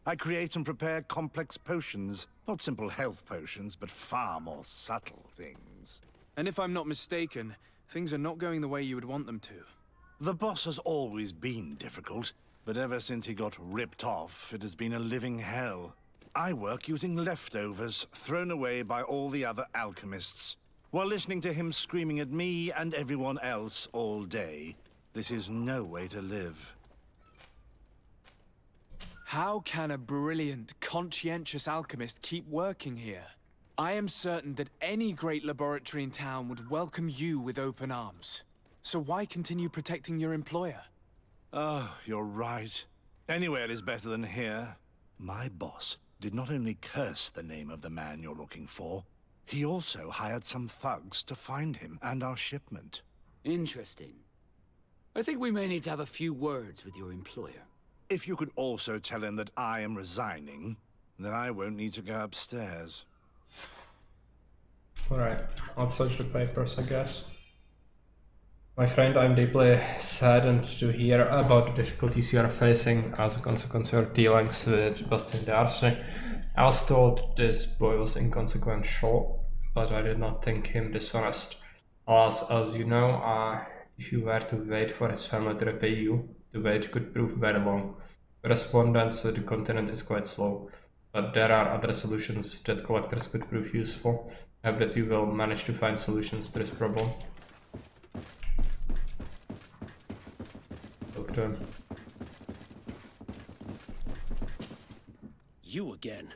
I create and prepare complex potions. Not simple health potions, but far more subtle things. And if I'm not mistaken, things are not going the way you would want them to. The boss has always been difficult. But ever since he got ripped off, it has been a living hell. I work using leftovers thrown away by all the other alchemists, while listening to him screaming at me and everyone else all day. This is no way to live. How can a brilliant, conscientious alchemist keep working here? I am certain that any great laboratory in town would welcome you with open arms. So why continue protecting your employer? Oh, you're right. Anywhere is better than here. My boss did not only curse the name of the man you're looking for, he also hired some thugs to find him and our shipment. Interesting. I think we may need to have a few words with your employer. If you could also tell him that I am resigning, then I won't need to go upstairs. Alright, I'll search the papers, I guess. My friend, I'm deeply saddened to hear about the difficulties you are facing as a consequence of your dealings with Bastien Darcy. I was told this boy was inconsequential, but I did not think him dishonest. As you know, if you were to wait for his family to repay you, the wait could prove very long. Correspondence with the continent is quite slow, but there are other solutions that collectors could prove useful. I hope that you will manage to find solutions to this problem. Talk to him. You again.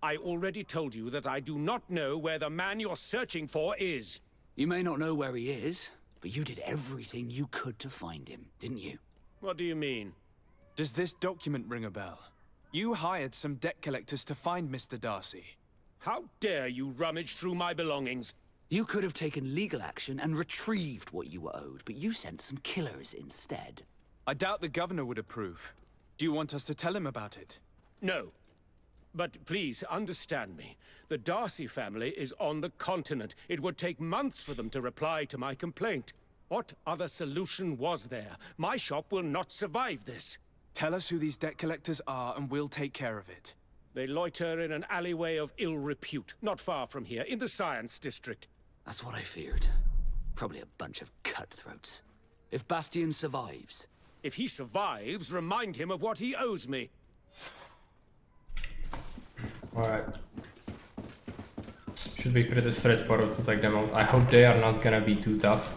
I already told you that I do not know where the man you're searching for is. You may not know where he is, but you did everything you could to find him, didn't you? What do you mean? Does this document ring a bell? You hired some debt collectors to find Mr. Darcy. How dare you rummage through my belongings? You could have taken legal action and retrieved what you were owed, but you sent some killers instead. I doubt the governor would approve. Do you want us to tell him about it? No. But please understand me. The Darcy family is on the continent. It would take months for them to reply to my complaint. What other solution was there? My shop will not survive this. Tell us who these debt collectors are and we'll take care of it. They loiter in an alleyway of ill repute, not far from here, in the Science District. That's what I feared. Probably a bunch of cutthroats. If Bastien survives... If he survives, remind him of what he owes me. Alright. Should be pretty straightforward to take them out. I hope they are not gonna be too tough.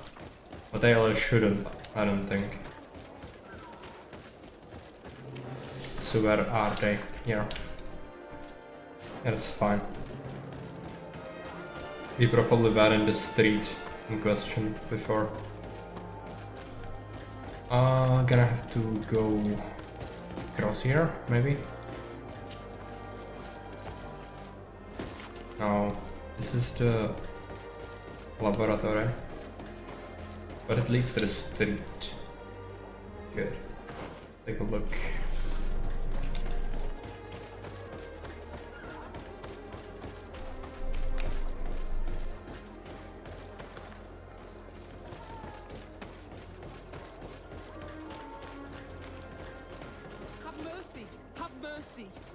But they all shouldn't, I don't think. So where are they? Here. Yeah, that's fine. We probably were in the street in question before. Gonna have to go across here, maybe? No, this is the laboratory. But it leads to the street. Good. Take a look.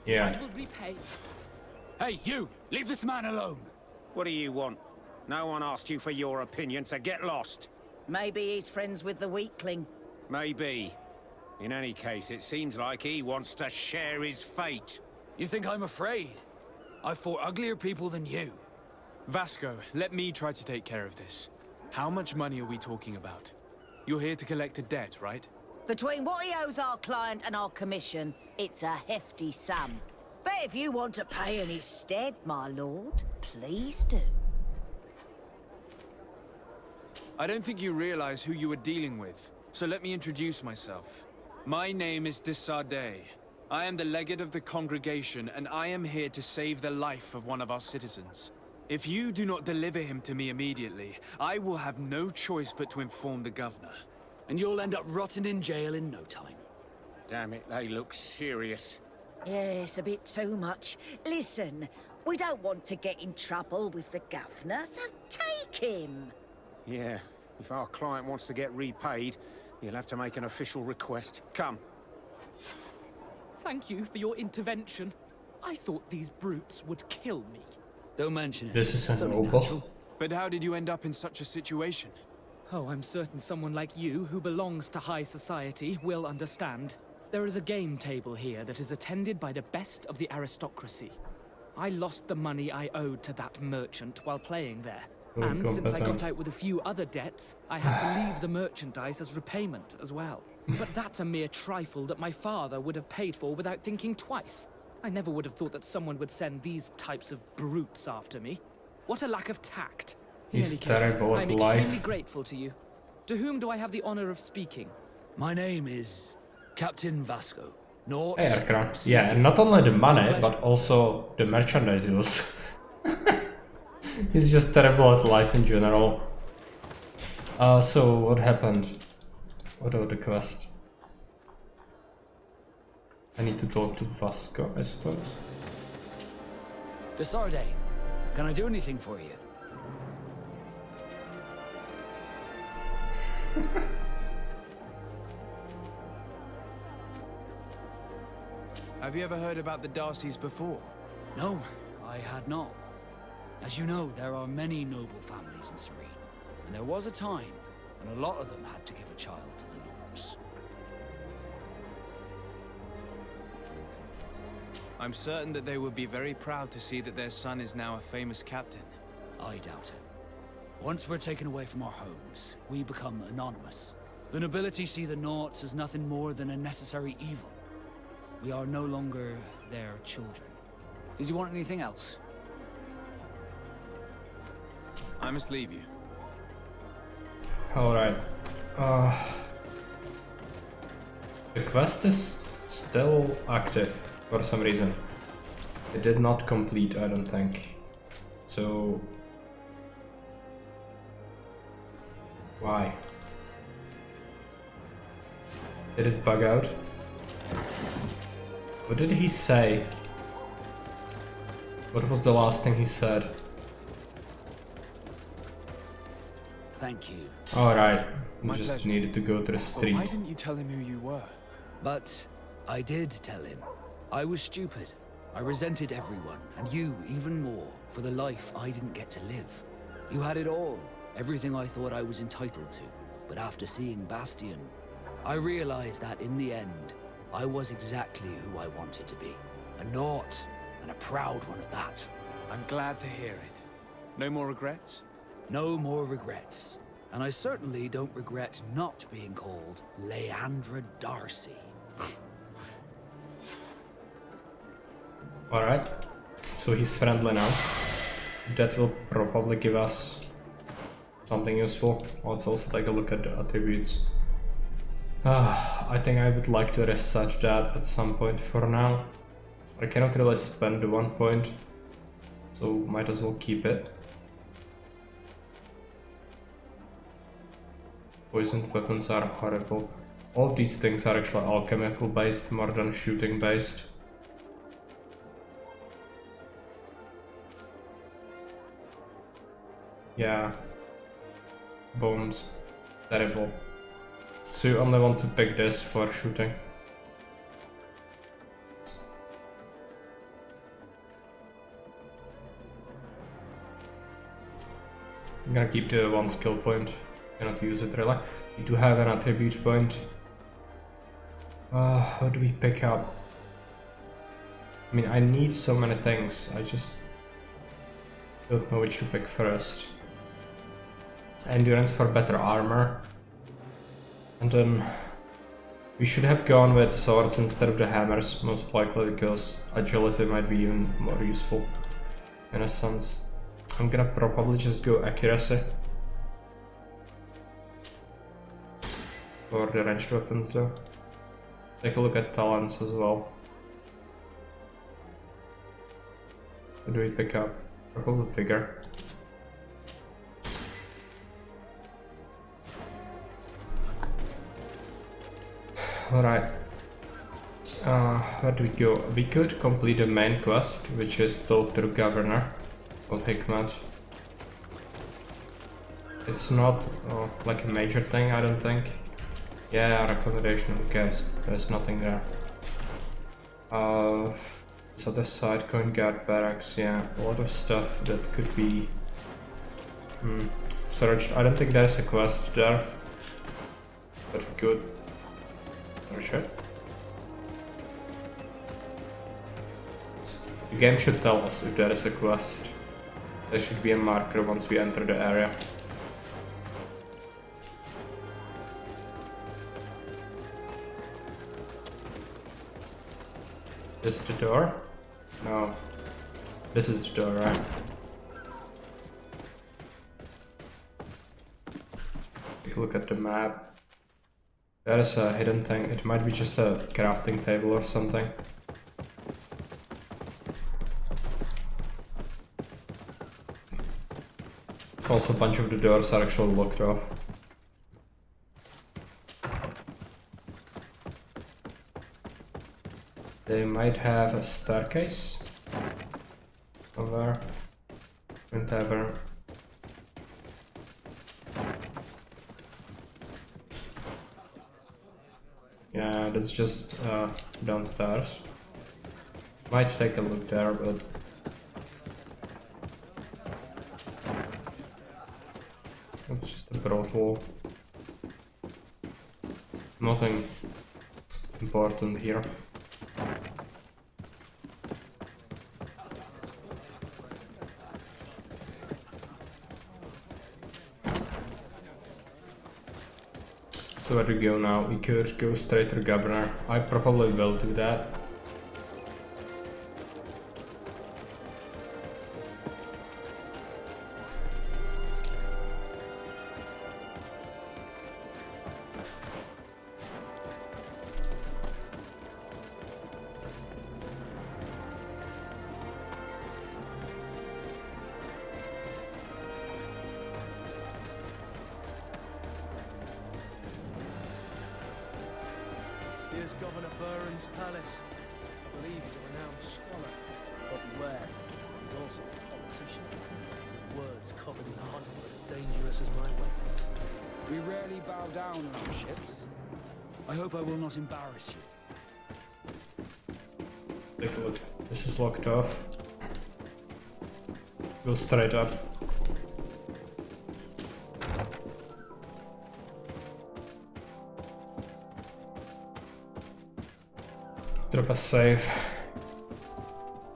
Yeah. I will repay. Hey, you! Leave this man alone! What do you want? No one asked you for your opinion, so get lost. Maybe he's friends with the weakling. Maybe. In any case, it seems like he wants to share his fate. You think I'm afraid? I've fought uglier people than you. Vasco, let me try to take care of this. How much money are we talking about? You're here to collect a debt, right? Between what he owes our client and our commission, it's a hefty sum. But if you want to pay in his stead, my lord, please do. I don't think you realize who you are dealing with, so let me introduce myself. My name is de Sardet. I am the legate of the congregation, and I am here to save the life of one of our citizens. If you do not deliver him to me immediately, I will have no choice but to inform the governor. And you'll end up rotting in jail in no time. Damn it, they look serious. Yes, a bit too much. Listen, we don't want to get in trouble with the governor, so take him. Yeah, if our client wants to get repaid, you'll have to make an official request. Come. Thank you for your intervention. I thought these brutes would kill me. Don't mention it. This is noble. But how did you end up in such a situation? Oh, I'm certain someone like you, who belongs to high society, will understand. There is a game table here that is attended by the best of the aristocracy. I lost the money I owed to that merchant while playing there. And since I got out with a few other debts, I had to leave the merchandise as repayment as well. But that's a mere trifle that my father would have paid for without thinking twice. I never would have thought that someone would send these types of brutes after me. What a lack of tact. In any case, I'm extremely grateful to you. To whom do I have the honor of speaking? My name is Captain Vasco. Hey, Arkra. Yeah, and not only the money, but also the merchandise he was. He's just terrible at life in general. So what happened? What about the quest? I need to talk to Vasco, I suppose. Desarde, can I do anything for you? Have you ever heard about the Darcys before? No, I had not. As you know, there are many noble families in Serene, and there was a time when a lot of them had to give a child to the Norms. I'm certain that they would be very proud to see that their son is now a famous captain. I doubt it. Once we're taken away from our homes, we become anonymous. The nobility see the Naughts as nothing more than a necessary evil. We are no longer their children. Did you want anything else? I must leave you. Alright. The quest is still active for some reason. It did not complete, I don't think. So... why? Did it bug out? What did he say? What was the last thing he said? Thank you. Alright, you My just pleasure. needed to go to the street. Why didn't you tell him who you were? But I did tell him. I was stupid. I resented everyone, and you even more, for the life I didn't get to live. You had it all, everything I thought I was entitled to. But after seeing Bastion, I realized that in the end, I was exactly who I wanted to be. A Naught, and a proud one at that. I'm glad to hear it. No more regrets? No more regrets. And I certainly don't regret not being called Leandra Darcy. Alright, so he's friendly now. That will probably give us something useful. Let's also take a look at the attributes. I think I would like to research that at some point. For now, I cannot really spend the 1 point, so might as well keep it. Poisoned weapons are horrible. All of these things are actually alchemical based more than shooting based. Yeah. Bombs. Terrible. So you only want to pick this for shooting. I'm gonna keep the 1 skill point. Cannot use it really. We do have an attribute point. What do we pick up? I mean, I need so many things. I just don't know which to pick first. Endurance for better armor. And then we should have gone with swords instead of the hammers, most likely, because agility might be even more useful in a sense. I'm gonna probably just go accuracy for the ranged weapons though. Take a look at talents as well. What do we pick up? Probably figure. Alright. Where do we go? We could complete the main quest, which is talk to the governor of Hikmat. It's not like a major thing, I don't think. Yeah, accommodation, who cares? There's nothing there. So this side, Coin Guard Barracks, yeah, a lot of stuff that could be searched. I don't think there's a quest there, but we could search it. The game should tell us if there is a quest. There should be a marker once we enter the area. This is the door? No. This is the door, right? Take a look at the map. There is a hidden thing. It might be just a crafting table or something. Also, a bunch of the doors are actually locked off. They might have a staircase somewhere. Whatever. Yeah, that's just downstairs. Might take a look there, but that's just a broad wall. Nothing important here. So where do we go now? We could go straight to the governor. I probably will do that. Here's Governor Burren's palace. I believe he's a renowned scholar. But beware, he's also a politician. Words covered in honey are as dangerous as my weapons. We rarely bow down on our ships. I hope I will not embarrass you. Take a look. This is locked off. Go straight up. Drop us safe.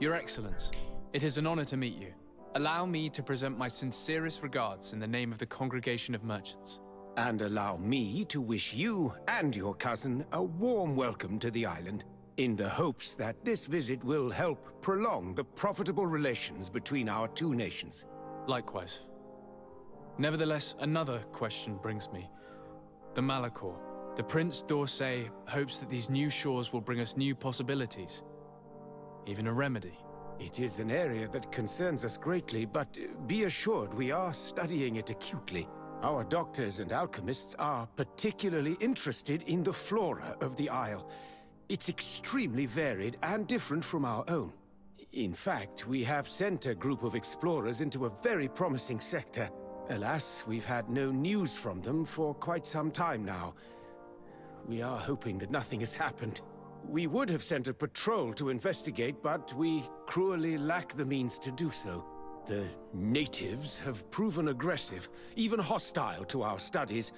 Your Excellence, it is an honor to meet you. Allow me to present my sincerest regards in the name of the Congregation of Merchants. And allow me to wish you and your cousin a warm welcome to the island, in the hopes that this visit will help prolong the profitable relations between our two nations. Likewise. Nevertheless, another question brings me. The Malachor. The Prince d'Orsay hopes that these new shores will bring us new possibilities. Even a remedy. It is an area that concerns us greatly, but be assured we are studying it acutely. Our doctors and alchemists are particularly interested in the flora of the Isle. It's extremely varied and different from our own. In fact, we have sent a group of explorers into a very promising sector. Alas, we've had no news from them for quite some time now. We are hoping that nothing has happened. We would have sent a patrol to investigate, but we cruelly lack the means to do so. The natives have proven aggressive, even hostile to our studies,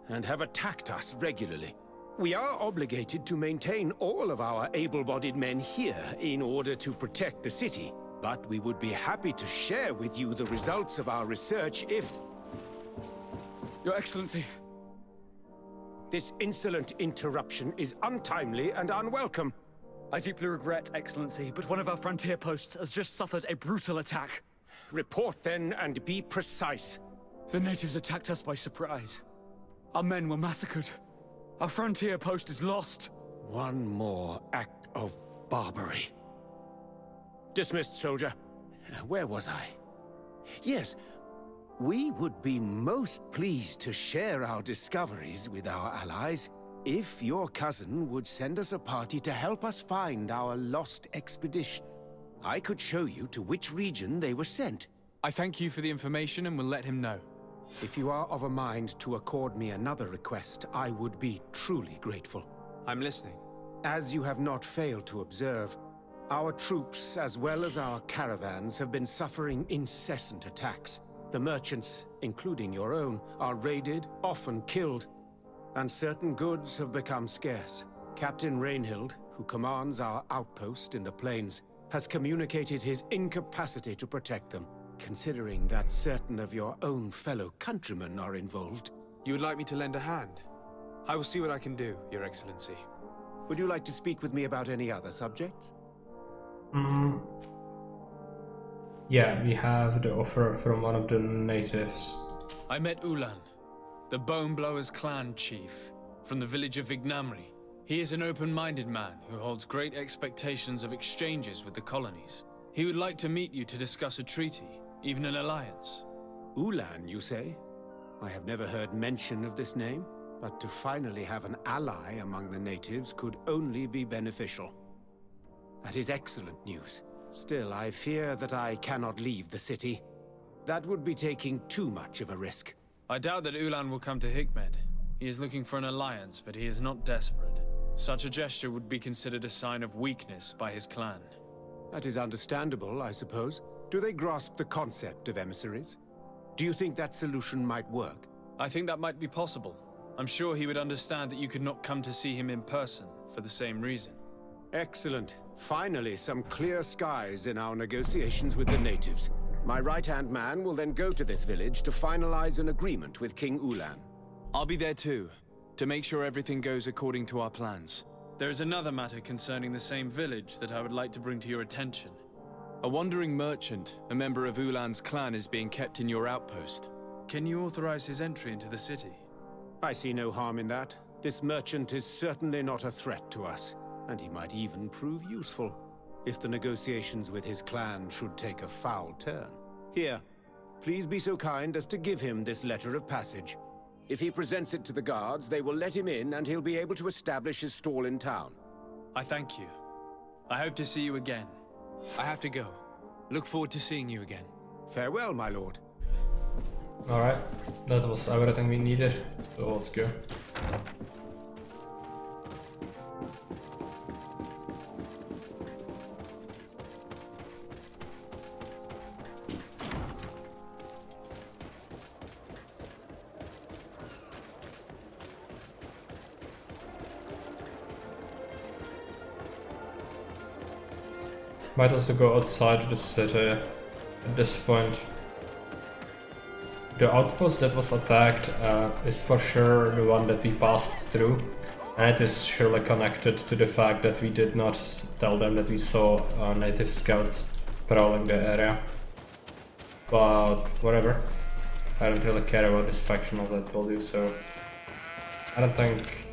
and have attacked us regularly. We are obligated to maintain all of our able-bodied men here in order to protect the city, but we would be happy to share with you the results of our research if... Your Excellency. This insolent interruption is untimely and unwelcome. I deeply regret, Excellency, but one of our frontier posts has just suffered a brutal attack. Report then, and be precise. The natives attacked us by surprise. Our men were massacred. Our frontier post is lost. One more act of barbarity. Dismissed, soldier. Where was I? Yes. We would be most pleased to share our discoveries with our allies if your cousin would send us a party to help us find our lost expedition. I could show you to which region they were sent. I thank you for the information and will let him know. If you are of a mind to accord me another request, I would be truly grateful. I'm listening. As you have not failed to observe, our troops, as well as our caravans, have been suffering incessant attacks. The merchants, including your own, are raided, often killed, and certain goods have become scarce. Captain Rainhild, who commands our outpost in the plains, has communicated his incapacity to protect them. Considering that certain of your own fellow countrymen are involved. You would like me to lend a hand? I will see what I can do, Your Excellency. Would you like to speak with me about any other subjects? Yeah, we have the offer from one of the natives. I met Ulan, the Bone Blowers clan chief, from the village of Vignamri. He is an open-minded man who holds great expectations of exchanges with the colonies. He would like to meet you to discuss a treaty, even an alliance. Ulan, you say? I have never heard mention of this name, but to finally have an ally among the natives could only be beneficial. That is excellent news. Still, I fear that I cannot leave the city. That would be taking too much of a risk. I doubt that Ulan will come to Hikmed. He is looking for an alliance, but he is not desperate. Such a gesture would be considered a sign of weakness by his clan. That is understandable, I suppose. Do they grasp the concept of emissaries? Do you think that solution might work? I think that might be possible. I'm sure he would understand that you could not come to see him in person for the same reason. Excellent. Finally, some clear skies in our negotiations with the natives. My right-hand man will then go to this village to finalize an agreement with King Ulan. I'll be there too, to make sure everything goes according to our plans. There is another matter concerning the same village that I would like to bring to your attention. A wandering merchant, a member of Ulan's clan, is being kept in your outpost. Can you authorize his entry into the city? I see no harm in that. This merchant is certainly not a threat to us, and he might even prove useful, if the negotiations with his clan should take a foul turn. Here, please be so kind as to give him this letter of passage. If he presents it to the guards, they will let him in and he'll be able to establish his stall in town. I thank you. I hope to see you again. I have to go. Look forward to seeing you again. Farewell, my lord. Alright, that was everything we needed, so let's go. Might also go outside the city at this point. The outpost that was attacked is for sure the one that we passed through, and it is surely connected to the fact that we did not tell them that we saw native scouts prowling the area. But whatever, I don't really care about this faction as I told you, so I don't think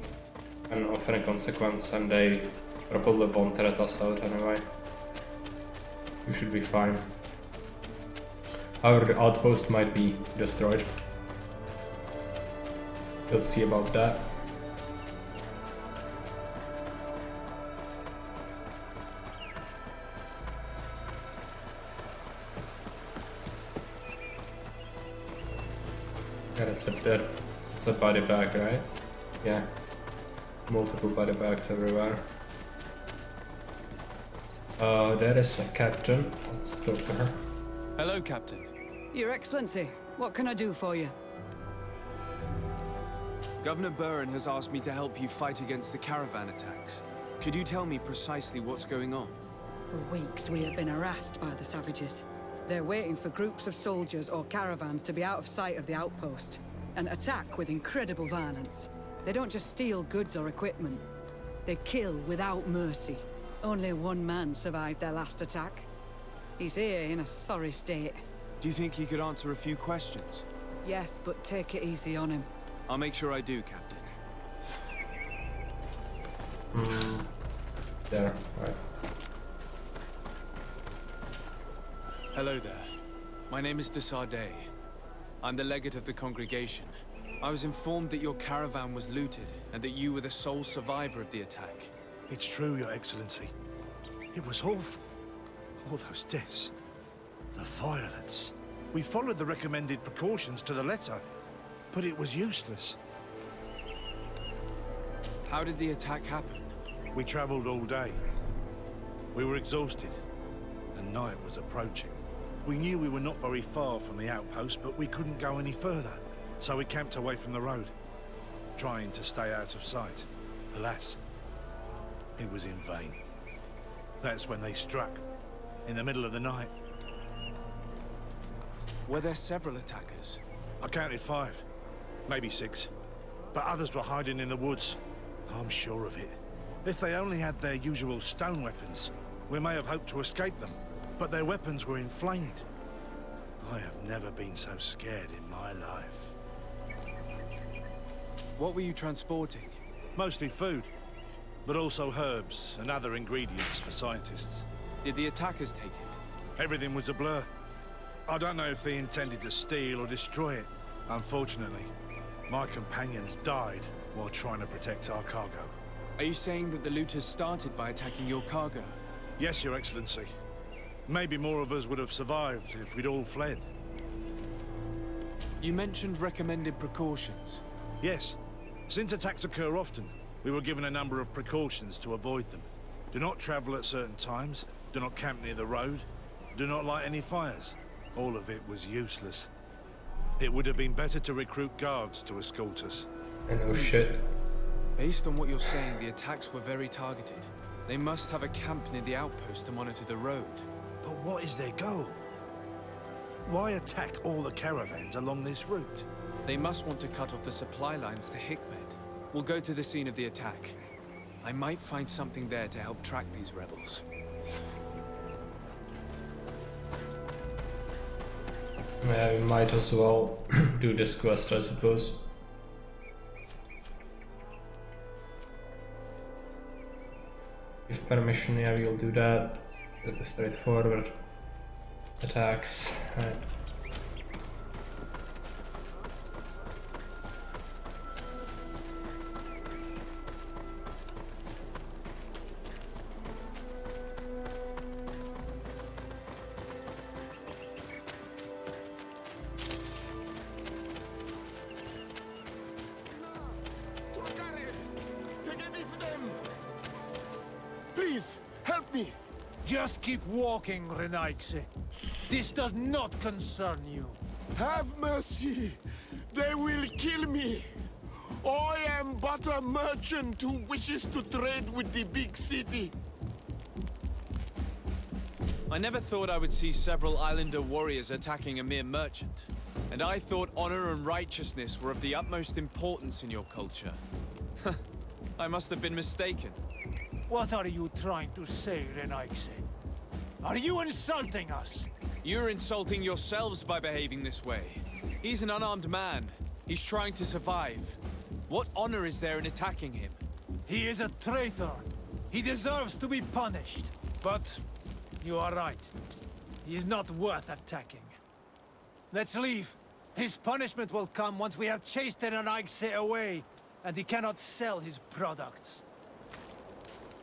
I'm of any consequence, and they probably won't rat us out anyway. We should be fine. However, the outpost might be destroyed. We'll see about that. Yeah, that's a body bag, right? Yeah. Multiple body bags everywhere. There is a captain. Let's talk to her. Hello, Captain. Your Excellency, what can I do for you? Governor Burin has asked me to help you fight against the Caravan Attacks. Could you tell me precisely what's going on? For weeks we have been harassed by the savages. They're waiting for groups of soldiers or caravans to be out of sight of the outpost and attack with incredible violence. They don't just steal goods or equipment. They kill without mercy. Only one man survived their last attack. He's here in a sorry state. Do you think he could answer a few questions? Yes, but take it easy on him. I'll make sure I do, Captain. There, right. Hello there. My name is Desardet. I'm the legate of the congregation. I was informed that your caravan was looted, and that you were the sole survivor of the attack. It's true, Your Excellency. It was awful. All those deaths. The violence. We followed the recommended precautions to the letter, but it was useless. How did the attack happen? We traveled all day. We were exhausted, and night was approaching. We knew we were not very far from the outpost, but we couldn't go any further, so we camped away from the road, trying to stay out of sight. Alas, it was in vain. That's when they struck. in the middle of the night. Were there several attackers? I counted 5, maybe 6. But others were hiding in the woods. I'm sure of it. If they only had their usual stone weapons, we may have hoped to escape them. But their weapons were inflamed. I have never been so scared in my life. What were you transporting? Mostly food, but also herbs and other ingredients for scientists. Did the attackers take it? Everything was a blur. I don't know if they intended to steal or destroy it. Unfortunately, my companions died while trying to protect our cargo. Are you saying that the looters started by attacking your cargo? Yes, Your Excellency. Maybe more of us would have survived if we'd all fled. You mentioned recommended precautions. Yes. Since attacks occur often, we were given a number of precautions to avoid them. Do not travel at certain times, do not camp near the road, do not light any fires. All of it was useless. It would have been better to recruit guards to escort us. And oh shit. Based on what you're saying, the attacks were very targeted. They must have a camp near the outpost to monitor the road. But what is their goal? Why attack all the caravans along this route? They must want to cut off the supply lines to Hikmet. We'll go to the scene of the attack. I might find something there to help track these rebels. Yeah, we might as well do this quest, I suppose. Give permission, yeah, we'll do that. Pretty straightforward. Attacks, right. Please, help me! Just keep walking, Renaigse. This does not concern you. Have mercy! They will kill me! I am but a merchant who wishes to trade with the big city. I never thought I would see several Islander warriors attacking a mere merchant. And I thought honor and righteousness were of the utmost importance in your culture. I must have been mistaken. What are you trying to say, Renaigse? Are you insulting us? You're insulting yourselves by behaving this way. He's an unarmed man. He's trying to survive. What honor is there in attacking him? He is a traitor. He deserves to be punished. But you are right. He is not worth attacking. Let's leave. His punishment will come once we have chased Renaigse away, and he cannot sell his products.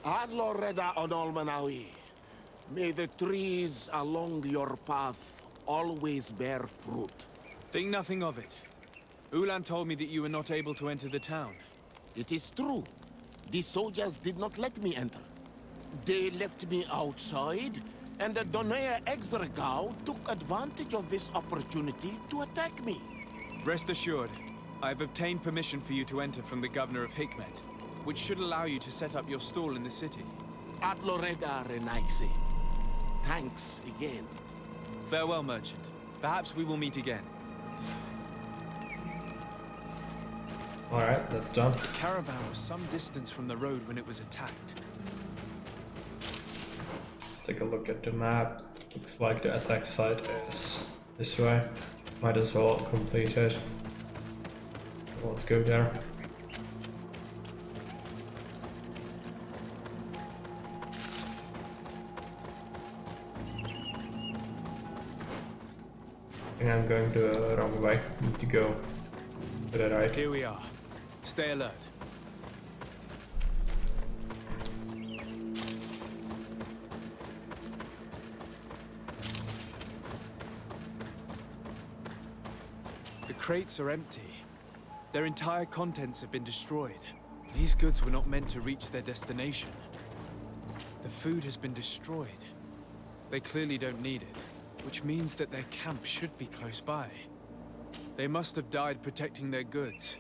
Adloreda Onolmanawi, may the trees along your path always bear fruit. Think nothing of it. Ulan told me that you were not able to enter the town. It is true. The soldiers did not let me enter. They left me outside, and the Donea Exdragao took advantage of this opportunity to attack me. Rest assured, I have obtained permission for you to enter from the governor of Hikmet, which should allow you to set up your stall in the city. Adloreda Renaigse. Thanks again. Farewell, merchant. Perhaps we will meet again. Alright, that's done. The caravan was some distance from the road when it was attacked. Let's take a look at the map. Looks like the attack site is this way. Might as well complete it. Let's go there. I think I'm going the wrong way. Need to go to the right. Here we are. Stay alert. The crates are empty. Their entire contents have been destroyed. These goods were not meant to reach their destination. The food has been destroyed. They clearly don't need it, which means that their camp should be close by. They must have died protecting their goods.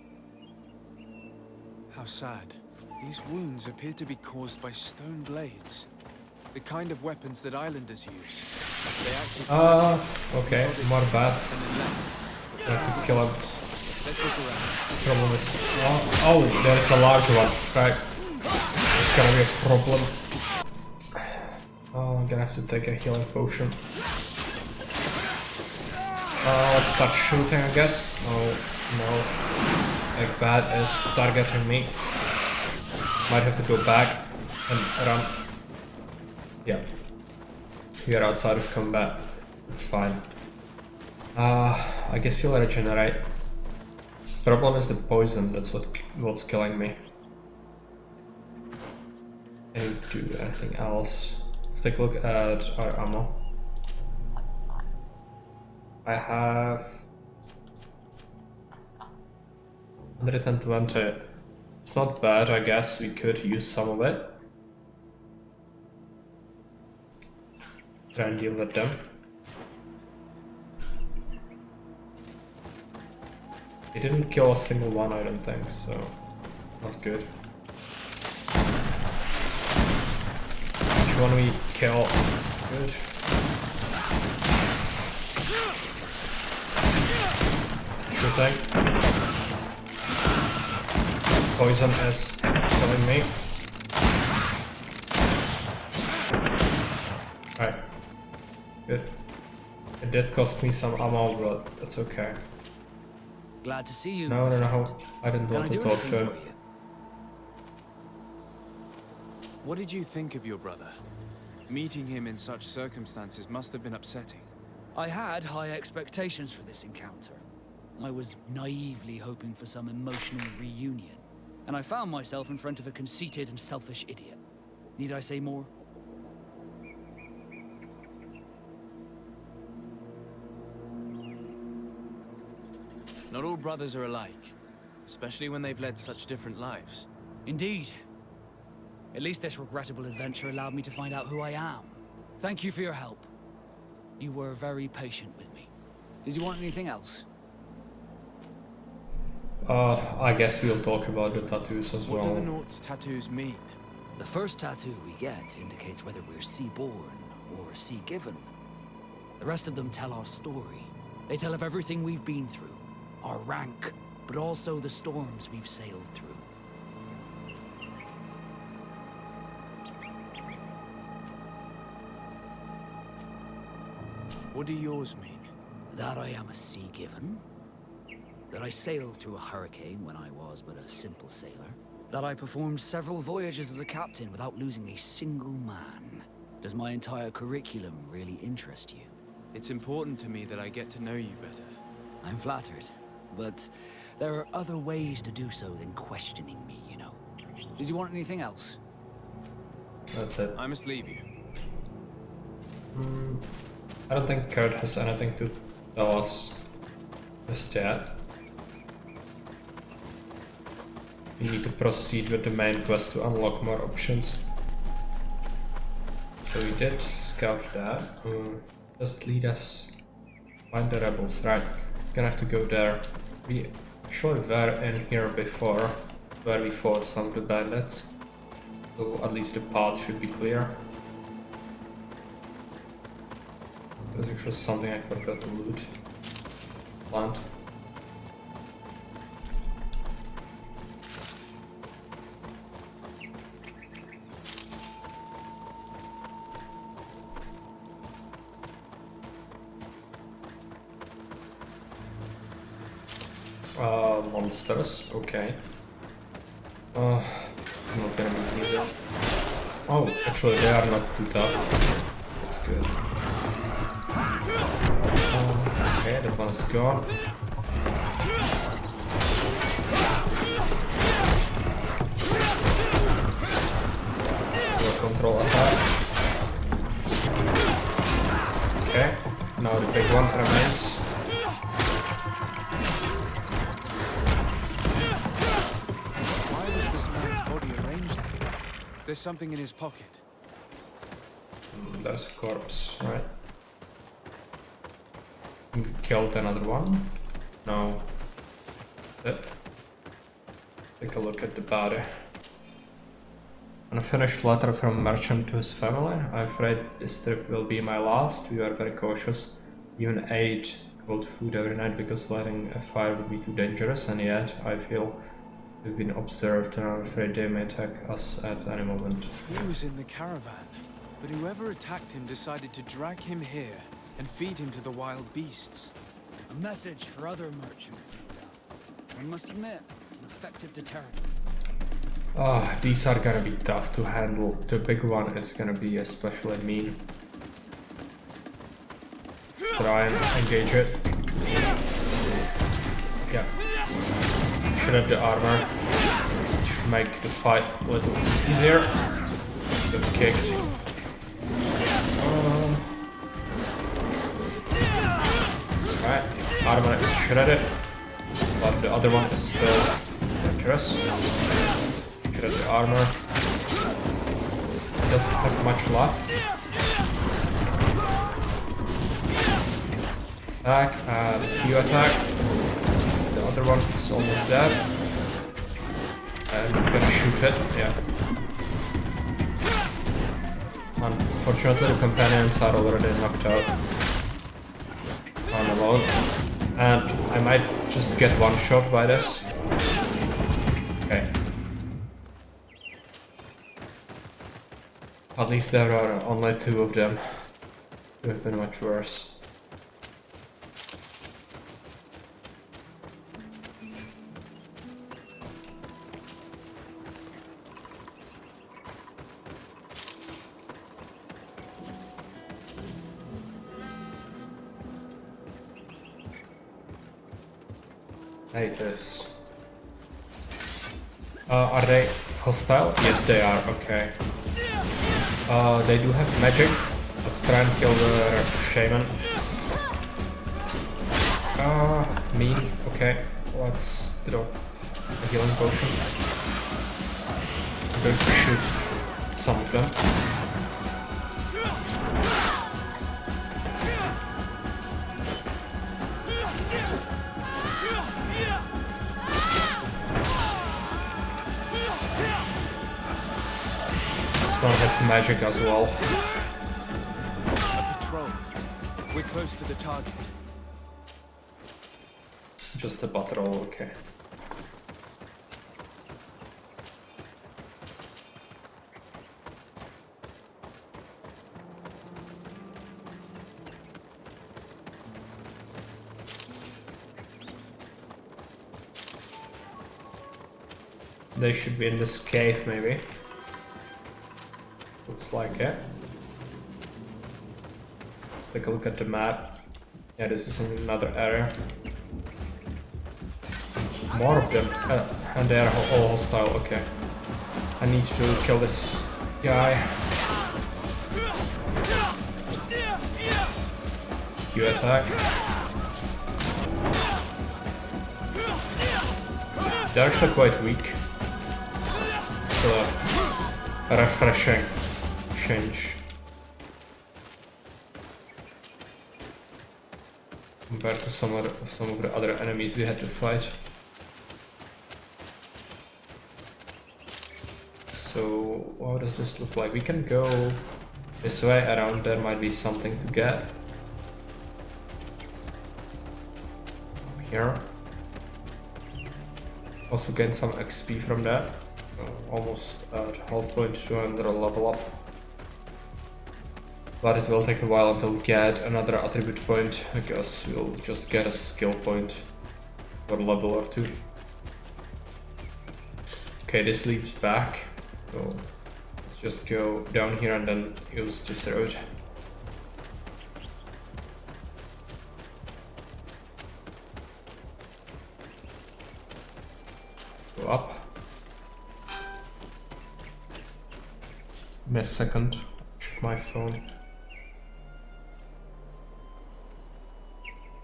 How sad. These wounds appear to be caused by stone blades. The kind of weapons that islanders use. They active. Okay, more bats. I have to kill them. Let's look around. Problem is, oh, there's a large one. Right, it's gonna be a problem. Oh, I'm gonna have to take a healing potion. Let's start shooting, I guess. Oh no, like bat is targeting me. Might have to go back and run. Yeah, we are outside of combat. It's fine. I guess he'll regenerate. Problem is the poison. That's what's killing me. I didn't do anything else. Let's take a look at our ammo. I have 120. It's not bad, I guess. We could use some of it. Try and deal with them. He didn't kill a single one, I don't think, so not good. Each one we kill is good. Shooting. Poison is killing me. Right. Good. It did cost me some ammo, but that's okay. Glad to see you. No, I didn't want to talk to him. What did you think of your brother? Meeting him in such circumstances must have been upsetting. I had high expectations for this encounter. I was naively hoping for some emotional reunion, and I found myself in front of a conceited and selfish idiot. Need I say more? Not all brothers are alike, especially when they've led such different lives. Indeed. At least this regrettable adventure allowed me to find out who I am. Thank you for your help. You were very patient with me. Did you want anything else? I guess we'll talk about the tattoos as well. What do the Nort's tattoos mean? The first tattoo we get indicates whether we're sea-born or sea-given. The rest of them tell our story. They tell of everything we've been through. Our rank, but also the storms we've sailed through. What do yours mean? That I am a sea-given. That I sailed through a hurricane when I was but a simple sailor. That I performed several voyages as a captain without losing a single man. Does my entire curriculum really interest you? It's important to me that I get to know you better. I'm flattered. But there are other ways to do so than questioning me, you know. Did you want anything else? That's it. I must leave you. I don't think Kurt has anything to tell us just yet. We need to proceed with the main quest to unlock more options. So we did scout that. Just lead us. Find the rebels, right. Gonna have to go there. We actually were in here before, where we fought some of the bandits. So at least the path should be clear. There's actually something I forgot to loot. Plant. Monsters, okay. I'm not gonna be easy. Oh, actually they are not too tough. That's good. Okay, that one's gone. Control attack. Okay, now the big one remains. There's something in his pocket. There's a corpse, right? You killed another one? No. Take a look at the body. Unfinished letter from merchant to his family. I'm afraid this trip will be my last. We were very cautious. Even ate cold food every night because lighting a fire would be too dangerous, and yet I feel we've been observed and I'm afraid they may attack us at any moment. He was in the caravan, but whoever attacked him decided to drag him here and feed him to the wild beasts. A message for other merchants, no doubt. One must admit, it's an effective deterrent. Ah, these are gonna be tough to handle. The big one is gonna be especially mean. Let's try and engage it. Yeah. Shred the armor. Should make the fight a little easier. Get kicked. Alright, armor is shredded, but the other one is still dangerous. Shred the armor. Doesn't have much left. Attack and Q attack. The other one is almost dead. And I'm gonna shoot it, yeah. Unfortunately, the companions are already knocked out on alone. And I might just get one shot by this. Okay. At least there are only 2 of them. It would have been much worse. Hate this. Are they hostile? Yes, they are. Okay. They do have magic. Let's try and kill the shaman. Mean. Okay. Let's drop a healing potion. I'm going to shoot some of them. This one has magic as well. A patrol. We're close to the target. Just a patrol, okay. They should be in this cave, maybe. Looks like it. Let's take a look at the map. Yeah, this is in another area. More of them. And they are all hostile, okay. I need to kill this guy. Q attack. They're actually quite weak. So, a refreshing change compared to some of the other enemies we had to fight. So how does this look like? We can go this way around. There might be something to get up here. Also gain some XP from that. Almost at half point to another level up. But it will take a while until we get another attribute point. I guess we'll just get a skill point for a level or 2. Okay, this leads back. So let's just go down here and then use this road. Go up. Give me a second. Check my phone.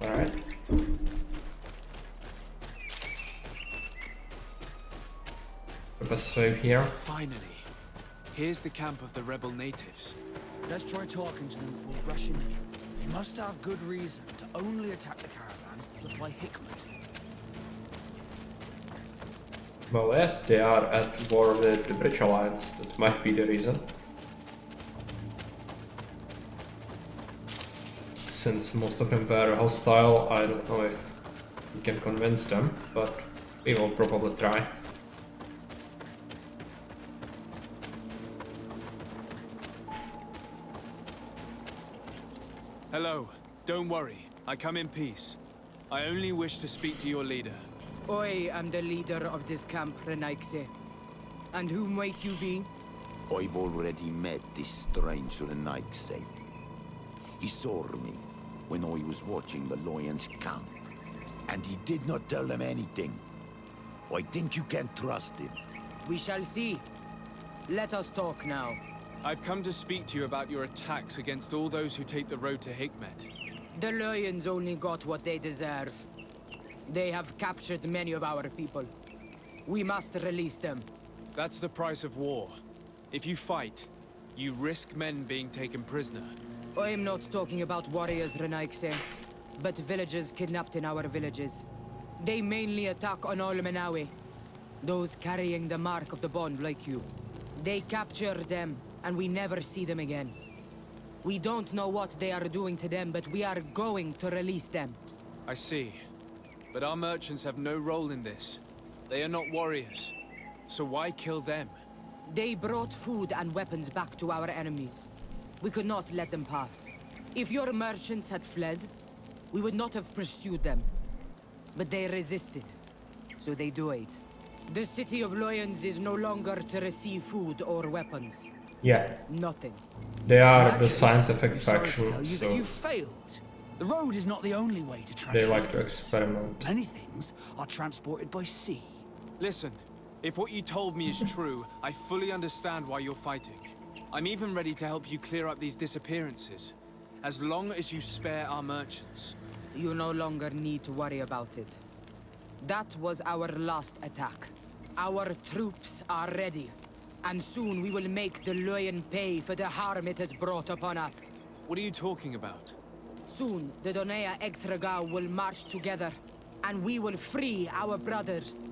Alright. Put a save here. Finally. Here's the camp of the rebel natives. Let's try talking to them before rushing in. They must have good reason to only attack the caravans that supply Hikmet. Well, yes, they are at war with the Bridge Alliance. That might be the reason. Since most of them were hostile, I don't know if we can convince them, but we will probably try. Hello. Don't worry. I come in peace. I only wish to speak to your leader. I am the leader of this camp, Renaikse. And whom might you be? I've already met this strange Renaikse. He saw me when I was watching the Lions camp, and he did not tell them anything. I think you can trust him. We shall see. Let us talk now. I've come to speak to you about your attacks against all those who take the road to Hikmet. The Lions only got what they deserve. They have captured many of our people. We must release them. That's the price of war. If you fight, you risk men being taken prisoner. I am not talking about warriors, Renaikse, but villagers kidnapped in our villages. They mainly attack on Al-Manawi, those carrying the mark of the bond like you. They capture them, and we never see them again. We don't know what they are doing to them, but we are going to release them. I see. But our merchants have no role in this. They are not warriors. So why kill them? They brought food and weapons back to our enemies. We could not let them pass. If your merchants had fled, we would not have pursued them. But they resisted, so they died. The city of Lions is no longer to receive food or weapons. Yeah. Nothing. They are the scientific I'm sorry to faction, tell you that so you failed. The road is not the only way to transport they like to goods. experiment. Many things are transported by sea. Listen, if what you told me is true, I fully understand why you're fighting. I'm even ready to help you clear up these disappearances, as long as you spare our merchants. You no longer need to worry about it. That was our last attack. Our troops are ready, and soon we will make the Lion pay for the harm it has brought upon us. What are you talking about? Soon, the Donea Extraga will march together, and we will free our brothers.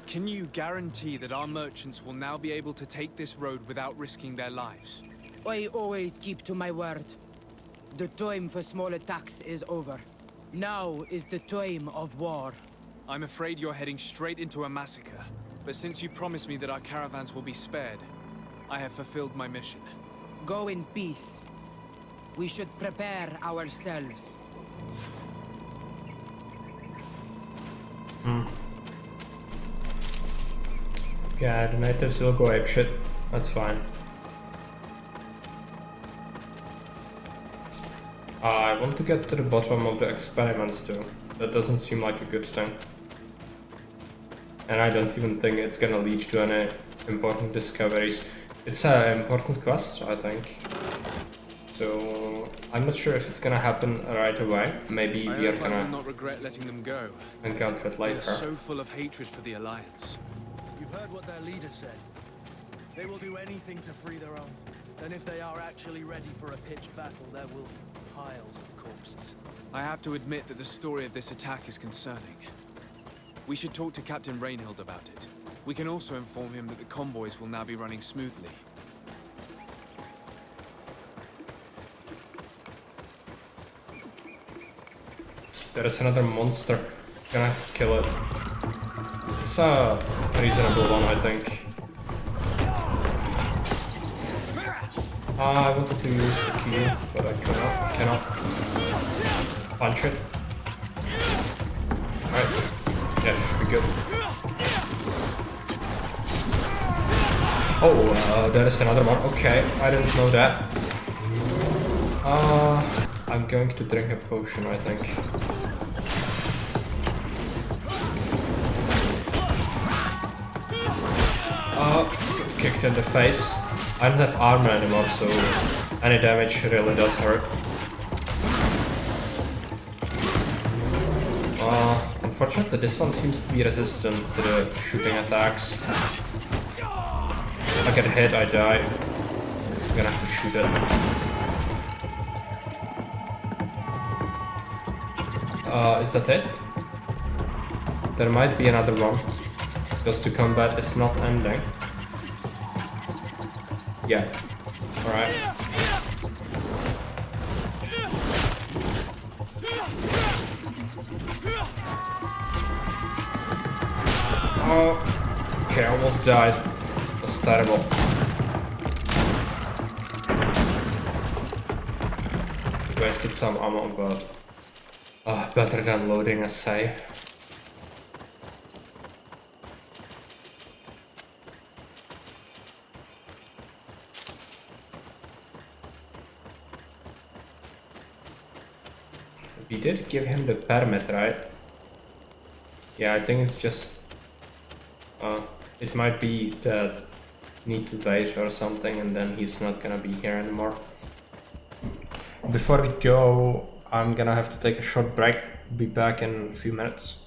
Can you guarantee that our merchants will now be able to take this road without risking their lives? I always keep to my word. The time for small attacks is over. Now is the time of war. I'm afraid you're heading straight into a massacre. But since you promised me that our caravans will be spared, I have fulfilled my mission. Go in peace. We should prepare ourselves. Yeah, the natives will go apeshit. That's fine. I want to get to the bottom of the experiments too. That doesn't seem like a good thing. And I don't even think it's gonna lead to any important discoveries. It's an important quest, I think. So I'm not sure if it's gonna happen right away. Maybe we are I gonna will not regret letting them go. encounter it later. They're so full of hatred for the Alliance. You've heard what their leader said. They will do anything to free their own. And if they are actually ready for a pitched battle, there will be piles of corpses. I have to admit that the story of this attack is concerning. We should talk to Captain Reinhild about it. We can also inform him that the convoys will now be running smoothly. There is another monster. Gonna have to kill it. It's a reasonable one, I think. I wanted to use the key, but I cannot punch it. Alright. Yeah, it should be good. Oh, there is another one. Okay, I didn't know that. I'm going to drink a potion, I think. Kicked in the face. I don't have armor anymore, so any damage really does hurt. Unfortunately, this one seems to be resistant to the shooting attacks. If I get hit, I die. I'm gonna have to shoot it. Is that it? There might be another one, because the combat is not ending. Yeah. Alright. Oh, okay, I almost died. That's terrible. Wasted some ammo, but better than loading a save. We did give him the permit, right? Yeah, I think it's just... it might be that need to wait or something and then he's not gonna be here anymore. Before we go, I'm gonna have to take a short break. Be back in a few minutes.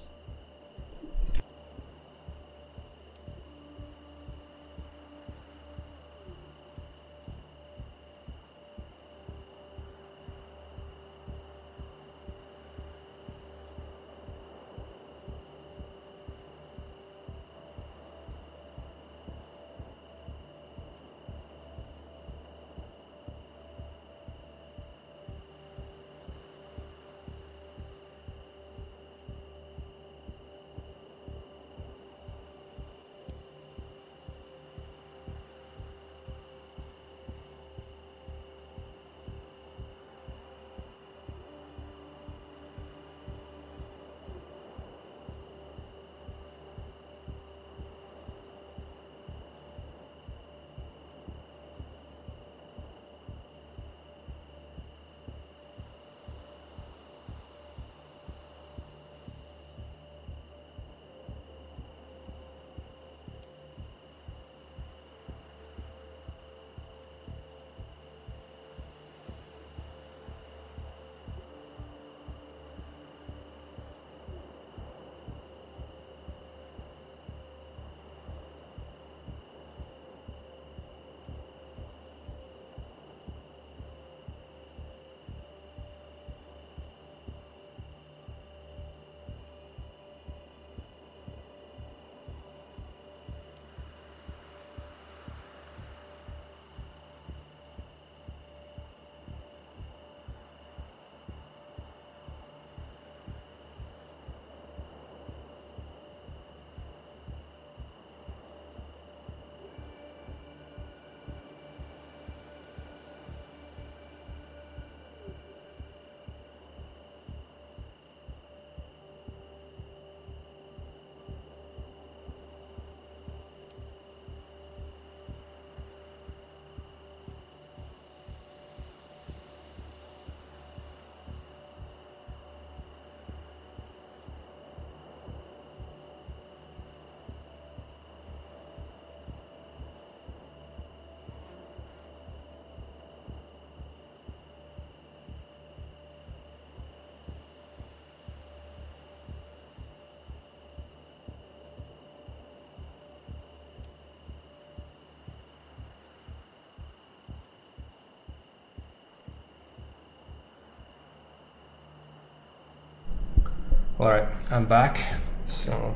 Alright, I'm back, so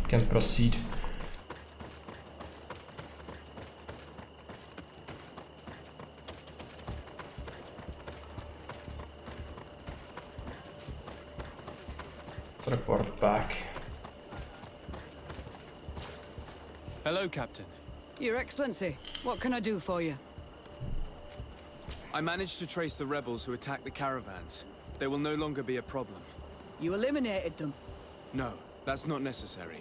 can proceed. Let's report back. Hello, Captain. Your Excellency, what can I do for you? I managed to trace the rebels who attacked the caravans. They will no longer be a problem. You eliminated them? No, that's not necessary.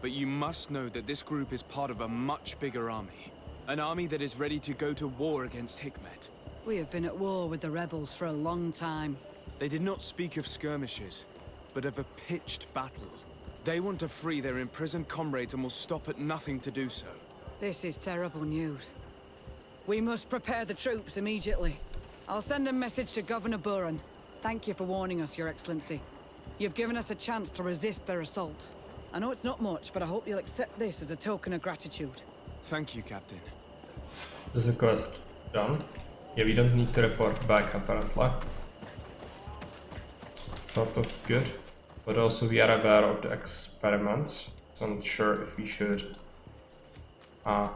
But you must know that this group is part of a much bigger army. An army that is ready to go to war against Hikmet. We have been at war with the rebels for a long time. They did not speak of skirmishes, but of a pitched battle. They want to free their imprisoned comrades and will stop at nothing to do so. This is terrible news. We must prepare the troops immediately. I'll send a message to Governor Buran. Thank you for warning us, Your Excellency. You've given us a chance to resist their assault. I know it's not much, but I hope you'll accept this as a token of gratitude. Thank you, Captain. Is the quest done? Yeah, we don't need to report back, apparently. Sort of good. But also we are aware of the experiments, so I'm not sure if we should go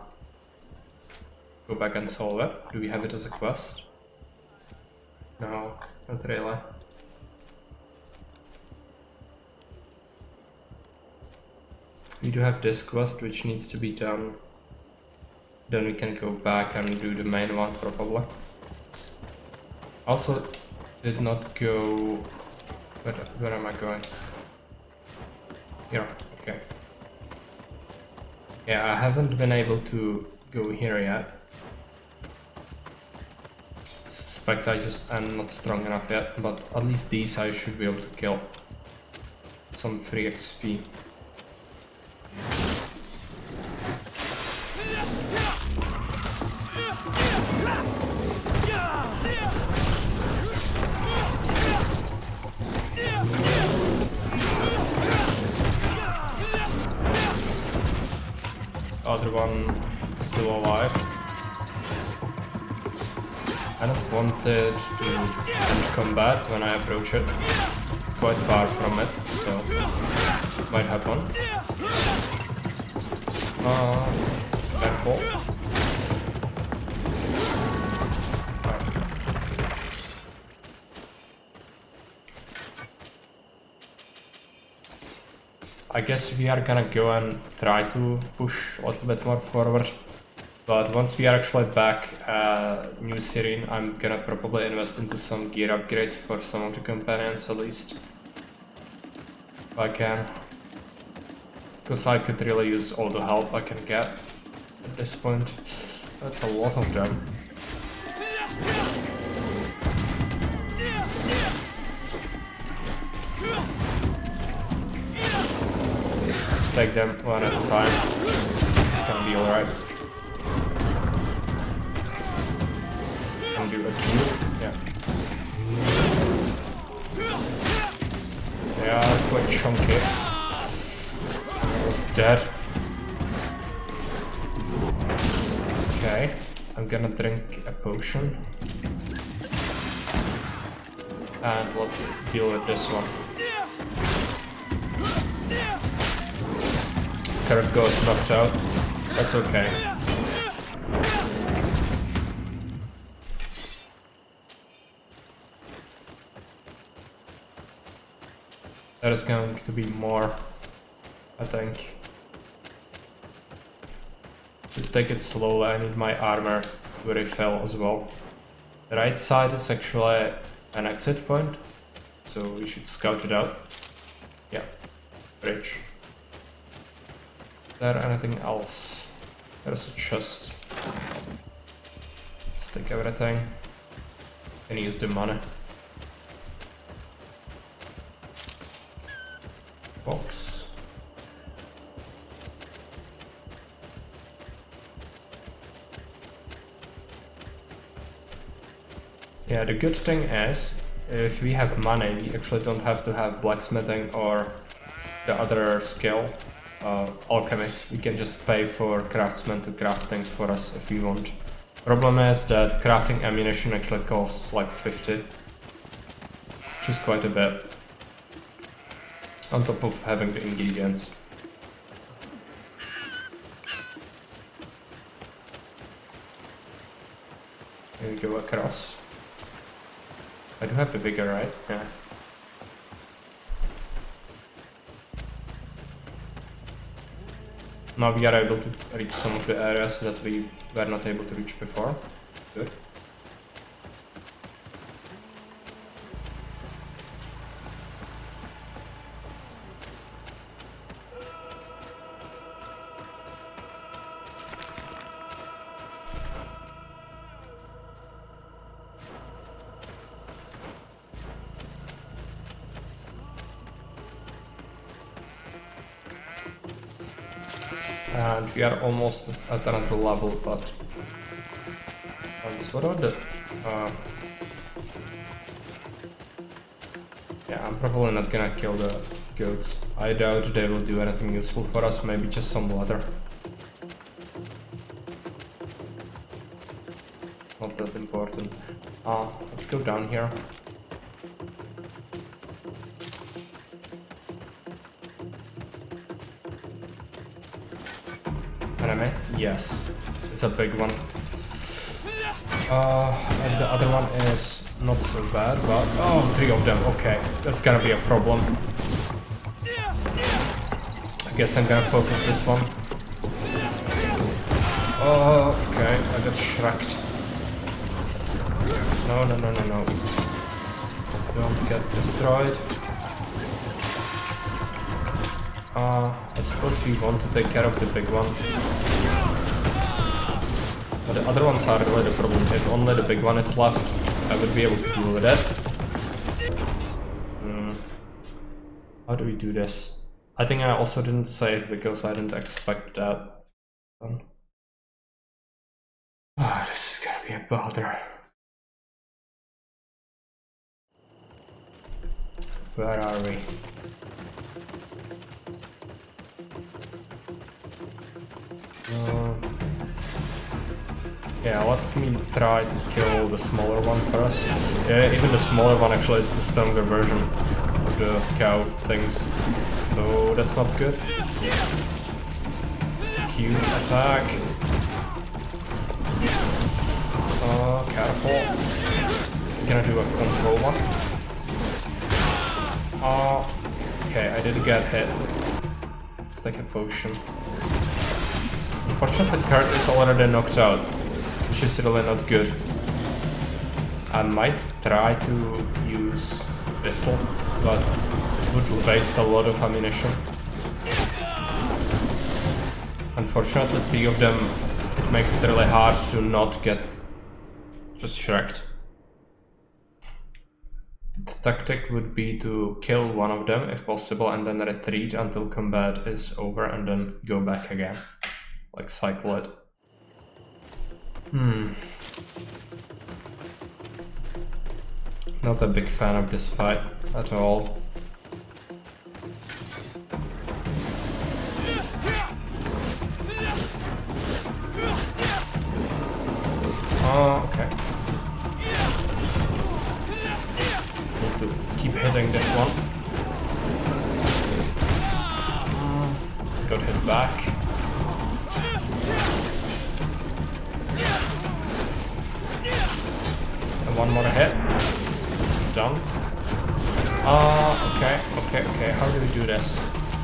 back and solve it. Do we have it as a quest? No, not really. We do have this quest which needs to be done. Then we can go back and do the main one probably. Also did not go... Where am I going? Here, okay. Yeah, I haven't been able to go here yet. I suspect I just am not strong enough yet, but at least these I should be able to kill. Some free XP. Other one still alive. I don't want it to end combat when I approach it. It's quite far from it, so might happen. Careful. I guess we are gonna go and try to push a little bit more forward, but once we are actually back New Syrian, I'm gonna probably invest into some gear upgrades for some of the companions at least, if I can, because I could really use all the help I can get at this point. That's a lot of them. Take them one at a time. It's gonna be alright. Can do a Q. Yeah. They are quite chunky. Almost dead. Okay. I'm gonna drink a potion. And let's deal with this one. Carrot got knocked out. That's okay. There is going to be more, I think. To take it slowly, I need my armor to refill as well. The right side is actually an exit point, so we should scout it out. Yeah, bridge. Is there anything else? There's a chest. Let's take everything. Can use the money. Box. Yeah, the good thing is, if we have money, we actually don't have to have blacksmithing or the other skill. Alchemy. We can just pay for craftsmen to craft things for us if we want. Problem is that crafting ammunition actually costs like 50, which is quite a bit, on top of having the ingredients. Here we go across. I do have the bigger, right? Yeah. Now we are able to reach some of the areas that we were not able to reach before. Good. And we are almost at another level, but what are the yeah, I'm probably not gonna kill the goats. I doubt they will do anything useful for us, maybe just some water. Not that important. Let's go down here. Yes, it's a big one. And the other one is not so bad, but... Oh, 3 of them, okay. That's gonna be a problem. I guess I'm gonna focus this one. Oh, okay, I got shreked. No, no, no, no, no. Don't get destroyed. I suppose we want to take care of the big one. But the other ones are really the problem. If only the big one is left, I would be able to deal with it. How do we do this? I think I also didn't save because I didn't expect that. This is gonna be a bother. Where are we? Yeah, let me try to kill the smaller one first. Yeah, even the smaller one actually is the stronger version of the cow things. So that's not good. Q attack. Careful. Gonna do a control one. Okay, I did get hit. Let's take a potion. Unfortunately, card is already knocked out, which is really not good. I might try to use pistol, but it would waste a lot of ammunition. Unfortunately, 3 of them, it makes it really hard to not get just shreked. The tactic would be to kill one of them if possible and then retreat until combat is over and then go back again. Like cycle it. Not a big fan of this fight at all. Oh, okay. Need to keep hitting this one. Got hit back. And one more hit. It's done. Okay. How do we do this?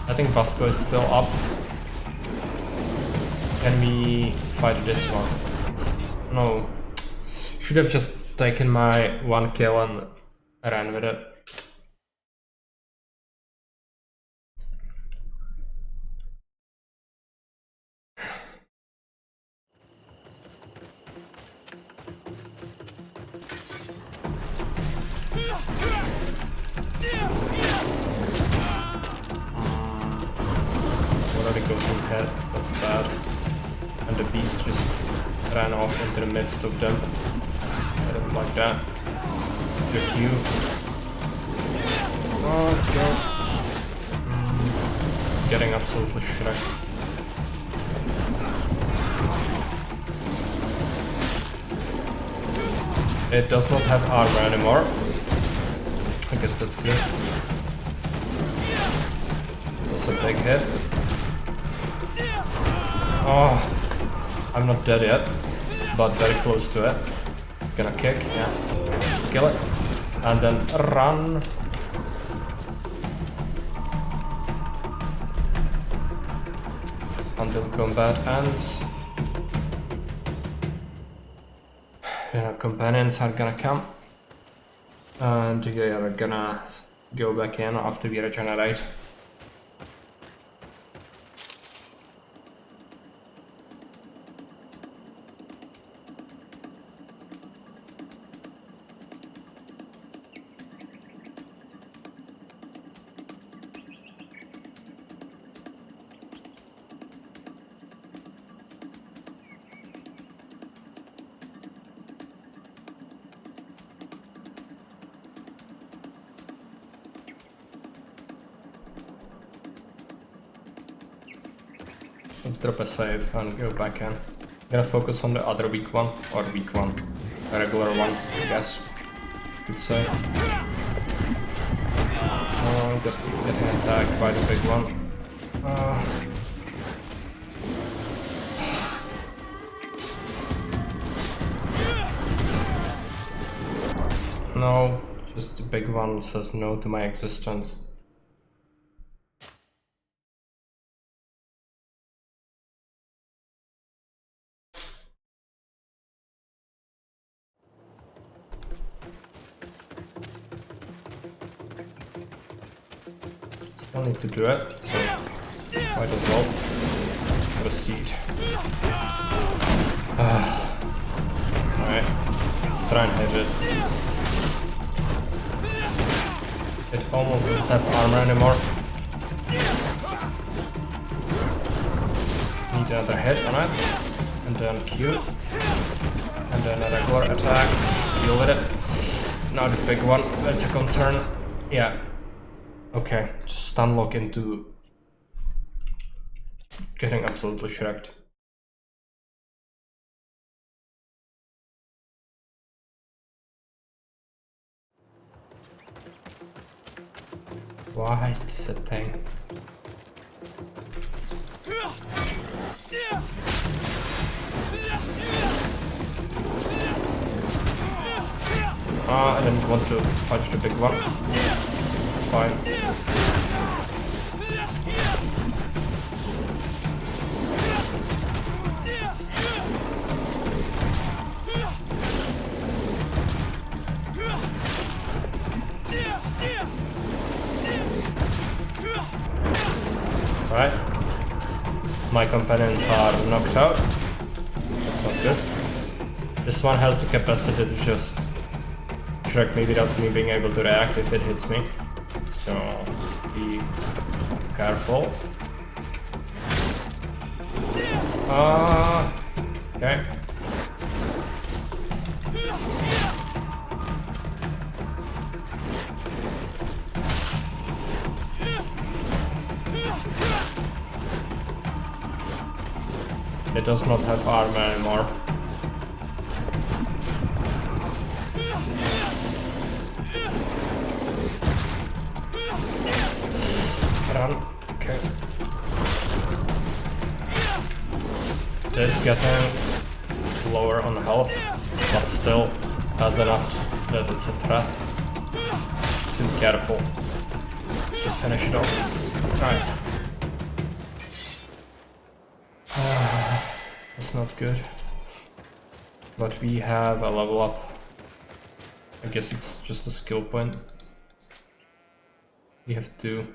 I think Vasco is still up. Can we fight this one? No. Should have just taken my 1 kill and ran with it. Already got him hit, that's bad. And the beast just ran off into the midst of them. I don't like that. The Q. Oh god. Getting absolutely shreked. It does not have armor anymore. I guess that's good. That's a big hit. Oh, I'm not dead yet, but very close to it. It's gonna kick, yeah. Let's kill it. And then run. Until combat ends. Companions are gonna come. And yeah, we're gonna go back in after we regenerate. Let's drop a save and go back in. I'm gonna focus on the other weak one, or weak one, a regular one, I guess you could say. Oh, getting attacked by the big one. No, just the big one says no to my existence. Still need to do it, so might as well proceed. Alright, let's try and hit it. It almost doesn't have armor anymore. Need another hit on it. And then Q. And then a regular attack. Deal with it. Now the big one, that's a concern. Yeah. Okay, just stun lock into getting absolutely shreked. Why is this a thing? I didn't want to punch the big one. It's fine. Right. My companions are knocked out. That's not good. This one has the capacity to just shrek me without me being able to react if it hits me. So be careful. Okay. It does not have armor anymore. Run. Okay. It is getting lower on health, but still has enough that it's a threat. Just be careful. Just finish it off. Alright. That's not good. But we have a level up. I guess it's just a skill point. We have 2.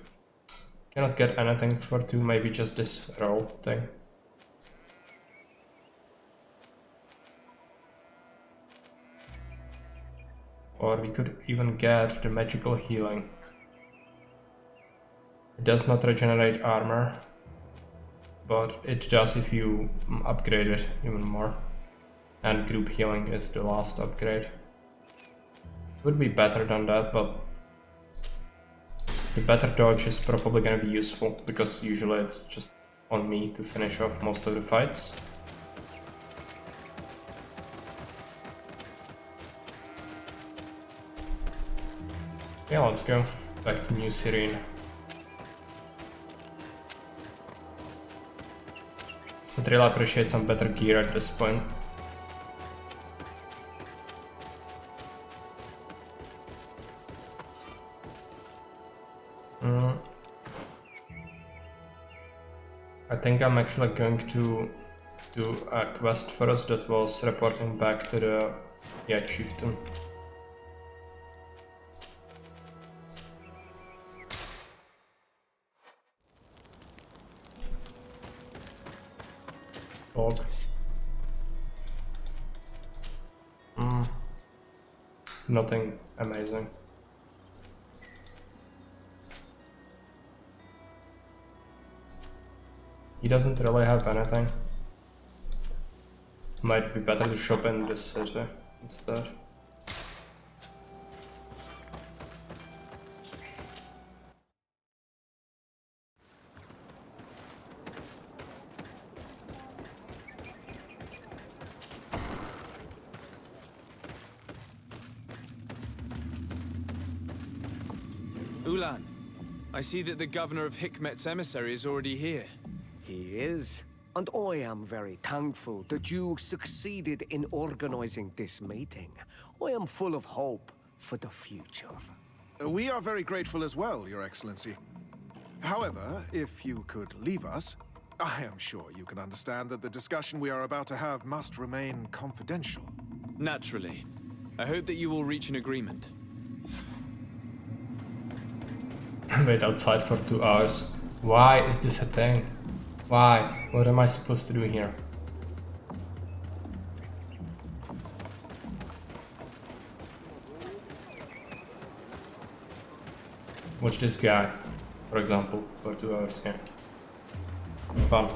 Cannot get anything for 2, maybe just this roll thing. Or we could even get the magical healing. It does not regenerate armor, but it does if you upgrade it even more. And group healing is the last upgrade. Would be better than that, but the better dodge is probably gonna be useful, because usually it's just on me to finish off most of the fights. Yeah, let's go back to New Serene. I'd really appreciate some better gear at this point. I think I'm actually going to do a quest for us that was reporting back to the chieftain. Dog. Nothing amazing. He doesn't really have anything. Might be better to shop in this city instead. Ulan, I see that the governor of Hikmet's emissary is already here. He is. And I am very thankful that you succeeded in organizing this meeting. I am full of hope for the future. We are very grateful as well, Your Excellency. However, if you could leave us, I am sure you can understand that the discussion we are about to have must remain confidential. Naturally. I hope that you will reach an agreement. Wait outside for 2 hours. Why is this a thing? Why? What am I supposed to do here? Watch this guy, for example, for 2 hours here. Fun.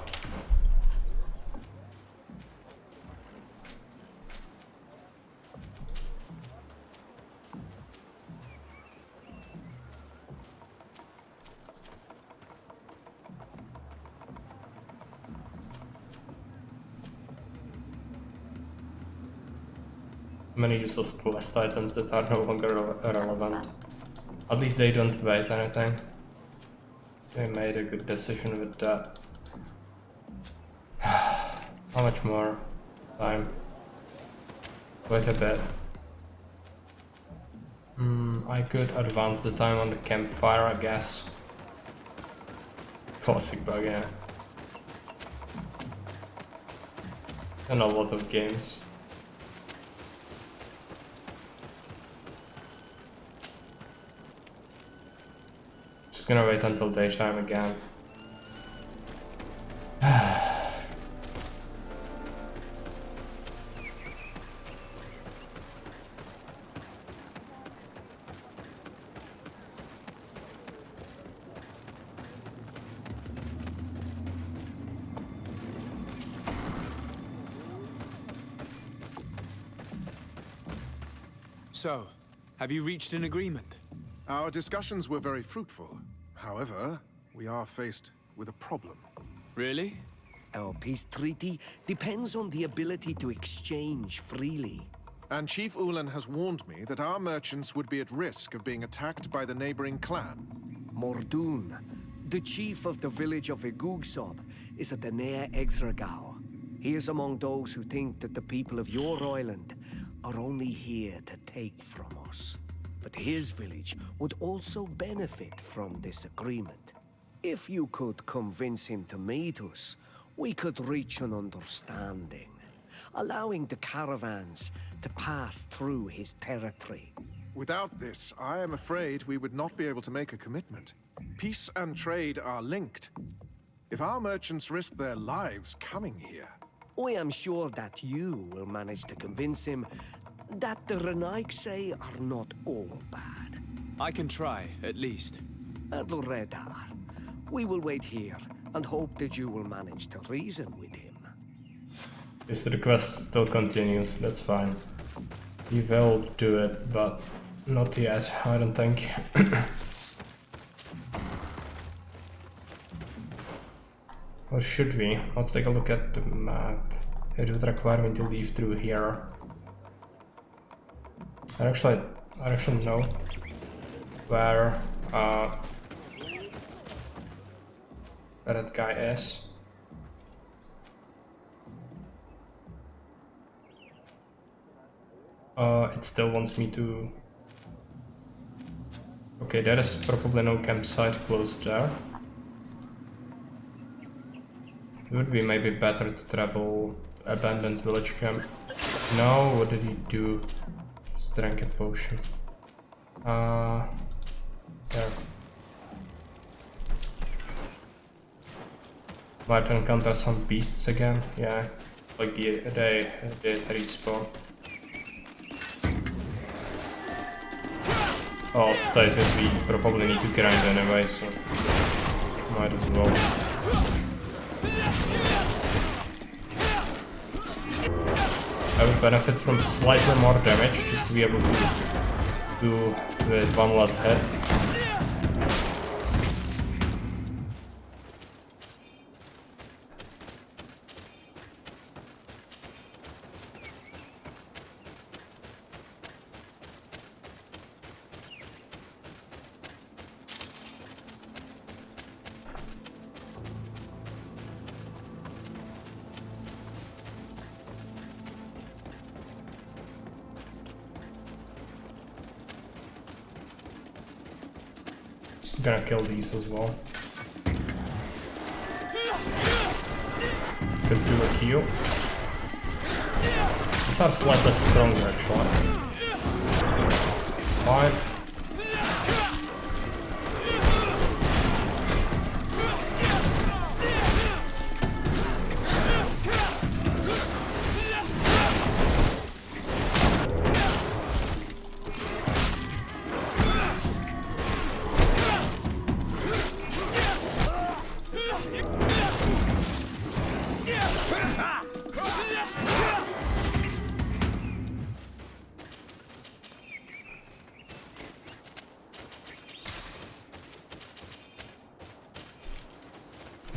Many useless quest items that are no longer relevant. At least they don't wait anything. They made a good decision with that. How much more time? Quite a bit. I could advance the time on the campfire, I guess. Classic bug, yeah. And a lot of games. Just gonna wait until daytime again. So, have you reached an agreement? Our discussions were very fruitful. However, we are faced with a problem. Really? Our peace treaty depends on the ability to exchange freely. And Chief Ulan has warned me that our merchants would be at risk of being attacked by the neighboring clan. Mordoon, the chief of the village of Igugsob, is at the Nea Exragao. He is among those who think that the people of your island are only here to take from us. But his village would also benefit from this agreement. If you could convince him to meet us, we could reach an understanding, allowing the caravans to pass through his territory. Without this, I am afraid we would not be able to make a commitment. Peace and trade are linked. If our merchants risk their lives coming here... I am sure that you will manage to convince him that the Renaigse are not all bad. I can try, at least. Adloredar, we will wait here and hope that you will manage to reason with him. Yes, the quest still continues, that's fine. We will do it, but not yet, I don't think. Or should we? Let's take a look at the map. It would require me to leave through here. I actually know where that guy is. It still wants me to... Okay, there is probably no campsite close there. It would be maybe better to travel to abandoned village camp. No, what did he do? Just drank a potion. There. Might encounter some beasts again, yeah. Like they respawn. I'll state that we probably need to grind anyway, so might as well. I would benefit from slightly more damage, just to be able to do with one less hit. Gonna kill these as well. Could do a heal. These are slightly stronger actually. It's fine.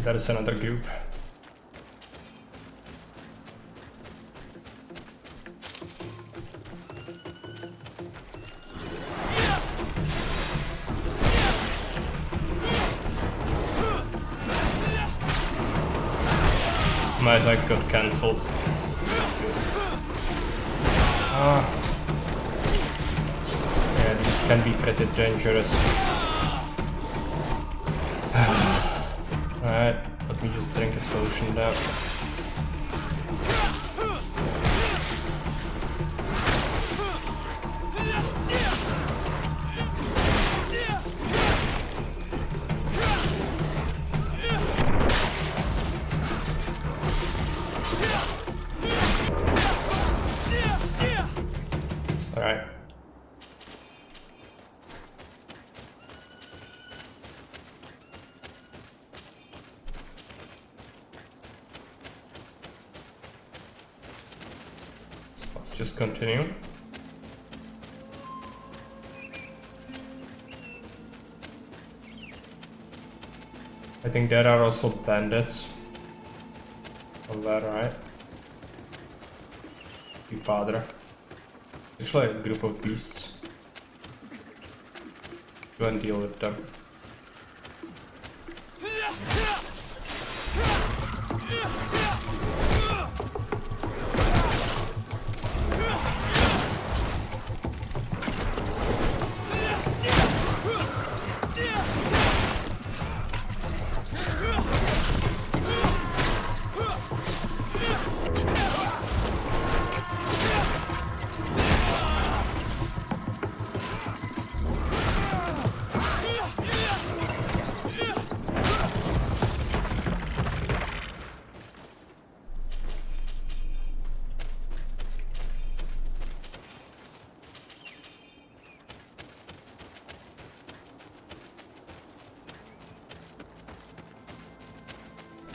There is another group. My attack got cancelled. Yeah, these can be pretty dangerous. Alright, let me just drink a potion now. Alright. Let's just continue. I think there are also bandits on that, right? Mi padre. Actually, a group of beasts. Go and deal with them.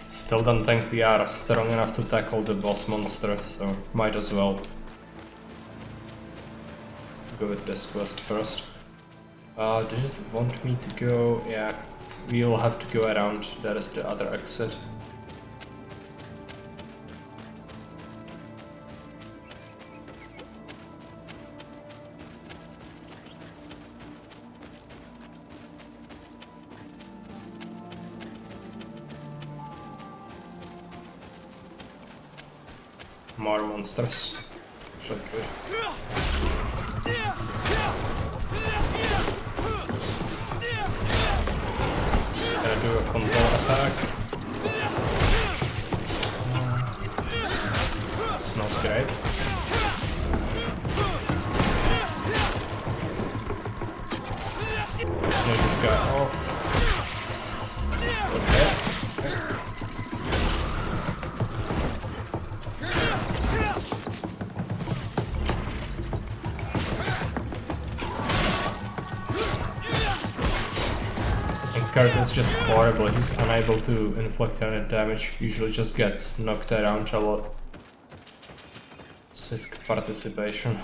Still don't think we are strong enough to tackle the boss monster, so might as well go with this quest first. Did it want me to go? Yeah, we'll have to go around. That is the other exit. More monsters. Should be good. Gonna do a control attack. It's not great. Take this guy off. Okay. Kurt is just horrible, he's unable to inflict any damage, usually just gets knocked around a lot. It's his participation.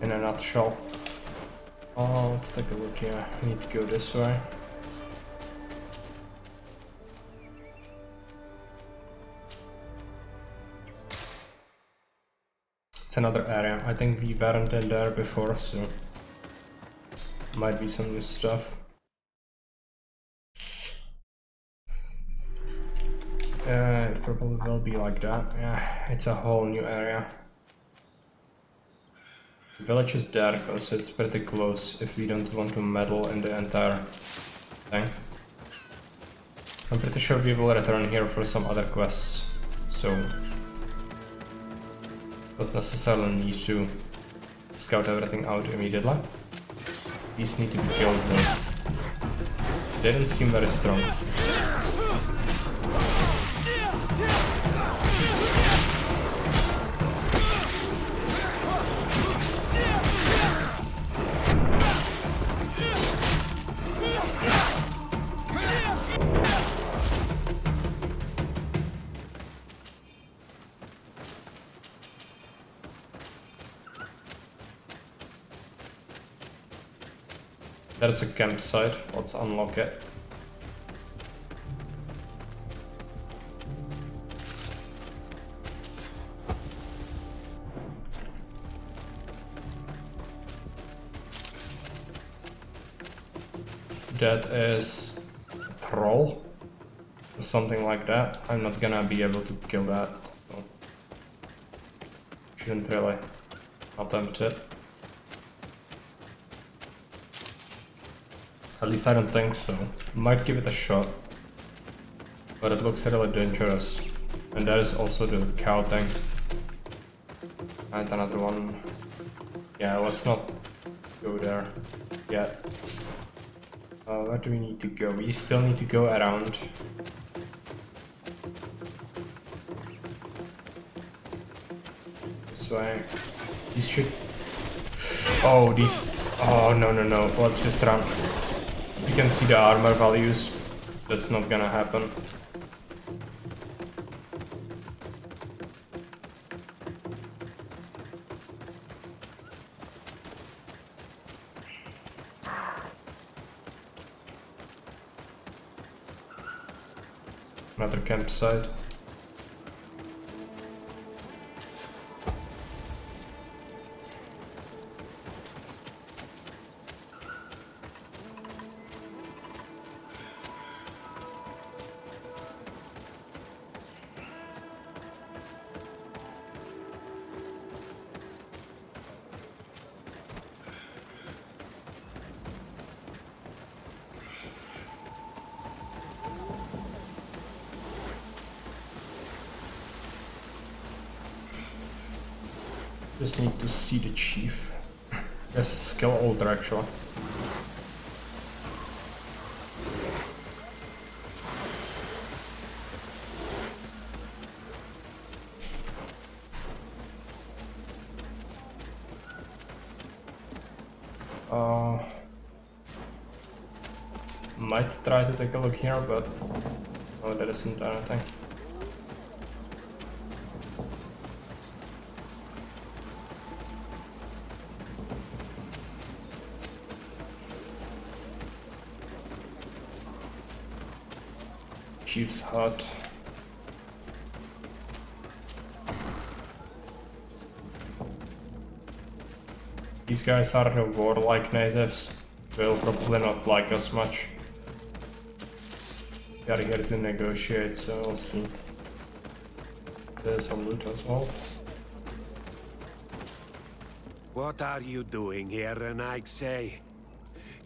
In a nutshell. Oh, let's take a look here, we need to go this way. It's another area, I think we weren't in there before, so might be some new stuff. It probably will be like that. Yeah, it's a whole new area. The village is there because it's pretty close if we don't want to meddle in the entire thing. I'm pretty sure we will return here for some other quests, so don't necessarily need to scout everything out immediately. These need to be killed though. They don't seem very strong. There's a campsite, let's unlock it. That is a troll, or something like that. I'm not gonna be able to kill that, so shouldn't really attempt it. At least I don't think so. Might give it a shot, but it looks really dangerous. And there is also the cow thing. And another one. Yeah, let's not go there yet. Where do we need to go? We still need to go around. This way. These should... Oh, these... Oh, no, no, no. Let's just run. You can see the armor values. That's not gonna happen. Another campsite. Just need to see the chief. There's a skill altar actually. Might try to take a look here, but no, there isn't anything. Chief's hut. These guys are the warlike natives. They'll probably not like us much. We are here to negotiate, so we'll see. There's a loot as well. What are you doing here, Renaigse?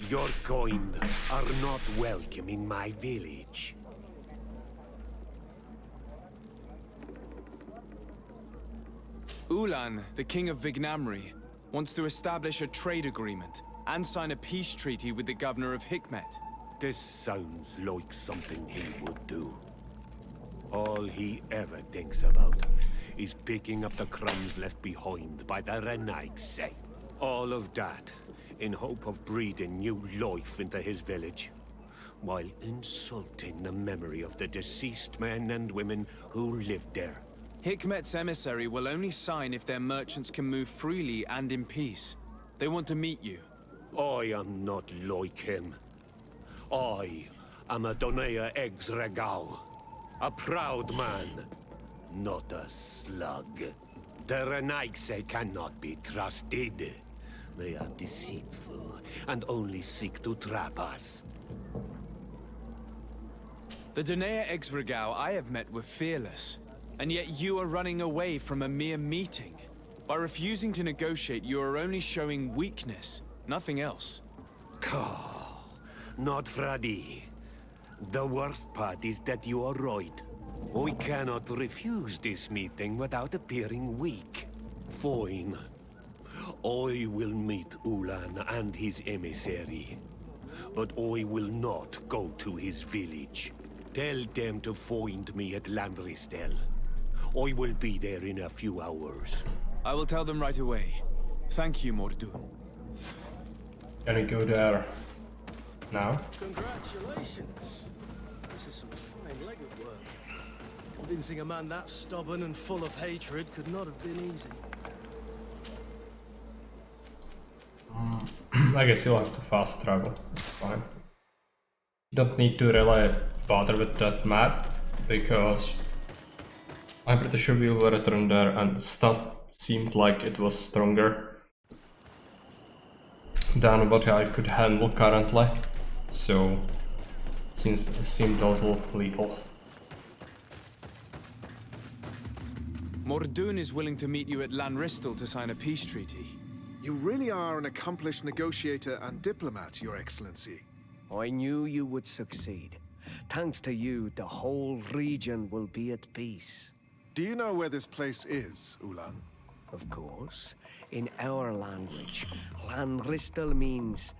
Your kind are not welcome in my village. Ulan, the king of Vignamri, wants to establish a trade agreement and sign a peace treaty with the governor of Hikmet. This sounds like something he would do. All he ever thinks about is picking up the crumbs left behind by the Renaigse. All of that in hope of breathing new life into his village, while insulting the memory of the deceased men and women who lived there. Hikmet's emissary will only sign if their merchants can move freely and in peace. They want to meet you. I am not like him. I am a Donea Exregao, a proud man, not a slug. The Renaigse cannot be trusted. They are deceitful and only seek to trap us. The Donea Exregao I have met were fearless, and yet you are running away from a mere meeting. By refusing to negotiate, you are only showing weakness, nothing else. Not Freddy. The worst part is that you are right. I cannot refuse this meeting without appearing weak. Fine. I will meet Ulan and his emissary. But I will not go to his village. Tell them to find me at Landristel. I will be there in a few hours. I will tell them right away. Thank you, Mordun. Gonna go there now. Congratulations. This is some fine legwork work. Convincing a man that stubborn and full of hatred could not have been easy. I guess you'll have to fast travel. That's fine. You don't need to really bother with that map because I'm pretty sure we will return there and stuff seemed like it was stronger than what I could handle currently. So it seemed a little lethal. Mordun is willing to meet you at Lanristel to sign a peace treaty. You really are an accomplished negotiator and diplomat, Your Excellency. I knew you would succeed. Thanks to you, the whole region will be at peace. Do you know where this place is, Ulan? Of course. In our language, Lanristel means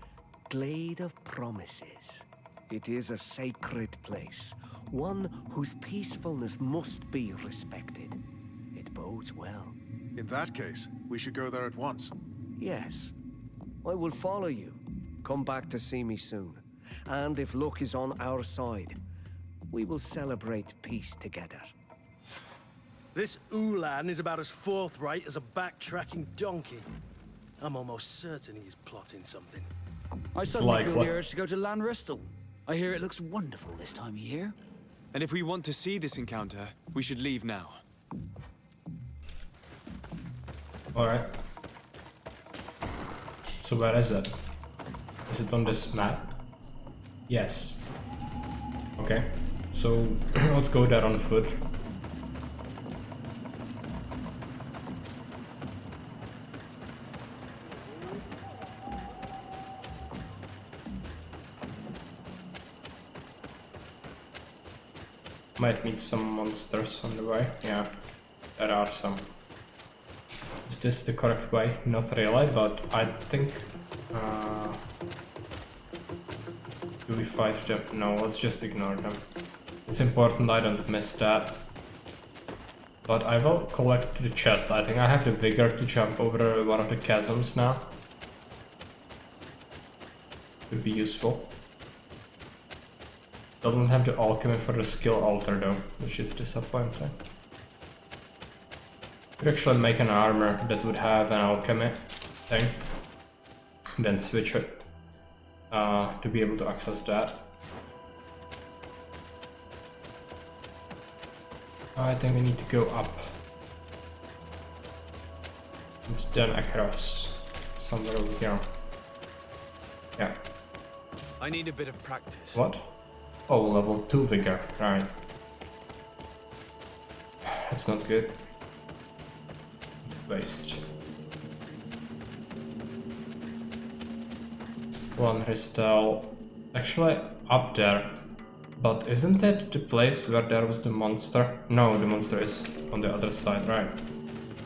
Glade of Promises. It is a sacred place, one whose peacefulness must be respected. It bodes well. In that case, we should go there at once. Yes. I will follow you. Come back to see me soon. And if luck is on our side, we will celebrate peace together. This Ulan is about as forthright as a backtracking donkey. I'm almost certain he's plotting something. I suddenly feel the urge to go to Lanristel. I hear it looks wonderful this time of year. And if we want to see this encounter, we should leave now. Alright. So where is it? Is it on this map? Yes. Okay. So let's go there on foot. Might meet some monsters on the way. Yeah, there are some. Is this the correct way? Not really, but I think... do we fight them? No, let's just ignore them. It's important I don't miss that. But I will collect the chest. I think I have the vigor to jump over one of the chasms now. Could be useful. Doesn't have the alchemy for the skill altar though, which is disappointing. Could actually make an armor that would have an alchemy thing, then switch it to be able to access that. I think we need to go up and then across somewhere over here. Yeah. I need a bit of practice. What? Oh, level 2 vigor, right. That's not good. Waste. One crystal. Actually, up there. But isn't that the place where there was the monster? No, the monster is on the other side, right?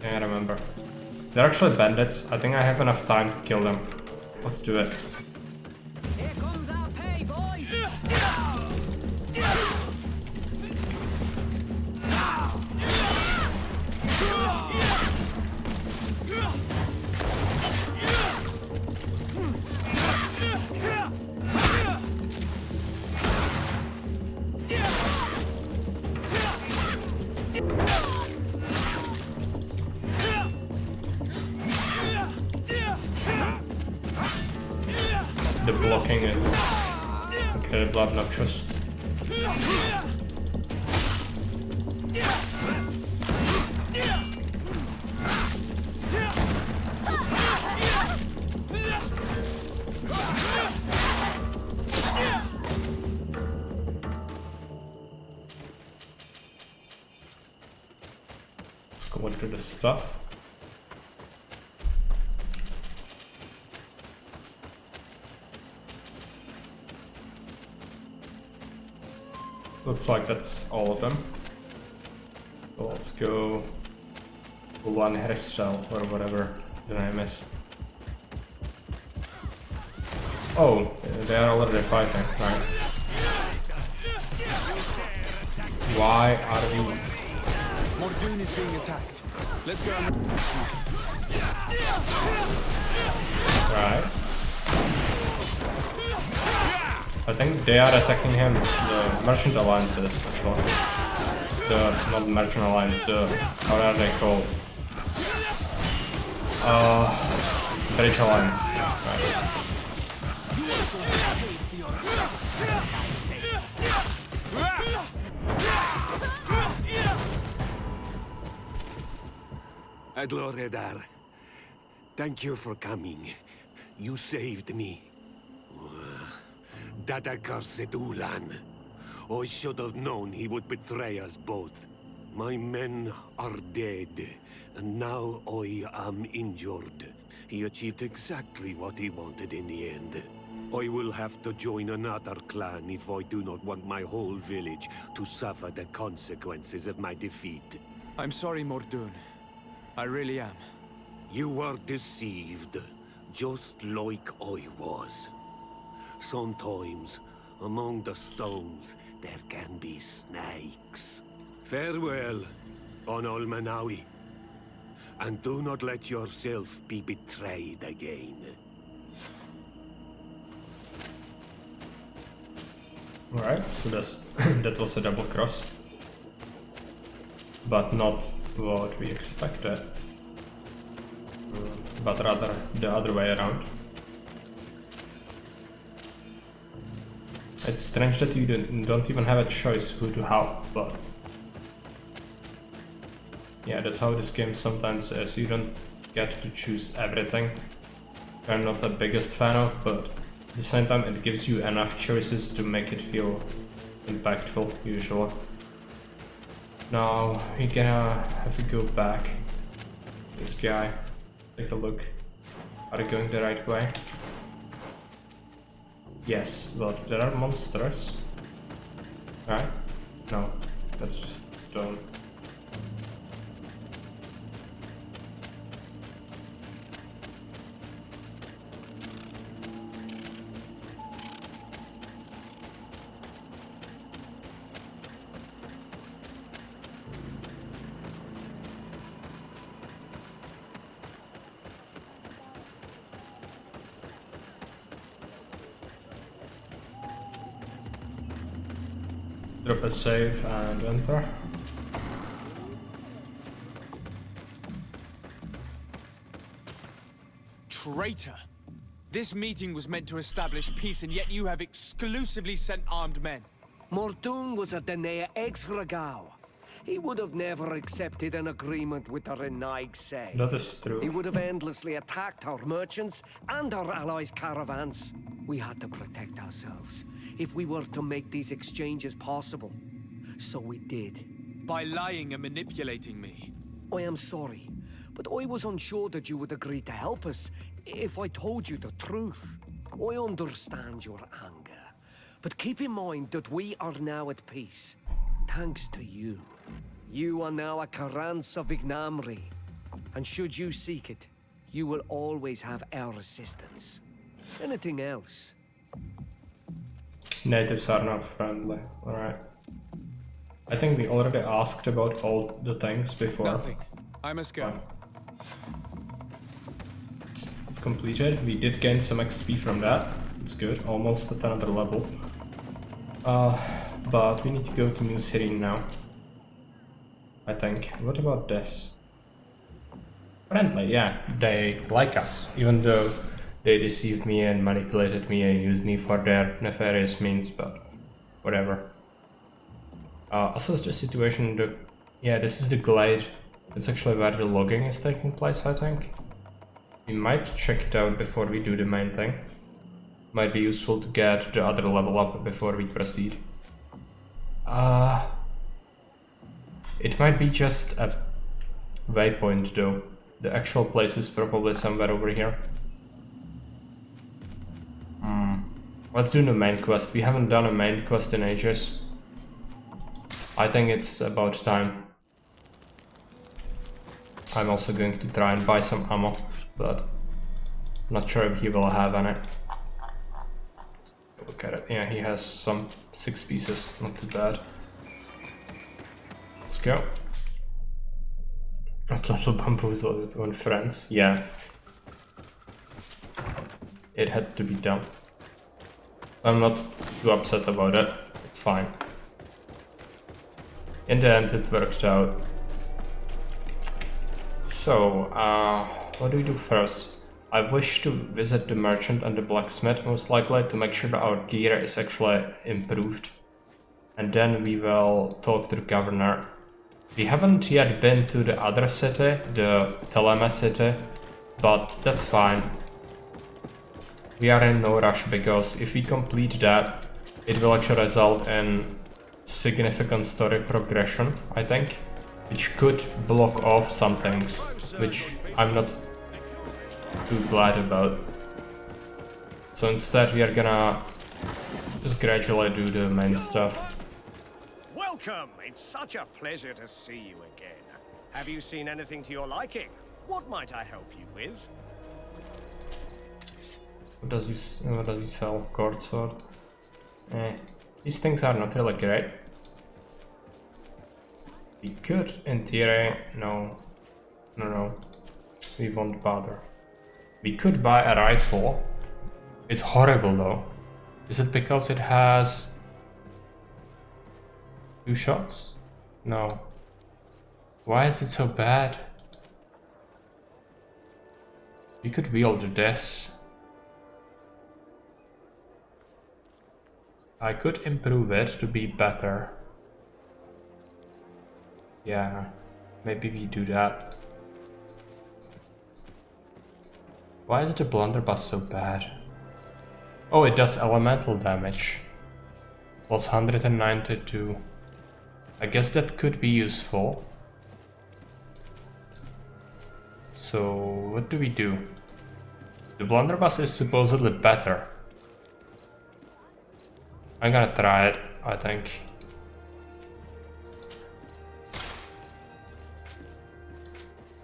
I remember. They're actually bandits. I think I have enough time to kill them. Let's do it. Here comes our pay, boys! The blocking is incredibly obnoxious. Let's go into the stuff. Looks like that's all of them. So let's go one hairstyle or whatever the name is. Oh, they are already fighting, right? Why are we... Mordoon is being attacked. Let's go and Right. I think they are attacking him, the Merchant Alliances, actually. Not Merchant Alliance, how are they called? British Alliance. Right. Adloredar, thank you for coming. You saved me. That accursed Ulan. I should have known he would betray us both. My men are dead, and now I am injured. He achieved exactly what he wanted in the end. I will have to join another clan if I do not want my whole village to suffer the consequences of my defeat. I'm sorry, Mordoon. I really am. You were deceived, just like I was. Sometimes, among the stones, there can be snakes. Farewell, Onol Manawi. And do not let yourself be betrayed again. Alright, so that was a double cross. But not what we expected. But rather the other way around. It's strange that you don't even have a choice who to help, but... yeah, that's how this game sometimes is. You don't get to choose everything. I'm not the biggest fan of, but at the same time it gives you enough choices to make it feel impactful, usually. Now we're gonna have to go back. This guy, take a look. Are we going the right way? Yes, but there are monsters. Right? No, that's just stone. Drop a save and enter. Traitor! This meeting was meant to establish peace, and yet you have exclusively sent armed men. Mordoon was a Denea ex-Regao. He would have never accepted an agreement with the Renaig Say. That is true. He would have endlessly attacked our merchants and our allies' caravans. We had to protect ourselves if we were to make these exchanges possible. So we did. By lying and manipulating me. I am sorry, but I was unsure that you would agree to help us if I told you the truth. I understand your anger, but keep in mind that we are now at peace, thanks to you. You are now a Carans of Ignamri, and should you seek it, you will always have our assistance. Anything else? Natives are not friendly. Alright. I think we already asked about all the things before. Nothing. I must go. It's completed. We did gain some XP from that. It's good. Almost at another level. But we need to go to New City now. I think. What about this? Friendly, yeah. They like us. Even though they deceived me and manipulated me and used me for their nefarious means, but whatever. Assess the situation. Yeah, this is the glade. It's actually where the logging is taking place, I think. We might check it out before we do the main thing. Might be useful to get the other level up before we proceed. It might be just a waypoint though. The actual place is probably somewhere over here. Let's do the main quest. We haven't done a main quest in ages. I think it's about time. I'm also going to try and buy some ammo, but not sure if he will have any. Look at it. Yeah, he has some 6 pieces, not too bad. Let's go. That's little bamboozle with own friends. Yeah. It had to be done. I'm not too upset about it. It's fine. In the end, it worked out. So, what do we do first? I wish to visit the merchant and the blacksmith, most likely, to make sure that our gear is actually improved. And then we will talk to the governor. We haven't yet been to the other city, the Telema city, but that's fine. We are in no rush, because if we complete that, it will actually result in significant story progression, I think, which could block off some things, which I'm not too glad about. So instead we are gonna just gradually do the main stuff. Welcome! It's such a pleasure to see you again. Have you seen anything to your liking? What might I help you with? What does he sell? Cord sword? These things are not really great. We could, in theory, no, we won't bother. We could buy a rifle. It's horrible though. Is it because it has 2 shots? No. Why is it so bad? We could wield this. I could improve it to be better. Yeah, maybe we do that. Why is the blunderbuss so bad? Oh, it does elemental damage. Plus 192. I guess that could be useful. So, what do we do? The blunderbuss is supposedly better. I'm gonna try it, I think.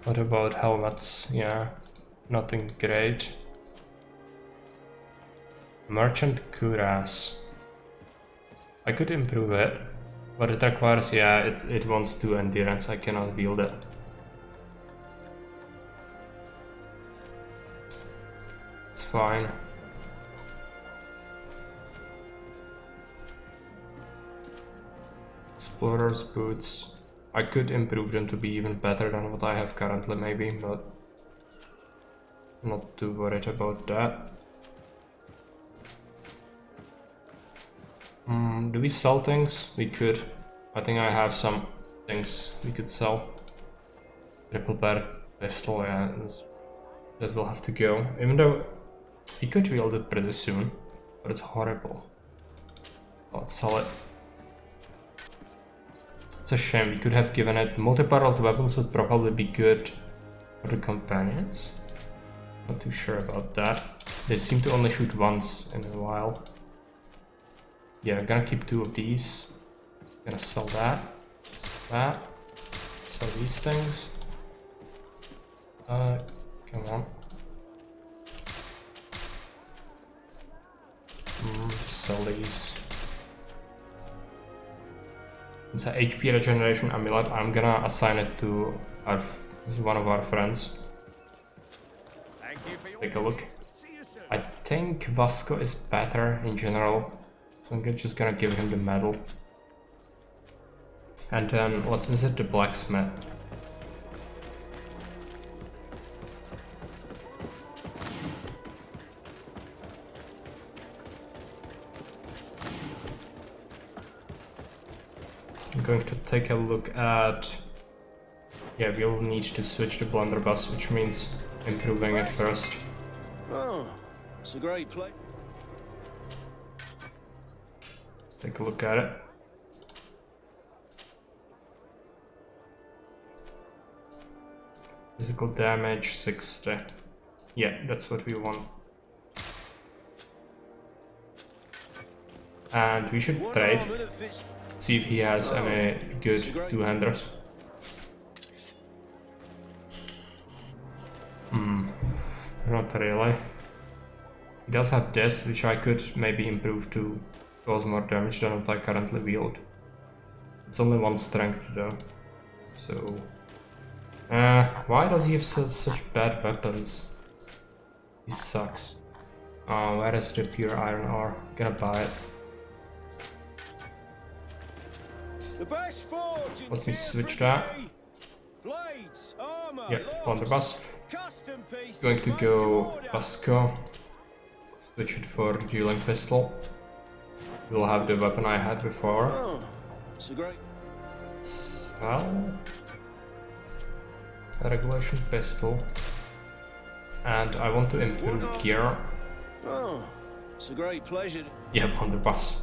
What about helmets? Yeah, nothing great. Merchant cuirass. I could improve it, but it requires, yeah, it wants 2 endurance. I cannot wield it. It's fine. Explorer's boots. I could improve them to be even better than what I have currently, maybe, but I'm not too worried about that. Do we sell things? We could. I think I have some things we could sell. Triple barrel pistol, yeah, that will have to go. Even though he could wield it pretty soon, but it's horrible. Let's sell it. It's a shame, we could have given it. Multi-barreled weapons would probably be good for the companions. Not too sure about that. They seem to only shoot once in a while. Yeah, I'm gonna keep 2 of these. Gonna sell that. Sell these things. Come on. Sell these. It's an HP regeneration amulet. I'm gonna assign it to one of our friends. Take a look. I think Vasco is better in general. So I'm just gonna give him the medal. And then let's visit the blacksmith. I'm going to take a look at... Yeah, we'll need to switch the blunderbuss, which means improving it first. Oh, it's a great place. Let's take a look at it. Physical damage 60. Yeah, that's what we want. And we should trade. See if he has any good two-handers. Not really. He does have this, which I could maybe improve to cause more damage than what I currently wield. It's only 1 strength though. So... why does he have such bad weapons? He sucks. Where is the pure iron ore? Gonna buy it. Let me switch that. Yep, blunderbuss. Going to go Vasco. Switch it for dueling pistol. We'll have the weapon I had before. Well, a regulation pistol. And I want to improve gear. Oh, it's a great pleasure. Yep, blunderbuss.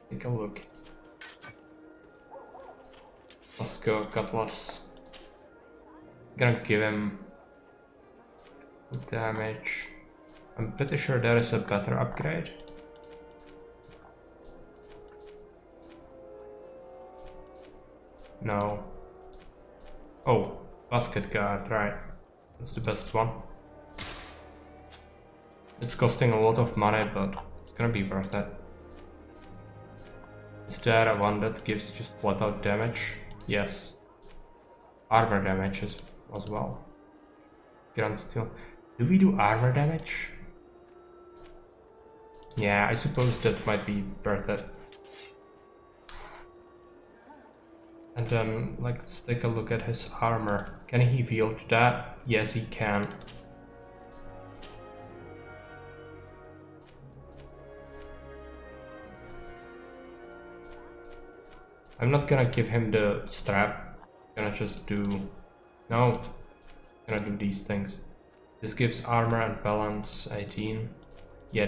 Take a look. Let's go, Cutlass. Gonna give him damage. I'm pretty sure there is a better upgrade. No. Oh, basket guard, right. That's the best one. It's costing a lot of money, but it's gonna be worth it. Is there a one that gives just flat out damage? Yes. Armor damage as well. Grand steel. Do we do armor damage? Yeah, I suppose that might be worth it. And then let's take a look at his armor. Can he wield that? Yes, he can. I'm not gonna give him the strap. I'm gonna just do... No. I'm gonna do these things. This gives armor and balance 18. Yeah,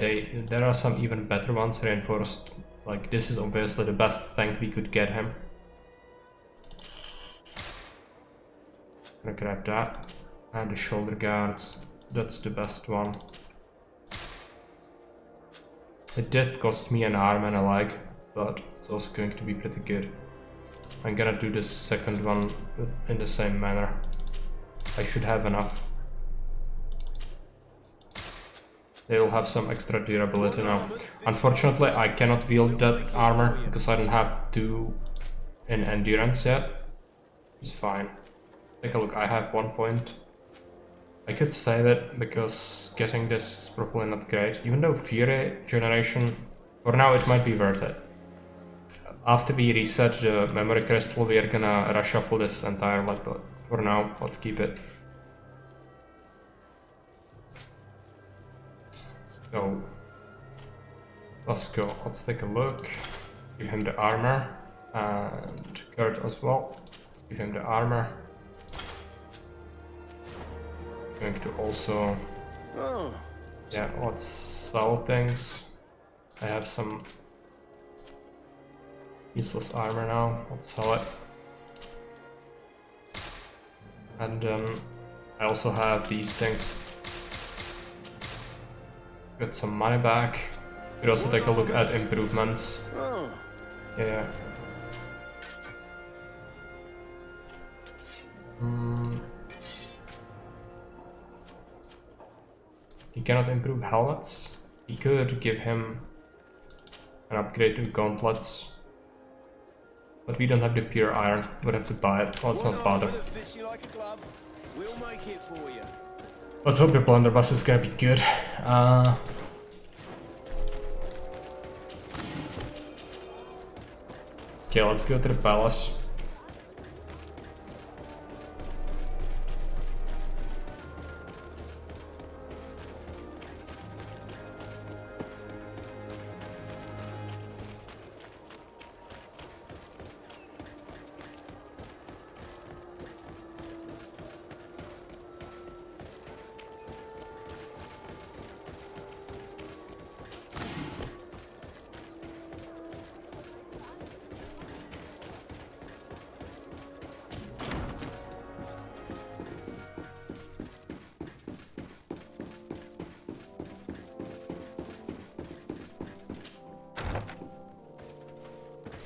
there are some even better ones reinforced. Like, this is obviously the best tank we could get him. Gonna grab that. And the shoulder guards. That's the best one. It did cost me an arm and a leg, but it's also going to be pretty good. I'm gonna do this second one in the same manner. I should have enough. They will have some extra durability now. Unfortunately, I cannot wield that armor because I don't have 2 in endurance yet. It's fine. Take a look, I have 1 point. I could save it because getting this is probably not great. Even though Fury generation, for now it might be worth it. After we reset the memory crystal, we are gonna reshuffle this entirely, but for now, let's keep it. So, let's go. Let's take a look. Give him the armor and Kurt as well. Let's give him the armor. Going to also, yeah, let's sell things. I have some useless armor now. Let's sell it. And I also have these things. Get some money back. Could also take a look at improvements. Yeah. He cannot improve helmets. He could give him an upgrade to gauntlets. But we don't have the pure iron. We'd have to buy it. Let's not bother. Let's hope the blunderbuss is gonna be good. Okay, let's go to the palace.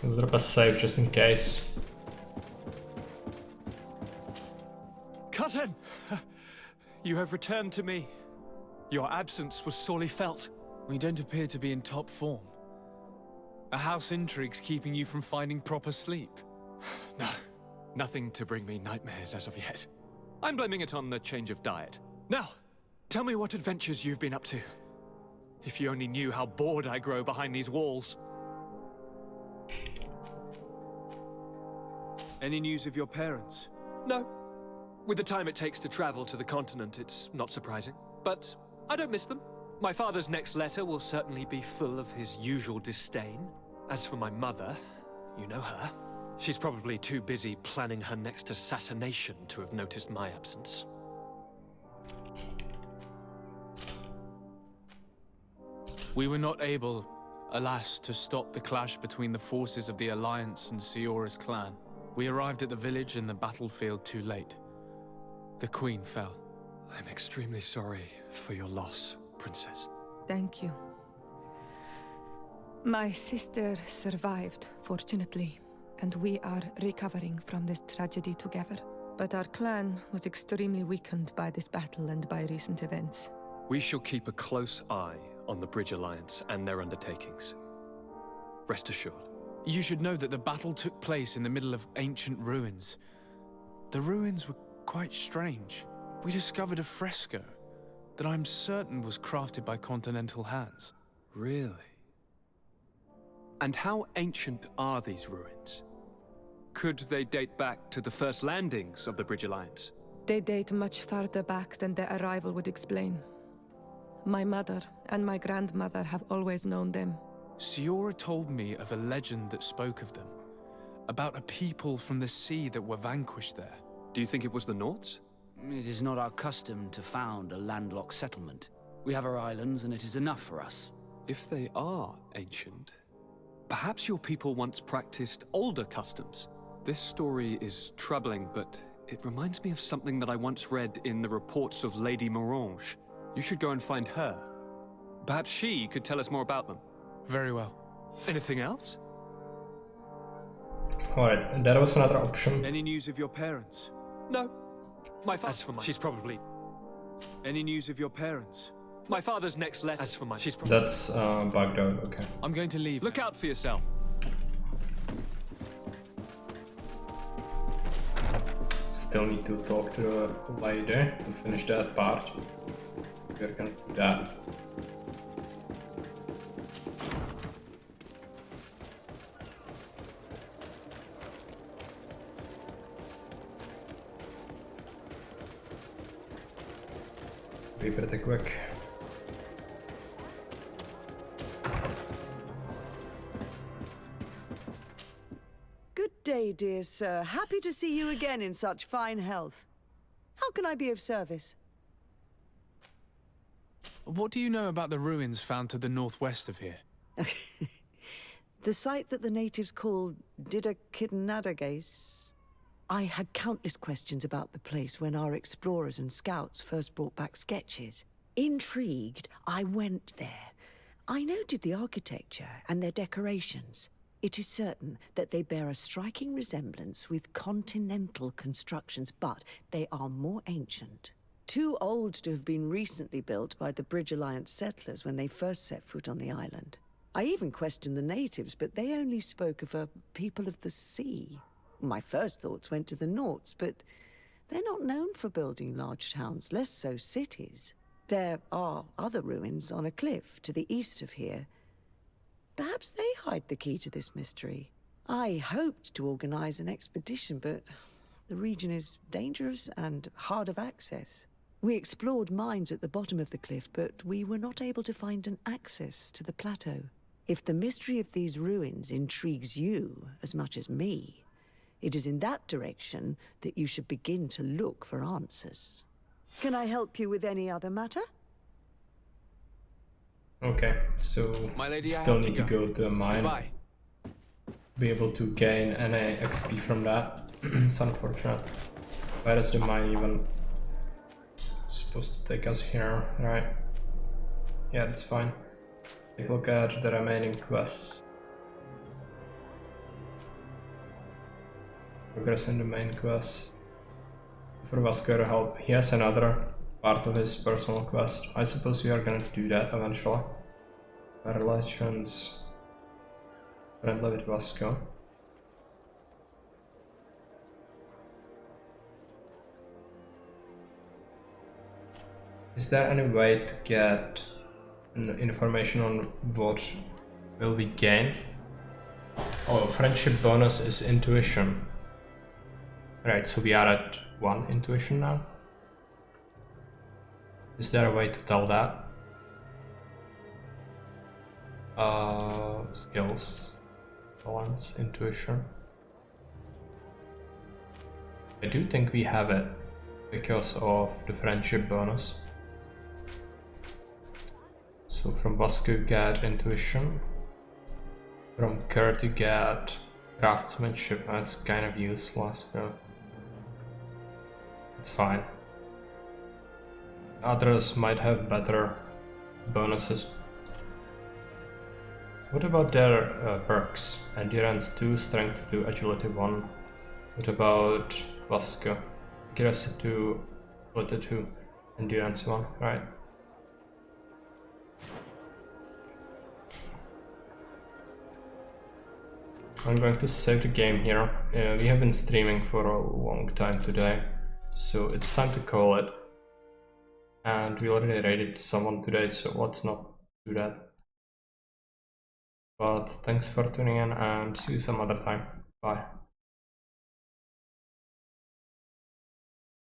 Let's drop a save just in case. Cousin! You have returned to me. Your absence was sorely felt. We don't appear to be in top form. A house intrigue's keeping you from finding proper sleep. No, nothing to bring me nightmares as of yet. I'm blaming it on the change of diet. Now, tell me what adventures you've been up to. If you only knew how bored I grow behind these walls. Any news of your parents? No. With the time it takes to travel to the continent, it's not surprising. But I don't miss them. My father's next letter will certainly be full of his usual disdain. As for my mother, you know her. She's probably too busy planning her next assassination to have noticed my absence. We were not able, alas, to stop the clash between the forces of the Alliance and Siora's clan. We arrived at the village and the battlefield too late. The Queen fell. I'm extremely sorry for your loss, Princess. Thank you. My sister survived, fortunately, and we are recovering from this tragedy together. But our clan was extremely weakened by this battle and by recent events. We shall keep a close eye on the Bridge Alliance and their undertakings. Rest assured. You should know that the battle took place in the middle of ancient ruins. The ruins were quite strange. We discovered a fresco that I'm certain was crafted by continental hands. Really? And how ancient are these ruins? Could they date back to the first landings of the Bridge Alliance? They date much farther back than their arrival would explain. My mother and my grandmother have always known them. Siora told me of a legend that spoke of them, about a people from the sea that were vanquished there. Do you think it was the Nords? It is not our custom to found a landlocked settlement. We have our islands, and it is enough for us. If they are ancient, perhaps your people once practiced older customs. This story is troubling, but it reminds me of something that I once read in the reports of Lady Morange. You should go and find her. Perhaps she could tell us more about them. Very well. Anything else? Alright, and that was another option. Any news of your parents? No. My father's for my... She's probably... Any news of your parents? My father's next letter. As for my... She's probably... That's bugged out, okay. I'm going to leave. Look out for yourself. Still need to talk to the lady to finish that part. We're gonna do that. Be pretty quick. Good day, dear sir. Happy to see you again in such fine health. How can I be of service? What do you know about the ruins found to the northwest of here? The site that the natives call Didakidnadagace. I had countless questions about the place when our explorers and scouts first brought back sketches. Intrigued, I went there. I noted the architecture and their decorations. It is certain that they bear a striking resemblance with continental constructions, but they are more ancient. Too old to have been recently built by the Bridge Alliance settlers when they first set foot on the island. I even questioned the natives, but they only spoke of a people of the sea. My first thoughts went to the Nords, but they're not known for building large towns, less so cities. There are other ruins on a cliff to the east of here. Perhaps they hide the key to this mystery. I hoped to organize an expedition, but the region is dangerous and hard of access. We explored mines at the bottom of the cliff, but we were not able to find an access to the plateau. If the mystery of these ruins intrigues you as much as me, it is in that direction that you should begin to look for answers. Can I help you with any other matter? Okay, so My lady, still need to go to the mine. Goodbye. Be able to gain any XP from that. It's unfortunate. Where is the mine even? It's supposed to take us here, right? Yeah, that's fine. Let's take a look at the remaining quests. progress in the main quest. For Vasco to help. He has another part of his personal quest. I suppose we are going to do that eventually. Relations friendly with Vasco. Is there any way to get information on what will we gain? Oh, friendship bonus is intuition. Right, so we are at 1 intuition now. Is there a way to tell that? Skills, balance, intuition. I do think we have it because of the friendship bonus. So from Vasco you get intuition. From Kurt you get craftsmanship. That's kind of useless though. It's fine. Others might have better bonuses. What about their perks? Endurance 2, Strength 2, Agility 1. What about Vasco? Accuracy 2, Agility 2, Endurance 1, right? I'm going to save the game here. We have been streaming for a long time today, so it's time to call it. And we already raided someone today, so let's not do that. But thanks for tuning in and see you some other time. Bye.